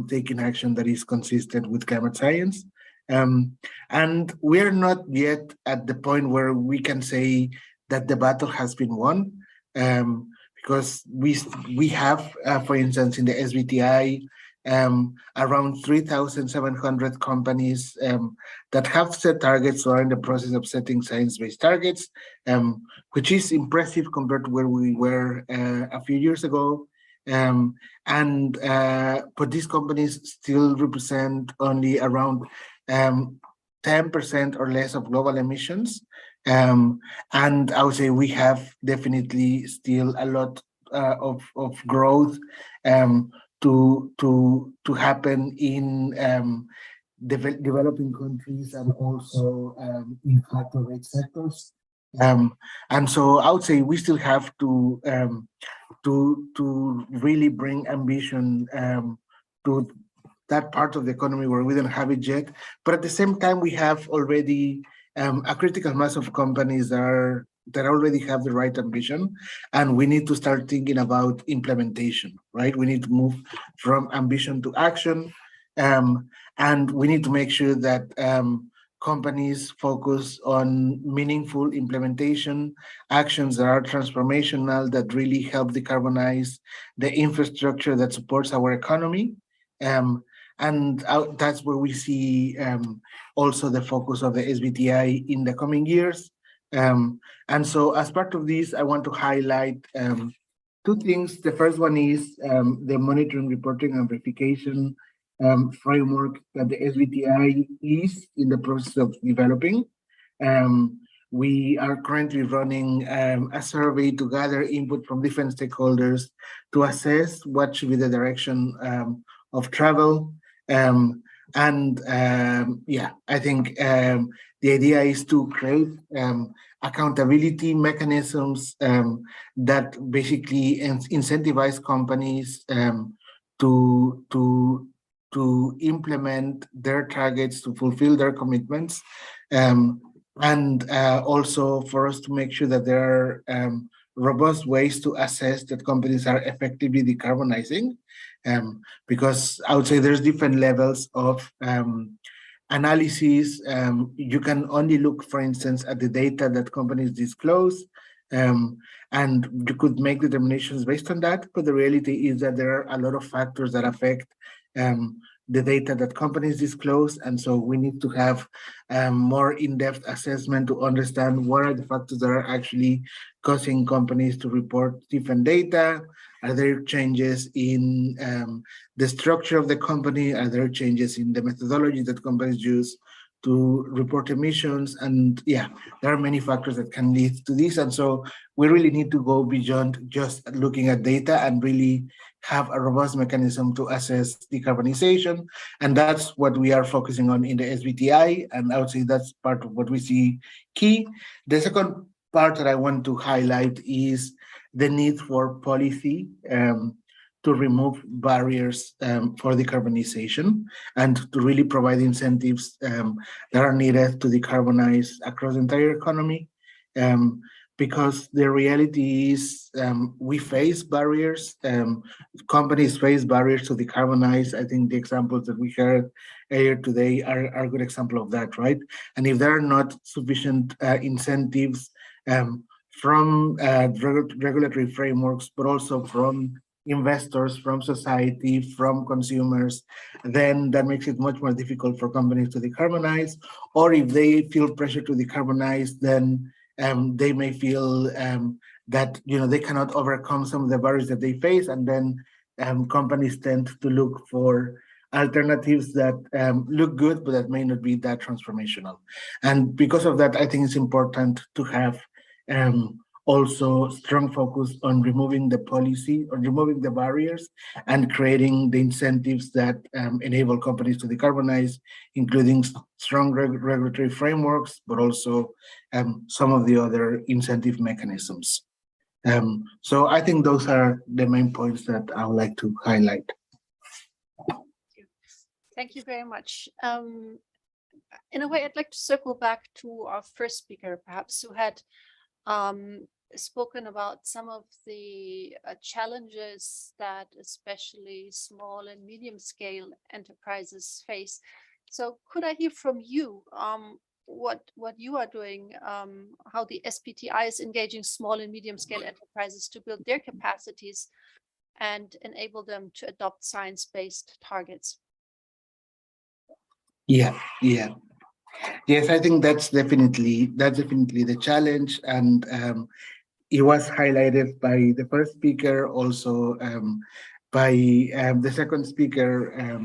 taking action that is consistent with climate science. And we are not yet at the point where we can say that the battle has been won, because we have, for instance, in the SBTI, around 3,700 companies that have set targets or are in the process of setting science-based targets, which is impressive compared to where we were a few years ago. But these companies still represent only around 10% or less of global emissions. And I would say we have definitely still a lot of growth to happen in developing countries and also in hard to rate sectors. And so I would say we still have to really bring ambition to that part of the economy where we don't have it yet. But at the same time, we have already a critical mass of companies that already have the right ambition, and we need to start thinking about implementation, right? We need to move from ambition to action, and we need to make sure that companies focus on meaningful implementation, actions that are transformational, that really help decarbonize the infrastructure that supports our economy. And that's where we see also the focus of the SBTI in the coming years. And so as part of this, I want to highlight two things. The first one is the monitoring, reporting, and verification framework that the SBTI is in the process of developing. We are currently running a survey to gather input from different stakeholders to assess what should be the direction of travel. Yeah, I think the idea is to create accountability mechanisms that basically incentivize companies to implement their targets, to fulfill their commitments, and also for us to make sure that there are robust ways to assess that companies are effectively decarbonizing, because I would say there's different levels of analysis. You can only look, for instance, at the data that companies disclose, and you could make determinations based on that, but the reality is that there are a lot of factors that affect the data that companies disclose, and so we need to have more in-depth assessment to understand what are the factors that are actually causing companies to report different data. Are there changes in the structure of the company? Are there changes in the methodology that companies use to report emissions? And yeah, there are many factors that can lead to this. And so we really need to go beyond just looking at data and really have a robust mechanism to assess decarbonization. And that's what we are focusing on in the SBTI. And I would say that's part of what we see key. The second part that I want to highlight is the need for policy to remove barriers for decarbonization and to really provide incentives that are needed to decarbonize across the entire economy. Because the reality is we face barriers, companies face barriers to decarbonize. I think the examples that we heard earlier today are a good example of that, right? And if there are not sufficient incentives from regulatory frameworks, but also from investors, from society, from consumers, then that makes it much more difficult for companies to decarbonize. Or if they feel pressure to decarbonize, then they may feel that they cannot overcome some of the barriers that they face, and then companies tend to look for alternatives that look good, but that may not be that transformational. And because of that, I think it's important to have also strong focus on removing the policy or removing the barriers and creating the incentives that enable companies to decarbonize, including strong regulatory frameworks, but also some of the other incentive mechanisms. So I think those are the main points that I would like to highlight. Thank you very much. In a way, I'd like to circle back to our first speaker, perhaps, who had spoken about some of the challenges that especially small and medium scale enterprises face. So could I hear from you what you are doing, how the SBTI is engaging small and medium scale enterprises to build their capacities and enable them to adopt science-based targets? Yes, I think that's definitely the challenge, and it was highlighted by the first speaker, also by the second speaker,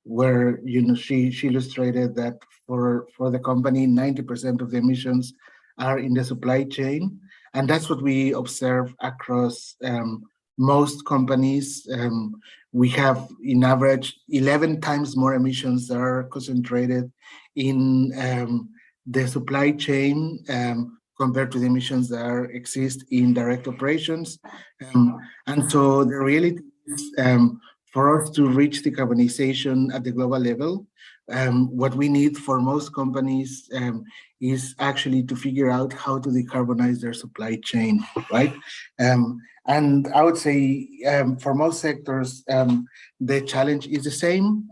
where she illustrated that for the company, 90% of the emissions are in the supply chain, and that's what we observe across most companies. We have, in average, 11 times more emissions that are concentrated in the supply chain compared to the emissions that exist in direct operations. And so the reality is, for us to reach decarbonization at the global level, what we need for most companies is actually to figure out how to decarbonize their supply chain, right? And I would say for most sectors, the challenge is the same.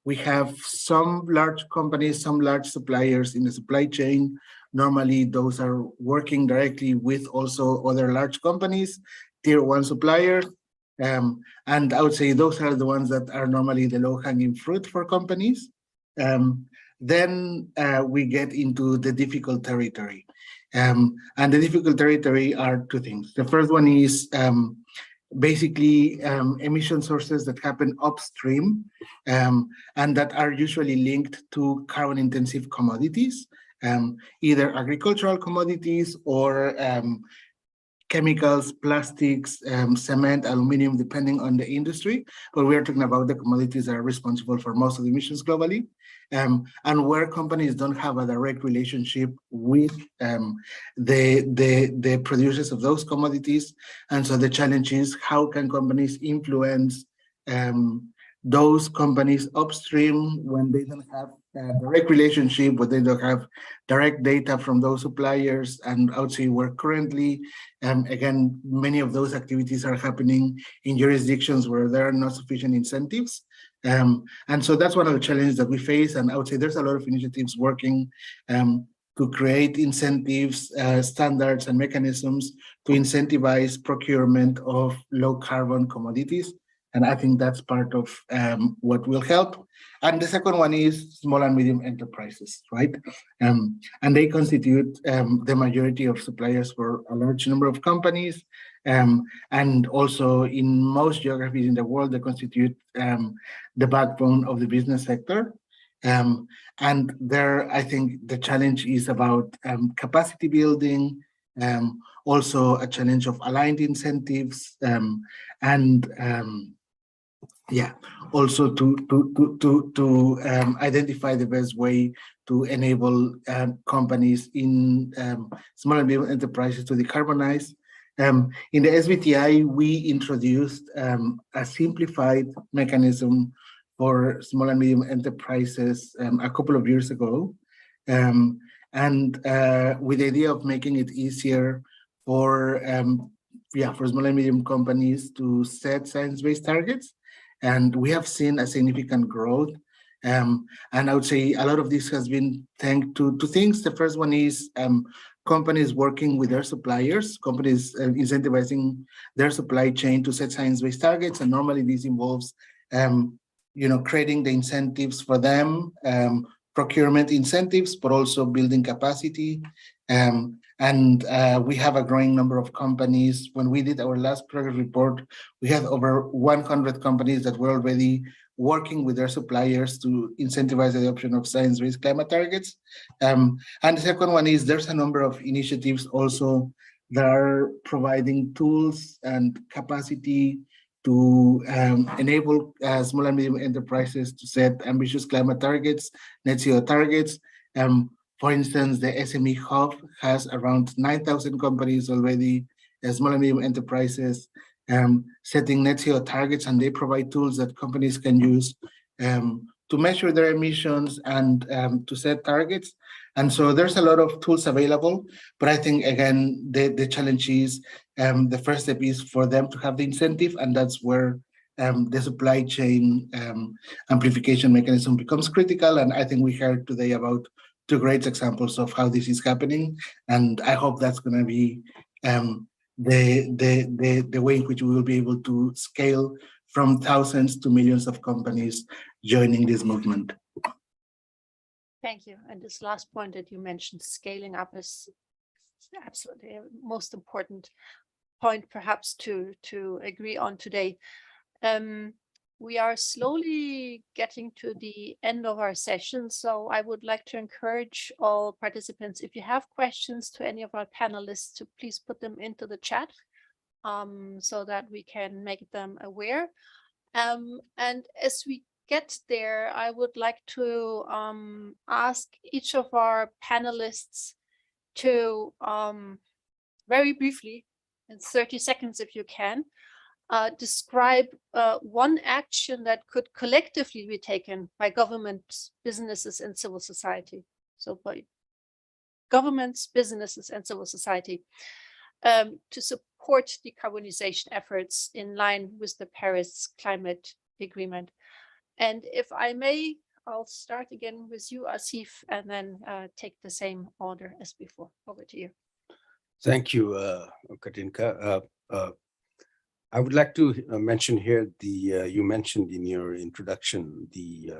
We have some large companies, some large suppliers in the supply chain. Normally, those are working directly with also other large companies, tier one suppliers. And I would say those are the ones that are normally the low-hanging fruit for companies. Then we get into the difficult territory. And the difficult territory are two things. The first one is basically emission sources that happen upstream and that are usually linked to carbon-intensive commodities, either agricultural commodities or chemicals, plastics, cement, aluminum, depending on the industry. But we're talking about the commodities that are responsible for most of the emissions globally, and where companies don't have a direct relationship with the producers of those commodities. And so the challenge is, how can companies influence those companies upstream when they don't have a direct relationship, when they don't have direct data from those suppliers? And I would say we're currently, again, many of those activities are happening in jurisdictions where there are not sufficient incentives. And so that's one of the challenges that we face. And I would say there's a lot of initiatives working to create incentives, standards, and mechanisms to incentivize procurement of low carbon commodities. And I think that's part of what will help. And the second one is small and medium enterprises, right? And they constitute the majority of suppliers for a large number of companies. And also in most geographies in the world, they constitute the backbone of the business sector. And there, I think the challenge is about capacity building, also a challenge of aligned incentives, also to identify the best way to enable companies in small and medium enterprises to decarbonize. In the SBTI, we introduced a simplified mechanism for small and medium enterprises a couple of years ago, and with the idea of making it easier for small and medium companies to set science-based targets. And we have seen a significant growth. And I would say a lot of this has been thanks to two things. The first one is companies working with their suppliers, companies incentivizing their supply chain to set science-based targets. And normally this involves, creating the incentives for them, procurement incentives, but also building capacity. We have a growing number of companies. When we did our last progress report, we had over 100 companies that were already working with their suppliers to incentivize the adoption of science-based climate targets. And the second one is there's a number of initiatives also that are providing tools and capacity to enable small and medium enterprises to set ambitious climate targets, net zero targets. For instance, the SME Hub has around 9,000 companies already, small and medium enterprises, setting net zero targets, and they provide tools that companies can use to measure their emissions and to set targets. And so there's a lot of tools available, but I think, again, the challenge is the first step is for them to have the incentive, and that's where the supply chain amplification mechanism becomes critical. And I think we heard today about two great examples of how this is happening, and I hope that's going to be the way in which we will be able to scale from thousands to millions of companies joining this movement. Thank you. And this last point that you mentioned, scaling up, is absolutely a most important point perhaps to agree on today. We are slowly getting to the end of our session, so I would like to encourage all participants, if you have questions to any of our panelists, to please put them into the chat so that we can make them aware. And as we get there, I would like to ask each of our panelists to very briefly, in 30 seconds if you can, describe one action that could collectively be taken by governments, businesses, and civil society. So by governments, businesses, and civil society to support decarbonization efforts in line with the Paris Climate Agreement. And if I may, I'll start again with you, Asif, and then take the same order as before. Over to you. Thank you, Katinka. I would like to mention here you mentioned in your introduction the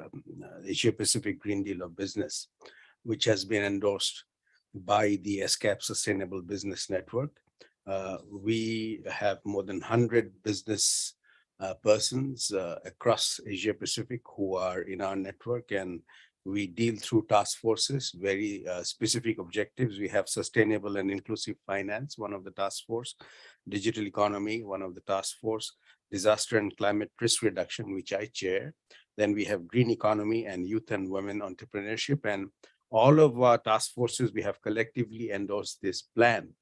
Asia Pacific Green Deal of Business, which has been endorsed by the SCAP Sustainable Business Network. We have more than 100 business persons across Asia Pacific who are in our network, and we deal through task forces, very specific objectives. We have sustainable and inclusive finance, one of the task force, digital economy, one of the task force, disaster and climate risk reduction, which I chair. Then we have green economy and youth and women entrepreneurship. And all of our task forces, we have collectively endorsed this plan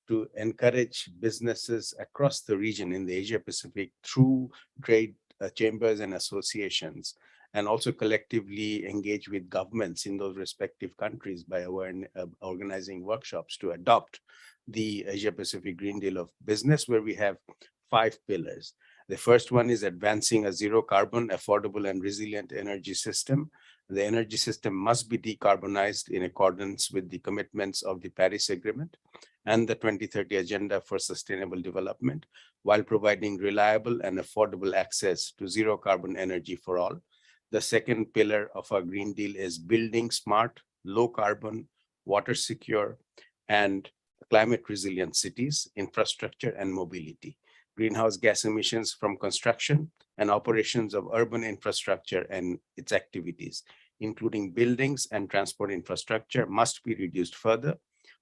to encourage businesses across the region in the Asia Pacific through trade chambers and associations, and also collectively engage with governments in those respective countries by organizing workshops to adopt the Asia Pacific Green Deal of Business, where we have 5 pillars. The first one is advancing a zero carbon, affordable, and resilient energy system. The energy system must be decarbonized in accordance with the commitments of the Paris Agreement and the 2030 Agenda for Sustainable Development, while providing reliable and affordable access to zero carbon energy for all. The second pillar of our Green Deal is building smart, low carbon, water secure, and climate resilient cities, infrastructure, and mobility. Greenhouse gas emissions from construction and operations of urban infrastructure and its activities, including buildings and transport infrastructure, must be reduced further,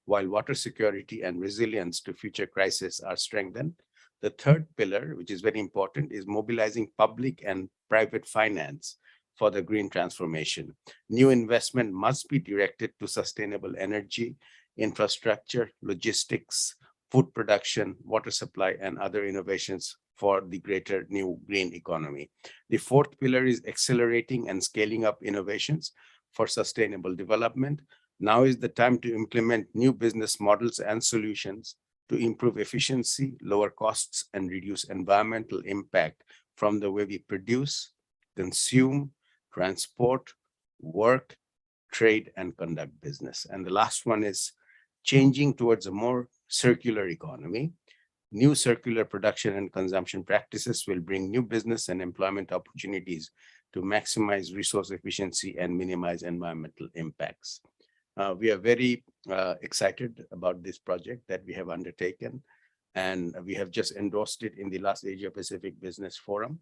while water security and resilience to future crises are strengthened. The third pillar, which is very important, is mobilizing public and private finance for the green transformation. New investment must be directed to sustainable energy, infrastructure, logistics, food production, water supply, and other innovations for the greater new green economy. The fourth pillar is accelerating and scaling up innovations for sustainable development. Now is the time to implement new business models and solutions to improve efficiency, lower costs, and reduce environmental impact from the way we produce, consume, transport, work, trade, and conduct business. And the last one is changing towards a more circular economy. New circular production and consumption practices will bring new business and employment opportunities to maximize resource efficiency and minimize environmental impacts. We are very excited about this project that we have undertaken, and we have just endorsed it in the last Asia Pacific Business Forum.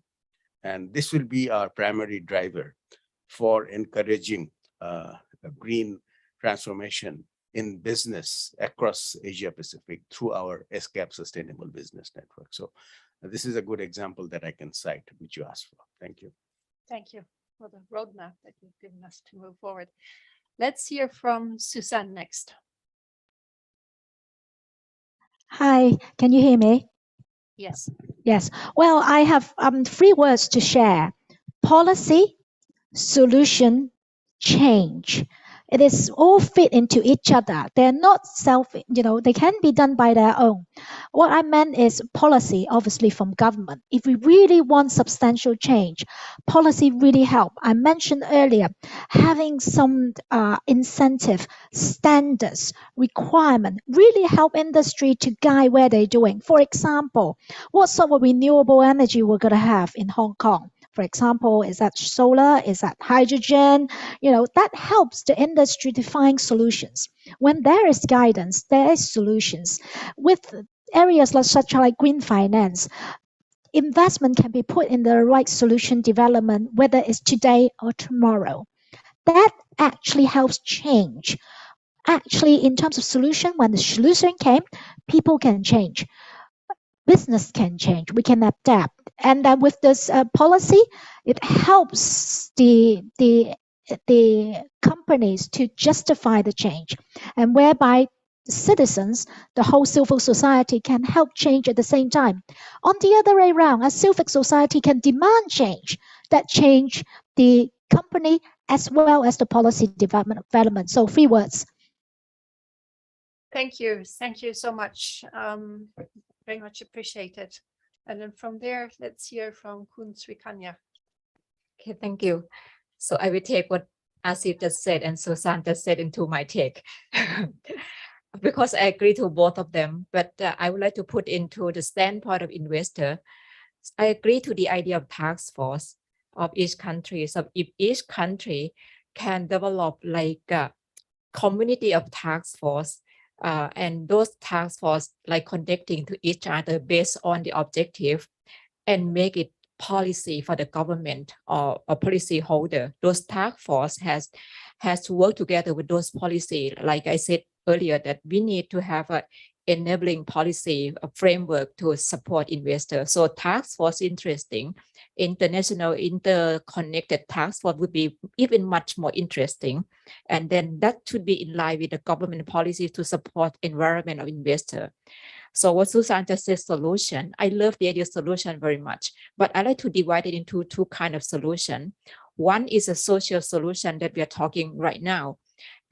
And this will be our primary driver for encouraging a green transformation in business across Asia Pacific through our ESCAP Sustainable Business Network. So this is a good example that I can cite, which you asked for. Thank you. Thank you for the roadmap that you've given us to move forward. Let's hear from Suzanne next. Hi, can you hear me? Yes. Yes. Well, I have 3 words to share: policy, solution, change. It is all fit into each other. They're not they can be done by their own. What I meant is policy, obviously from government. If we really want substantial change, policy really help. I mentioned earlier, having some incentive, standards, requirement really help industry to guide where they're doing. For example, what sort of renewable energy we're going to have in Hong Kong? For example, is that solar? Is that hydrogen? That helps the industry to find solutions. When there is guidance, there is solutions. With areas such like green finance, investment can be put in the right solution development, whether it's today or tomorrow. That actually helps change. Actually, in terms of solution, when the solution came, people can change. Business can change. We can adapt. And then with this policy, it helps the companies to justify the change, and whereby citizens, the whole civil society, can help change at the same time. On the other way around, a civil society can demand change, that change the company as well as the policy development. So 3 words. Thank you. Thank you so much. Very much appreciated. And then from there, let's hear from Kun Srikanya. Okay, thank you. So I will take what Asif just said and Susan just said into my take. Because I agree to both of them, but I would like to put into the standpoint of investor. I agree to the idea of task force of each country. So if each country can develop like a community of task force, and those task force like connecting to each other based on the objective, and make it policy for the government or a policy holder. Those task force has to work together with those policy. Like I said earlier, that we need to have a enabling policy, a framework to support investors. So task force interesting. International interconnected task force would be even much more interesting. And then that should be in line with the government policy to support environment of investor. So what Susan just said, solution, I love the idea of solution very much, but I like to divide it into 2 kinds of solution. One is a social solution that we are talking right now.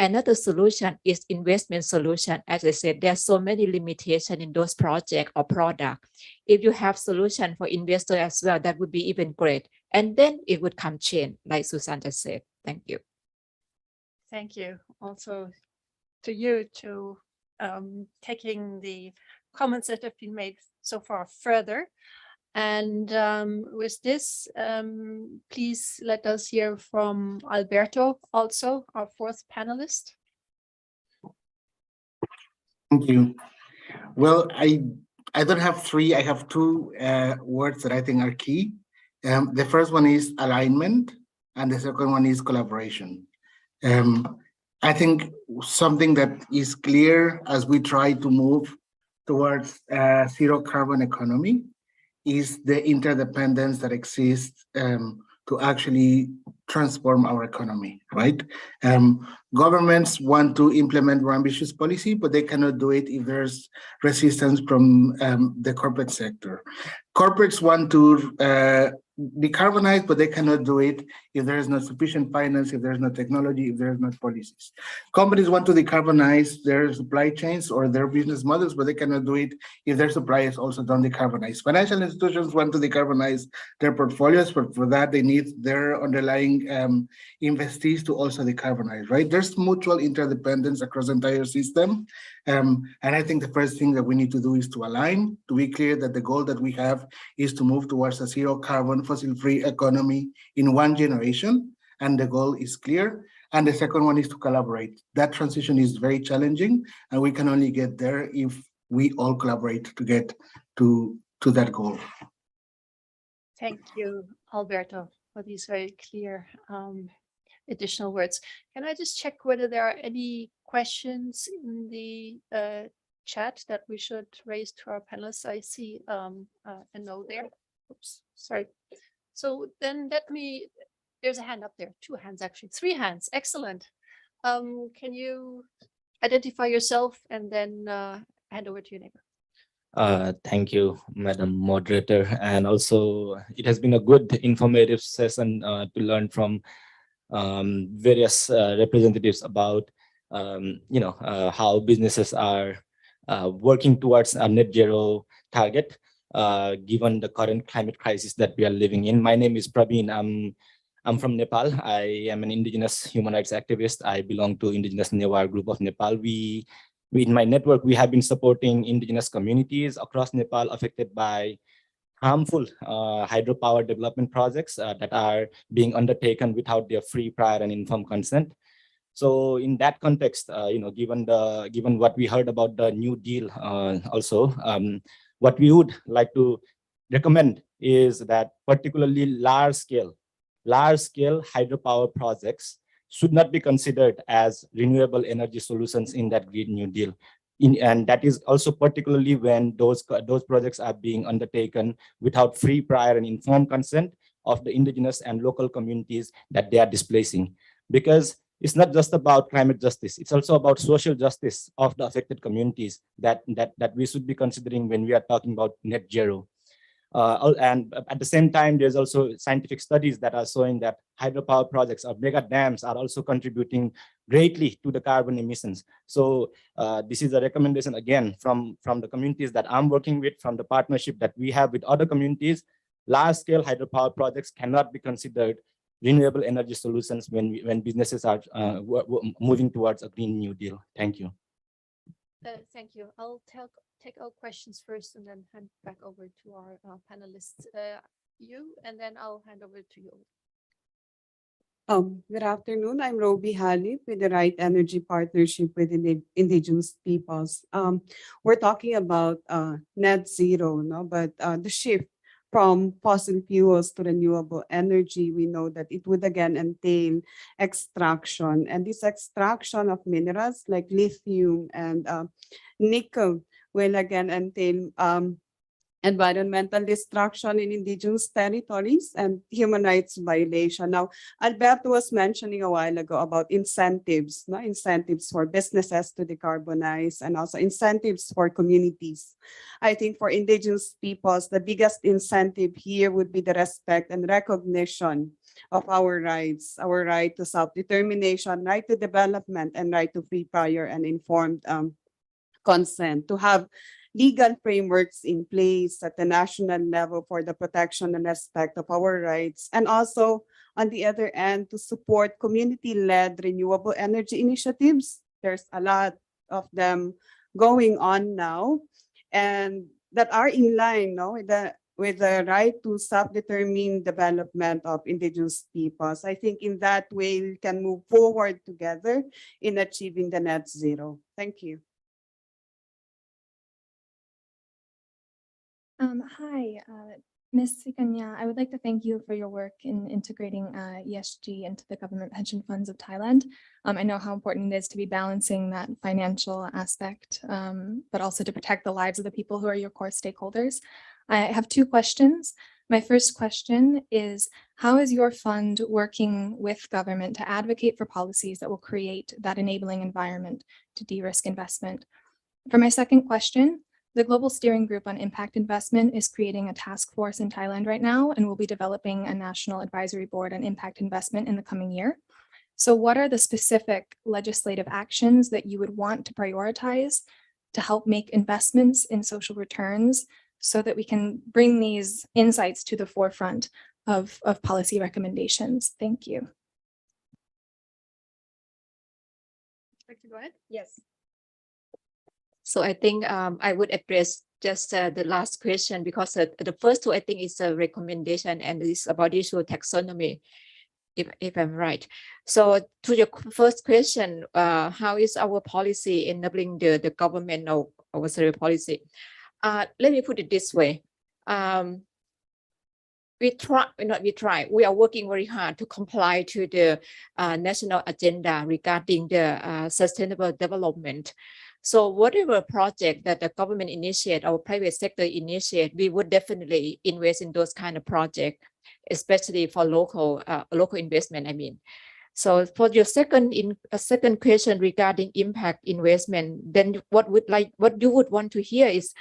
Another solution is investment solution. As I said, there's so many limitations in those projects or product. If you have solution for investor as well, that would be even great. And then it would come change, like Susan just said. Thank you. Thank you. Also to you to taking the comments that have been made so far further. And with this, please let us hear from Alberto, also our 4th panelist. Thank you. Well, I don't have 3. I have 2 words that I think are key. The first one is alignment, and the second one is collaboration. I think something that is clear as we try to move towards zero carbon economy is the interdependence that exists to actually transform our economy, right? Governments want to implement more ambitious policy, but they cannot do it if there's resistance from the corporate sector. Corporates want to decarbonize, but they cannot do it if there is not sufficient finance, if there is no technology, if there is not policies. Companies want to decarbonize their supply chains or their business models, but they cannot do it if their suppliers also don't decarbonize. Financial institutions want to decarbonize their portfolios, but for that they need their underlying investees to also decarbonize, right? There's mutual interdependence across the entire system. And I think the first thing that we need to do is to align, to be clear that the goal that we have is to move towards a zero carbon, fossil-free economy in 1 generation. And the goal is clear. And the second one is to collaborate. That transition is very challenging, and we can only get there if we all collaborate to get to that goal. Thank you, Alberto, for these very clear additional words. Can I just check whether there are any questions in the chat that we should raise to our panelists? I see a no there. Oops, sorry. So then there's a hand up there, 2 hands actually, 3 hands, excellent. Can you identify yourself and then hand over to your neighbor? Thank you, Madam Moderator. And also, it has been a good informative session to learn from various representatives about, how businesses are working towards a net zero target, given the current climate crisis that we are living in. My name is Praveen. I'm from Nepal. I am an indigenous human rights activist. I belong to Indigenous Newar group of Nepal. In my network, we have been supporting indigenous communities across Nepal affected by harmful hydropower development projects that are being undertaken without their free, prior, and informed consent. So in that context, given what we heard about the New Deal, also what we would like to recommend is that particularly large-scale hydropower projects should not be considered as renewable energy solutions in that Green New Deal. And that is also particularly when those projects are being undertaken without free, prior, and informed consent of the indigenous and local communities that they are displacing. Because it's not just about climate justice, it's also about social justice of the affected communities that we should be considering when we are talking about net zero. And at the same time, there's also scientific studies that are showing that hydropower projects or mega dams are also contributing greatly to the carbon emissions. So this is a recommendation again from the communities that I'm working with, from the partnership that we have with other communities. Large-scale hydropower projects cannot be considered renewable energy solutions when businesses are moving towards a Green New Deal. Thank you. Thank you. I'll take our questions first and then hand back over to our panelists. You, and then I'll hand over to you. Good afternoon. I'm Roby Halip with the Right Energy Partnership with Indigenous Peoples. We're talking about net zero, no? But the shift from fossil fuels to renewable energy, we know that it would again entail extraction. And this extraction of minerals like lithium and nickel will again entail environmental destruction in indigenous territories and human rights violation. Now, Alberto was mentioning a while ago about incentives, no? Incentives for businesses to decarbonize and also incentives for communities. I think for indigenous peoples, the biggest incentive here would be the respect and recognition of our rights, our right to self-determination, right to development, and right to free, prior, and informed consent, to have legal frameworks in place at the national level for the protection and respect of our rights, and also on the other end to support community-led renewable energy initiatives. There's a lot of them going on now and that are in line, no, with the right to self-determined development of indigenous peoples. I think in that way we can move forward together in achieving the net zero. Thank you. Hi, Ms. Sikanya. I would like to thank you for your work in integrating ESG into the government pension funds of Thailand. I know how important it is to be balancing that financial aspect, but also to protect the lives of the people who are your core stakeholders. I have 2 questions. My first question is, how is your fund working with government to advocate for policies that will create that enabling environment to de-risk investment? For my second question, The Global Steering Group on Impact Investment is creating a task force in Thailand right now, and will be developing a national advisory board on impact investment in the coming year. So what are the specific legislative actions that you would want to prioritize to help make investments in social returns so that we can bring these insights to the forefront of policy recommendations? Thank you. Like to go ahead? Yes. So I think I would address just the last question, because the first two I think is a recommendation and it's about issue taxonomy, if I'm right. So to your first question, how is our policy enabling the government of our policy? Let me put it this way. We are working very hard to comply to the national agenda regarding the sustainable development. So whatever project that the government initiate or private sector initiate, we would definitely invest in those kind of projects, especially for local investment, I mean. So for your second question regarding impact investment, then what you would want to hear is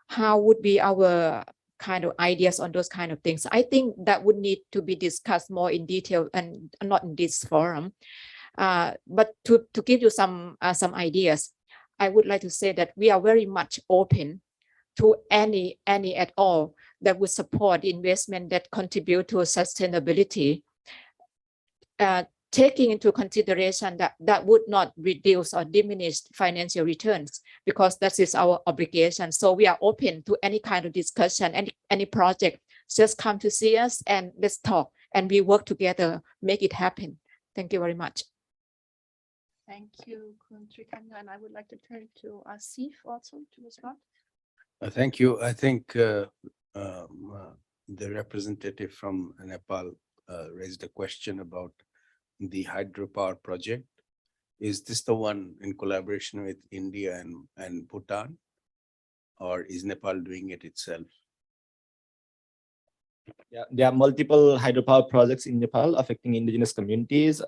how would be our kind of ideas on those kind of things. I think that would need to be discussed more in detail and not in this forum. But to give you some ideas, I would like to say that we are very much open to any at all that would support investment that contribute to sustainability, taking into consideration that would not reduce or diminish financial returns, because that is our obligation. So we are open to any kind of discussion, any project. Just come to see us and let's talk, and we work together, make it happen. Thank you very much. Thank you, Khun Trikanya, and I would like to turn to Asif also to respond. Thank you. I think the representative from Nepal raised a question about the hydropower project. Is this the one in collaboration with India and Bhutan, or is Nepal doing it itself? Yeah, there are multiple hydropower projects in Nepal affecting indigenous communities.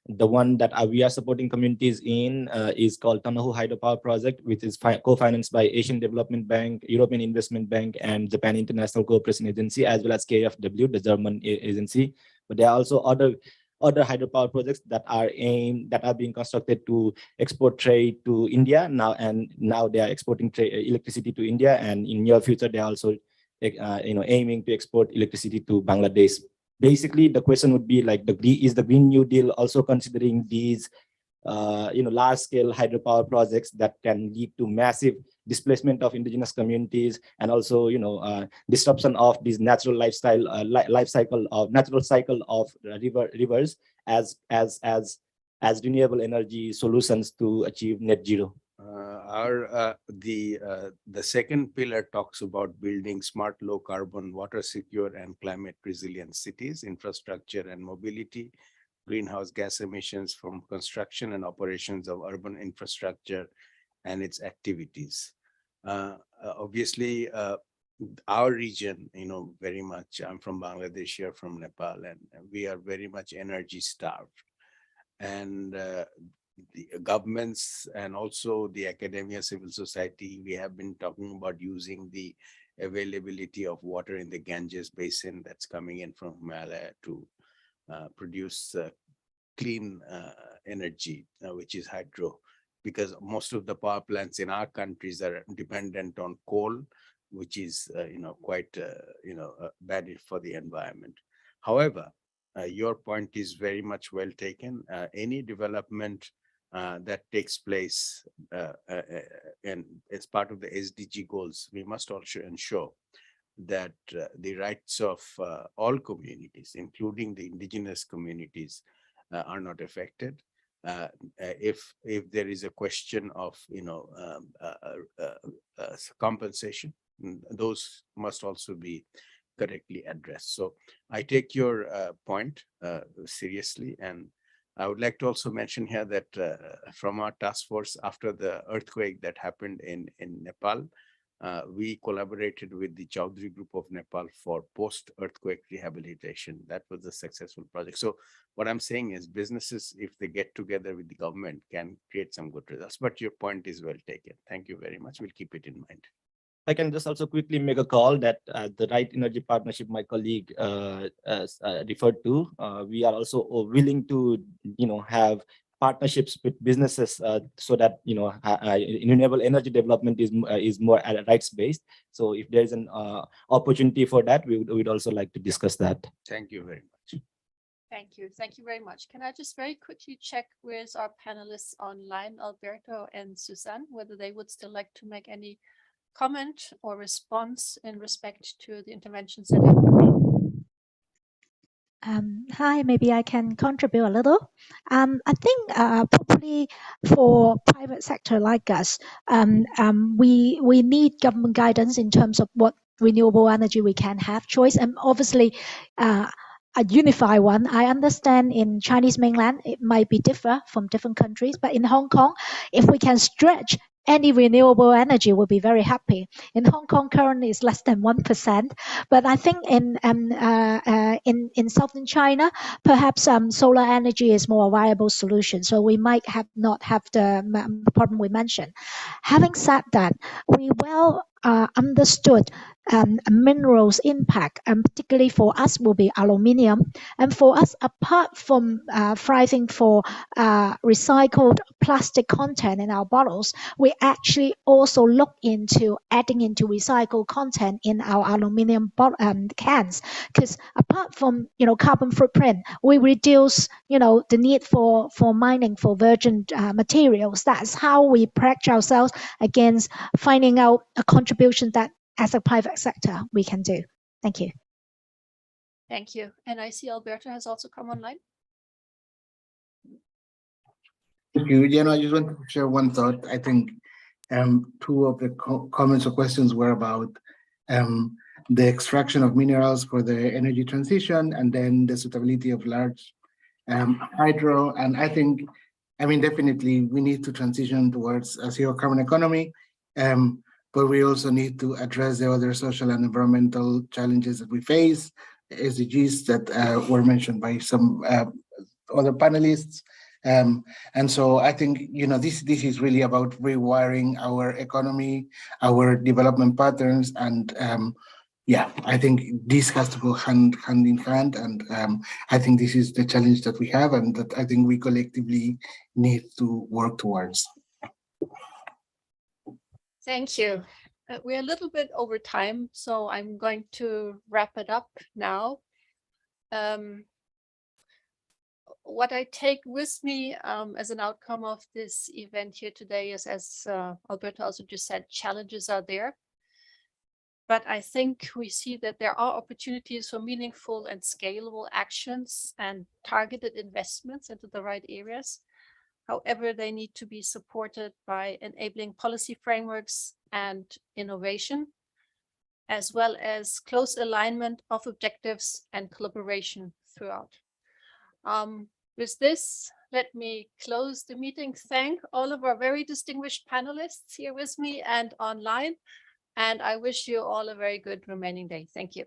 The one that we are supporting communities in is called Tanahu Hydropower Project, which is co-financed by Asian Development Bank, European Investment Bank, and Japan International Cooperation Agency, as well as KfW, the German agency. But there are also other hydropower projects that are being constructed to export trade to India now, and now they are exporting electricity to India, and in near future they are also aiming to export electricity to Bangladesh. Basically, the question would be like, is the Green New Deal also considering these large-scale hydropower projects that can lead to massive displacement of indigenous communities, and also disruption of this natural cycle of rivers as renewable energy solutions to achieve net zero? The second pillar talks about building smart, low carbon, water secure and climate resilient cities, infrastructure and mobility, greenhouse gas emissions from construction and operations of urban infrastructure and its activities. Obviously, our region, very much, I'm from Bangladesh, here from Nepal, and we are very much energy starved. And the governments and also the academia, civil society, we have been talking about using the availability of water in the Ganges basin that's coming in from Himalaya to produce clean energy, which is hydro, because most of the power plants in our countries are dependent on coal, which is quite bad for the environment. However, your point is very much well taken. Any development that takes place and as part of the SDG goals, we must also ensure that the rights of all communities, including the indigenous communities, are not affected. If there is a question of compensation, those must also be correctly addressed. So I take your point seriously, and I would like to also mention here that from our task force after the earthquake that happened in Nepal, we collaborated with the Chaudhary Group of Nepal for post-earthquake rehabilitation. That was a successful project. So what I'm saying is businesses, if they get together with the government, can create some good results. But your point is well taken. Thank you very much. We'll keep it in mind. I can just also quickly make a call that the Right Energy Partnership my colleague referred to, we are also willing to, have partnerships with businesses so that, renewable energy development is more rights-based. So if there is an opportunity for that, we would also like to discuss that. Thank you very much. Thank you. Thank you very much. Can I just very quickly check with our panelists online, Alberto and Suzanne, whether they would still like to make any comment or response in respect to the interventions that have been made? Hi, maybe I can contribute a little. I think probably for private sector like us, we need government guidance in terms of what renewable energy we can have choice, and obviously a unified one. I understand in Chinese mainland it might be differ from different countries, but in Hong Kong, if we can stretch any renewable energy, will be very happy. In Hong Kong, currently is less than 1%, but I think in southern China, perhaps solar energy is more viable solution. So we might not have the problem we mentioned. Having said that, we well understood minerals impact, and particularly for us will be aluminium. And for us, apart from thriving for recycled plastic content in our bottles, we actually also look into adding into recycled content in our aluminium cans. Because apart from carbon footprint, we reduce the need for mining for virgin materials. That's how we protect ourselves against finding out a contribution that as a private sector we can do. Thank you. Thank you. And I see Alberto has also come online. Thank you. I just want to share one thought. I think two of the comments or questions were about the extraction of minerals for the energy transition, and then the suitability of large hydro. And I think, definitely we need to transition towards a zero carbon economy, but we also need to address the other social and environmental challenges that we face, SDGs that were mentioned by some other panelists. And so I think, this is really about rewiring our economy, our development patterns, and I think this has to go hand in hand. And I think this is the challenge that we have, and that I think we collectively need to work towards. Thank you. We're a little bit over time, so I'm going to wrap it up now. What I take with me as an outcome of this event here today is, as Alberto also just said, challenges are there. But I think we see that there are opportunities for meaningful and scalable actions and targeted investments into the right areas. However, they need to be supported by enabling policy frameworks and innovation, as well as close alignment of objectives and collaboration throughout. With this, let me close the meeting. Thank all of our very distinguished panelists here with me and online. And I wish you all a very good remaining day. Thank you.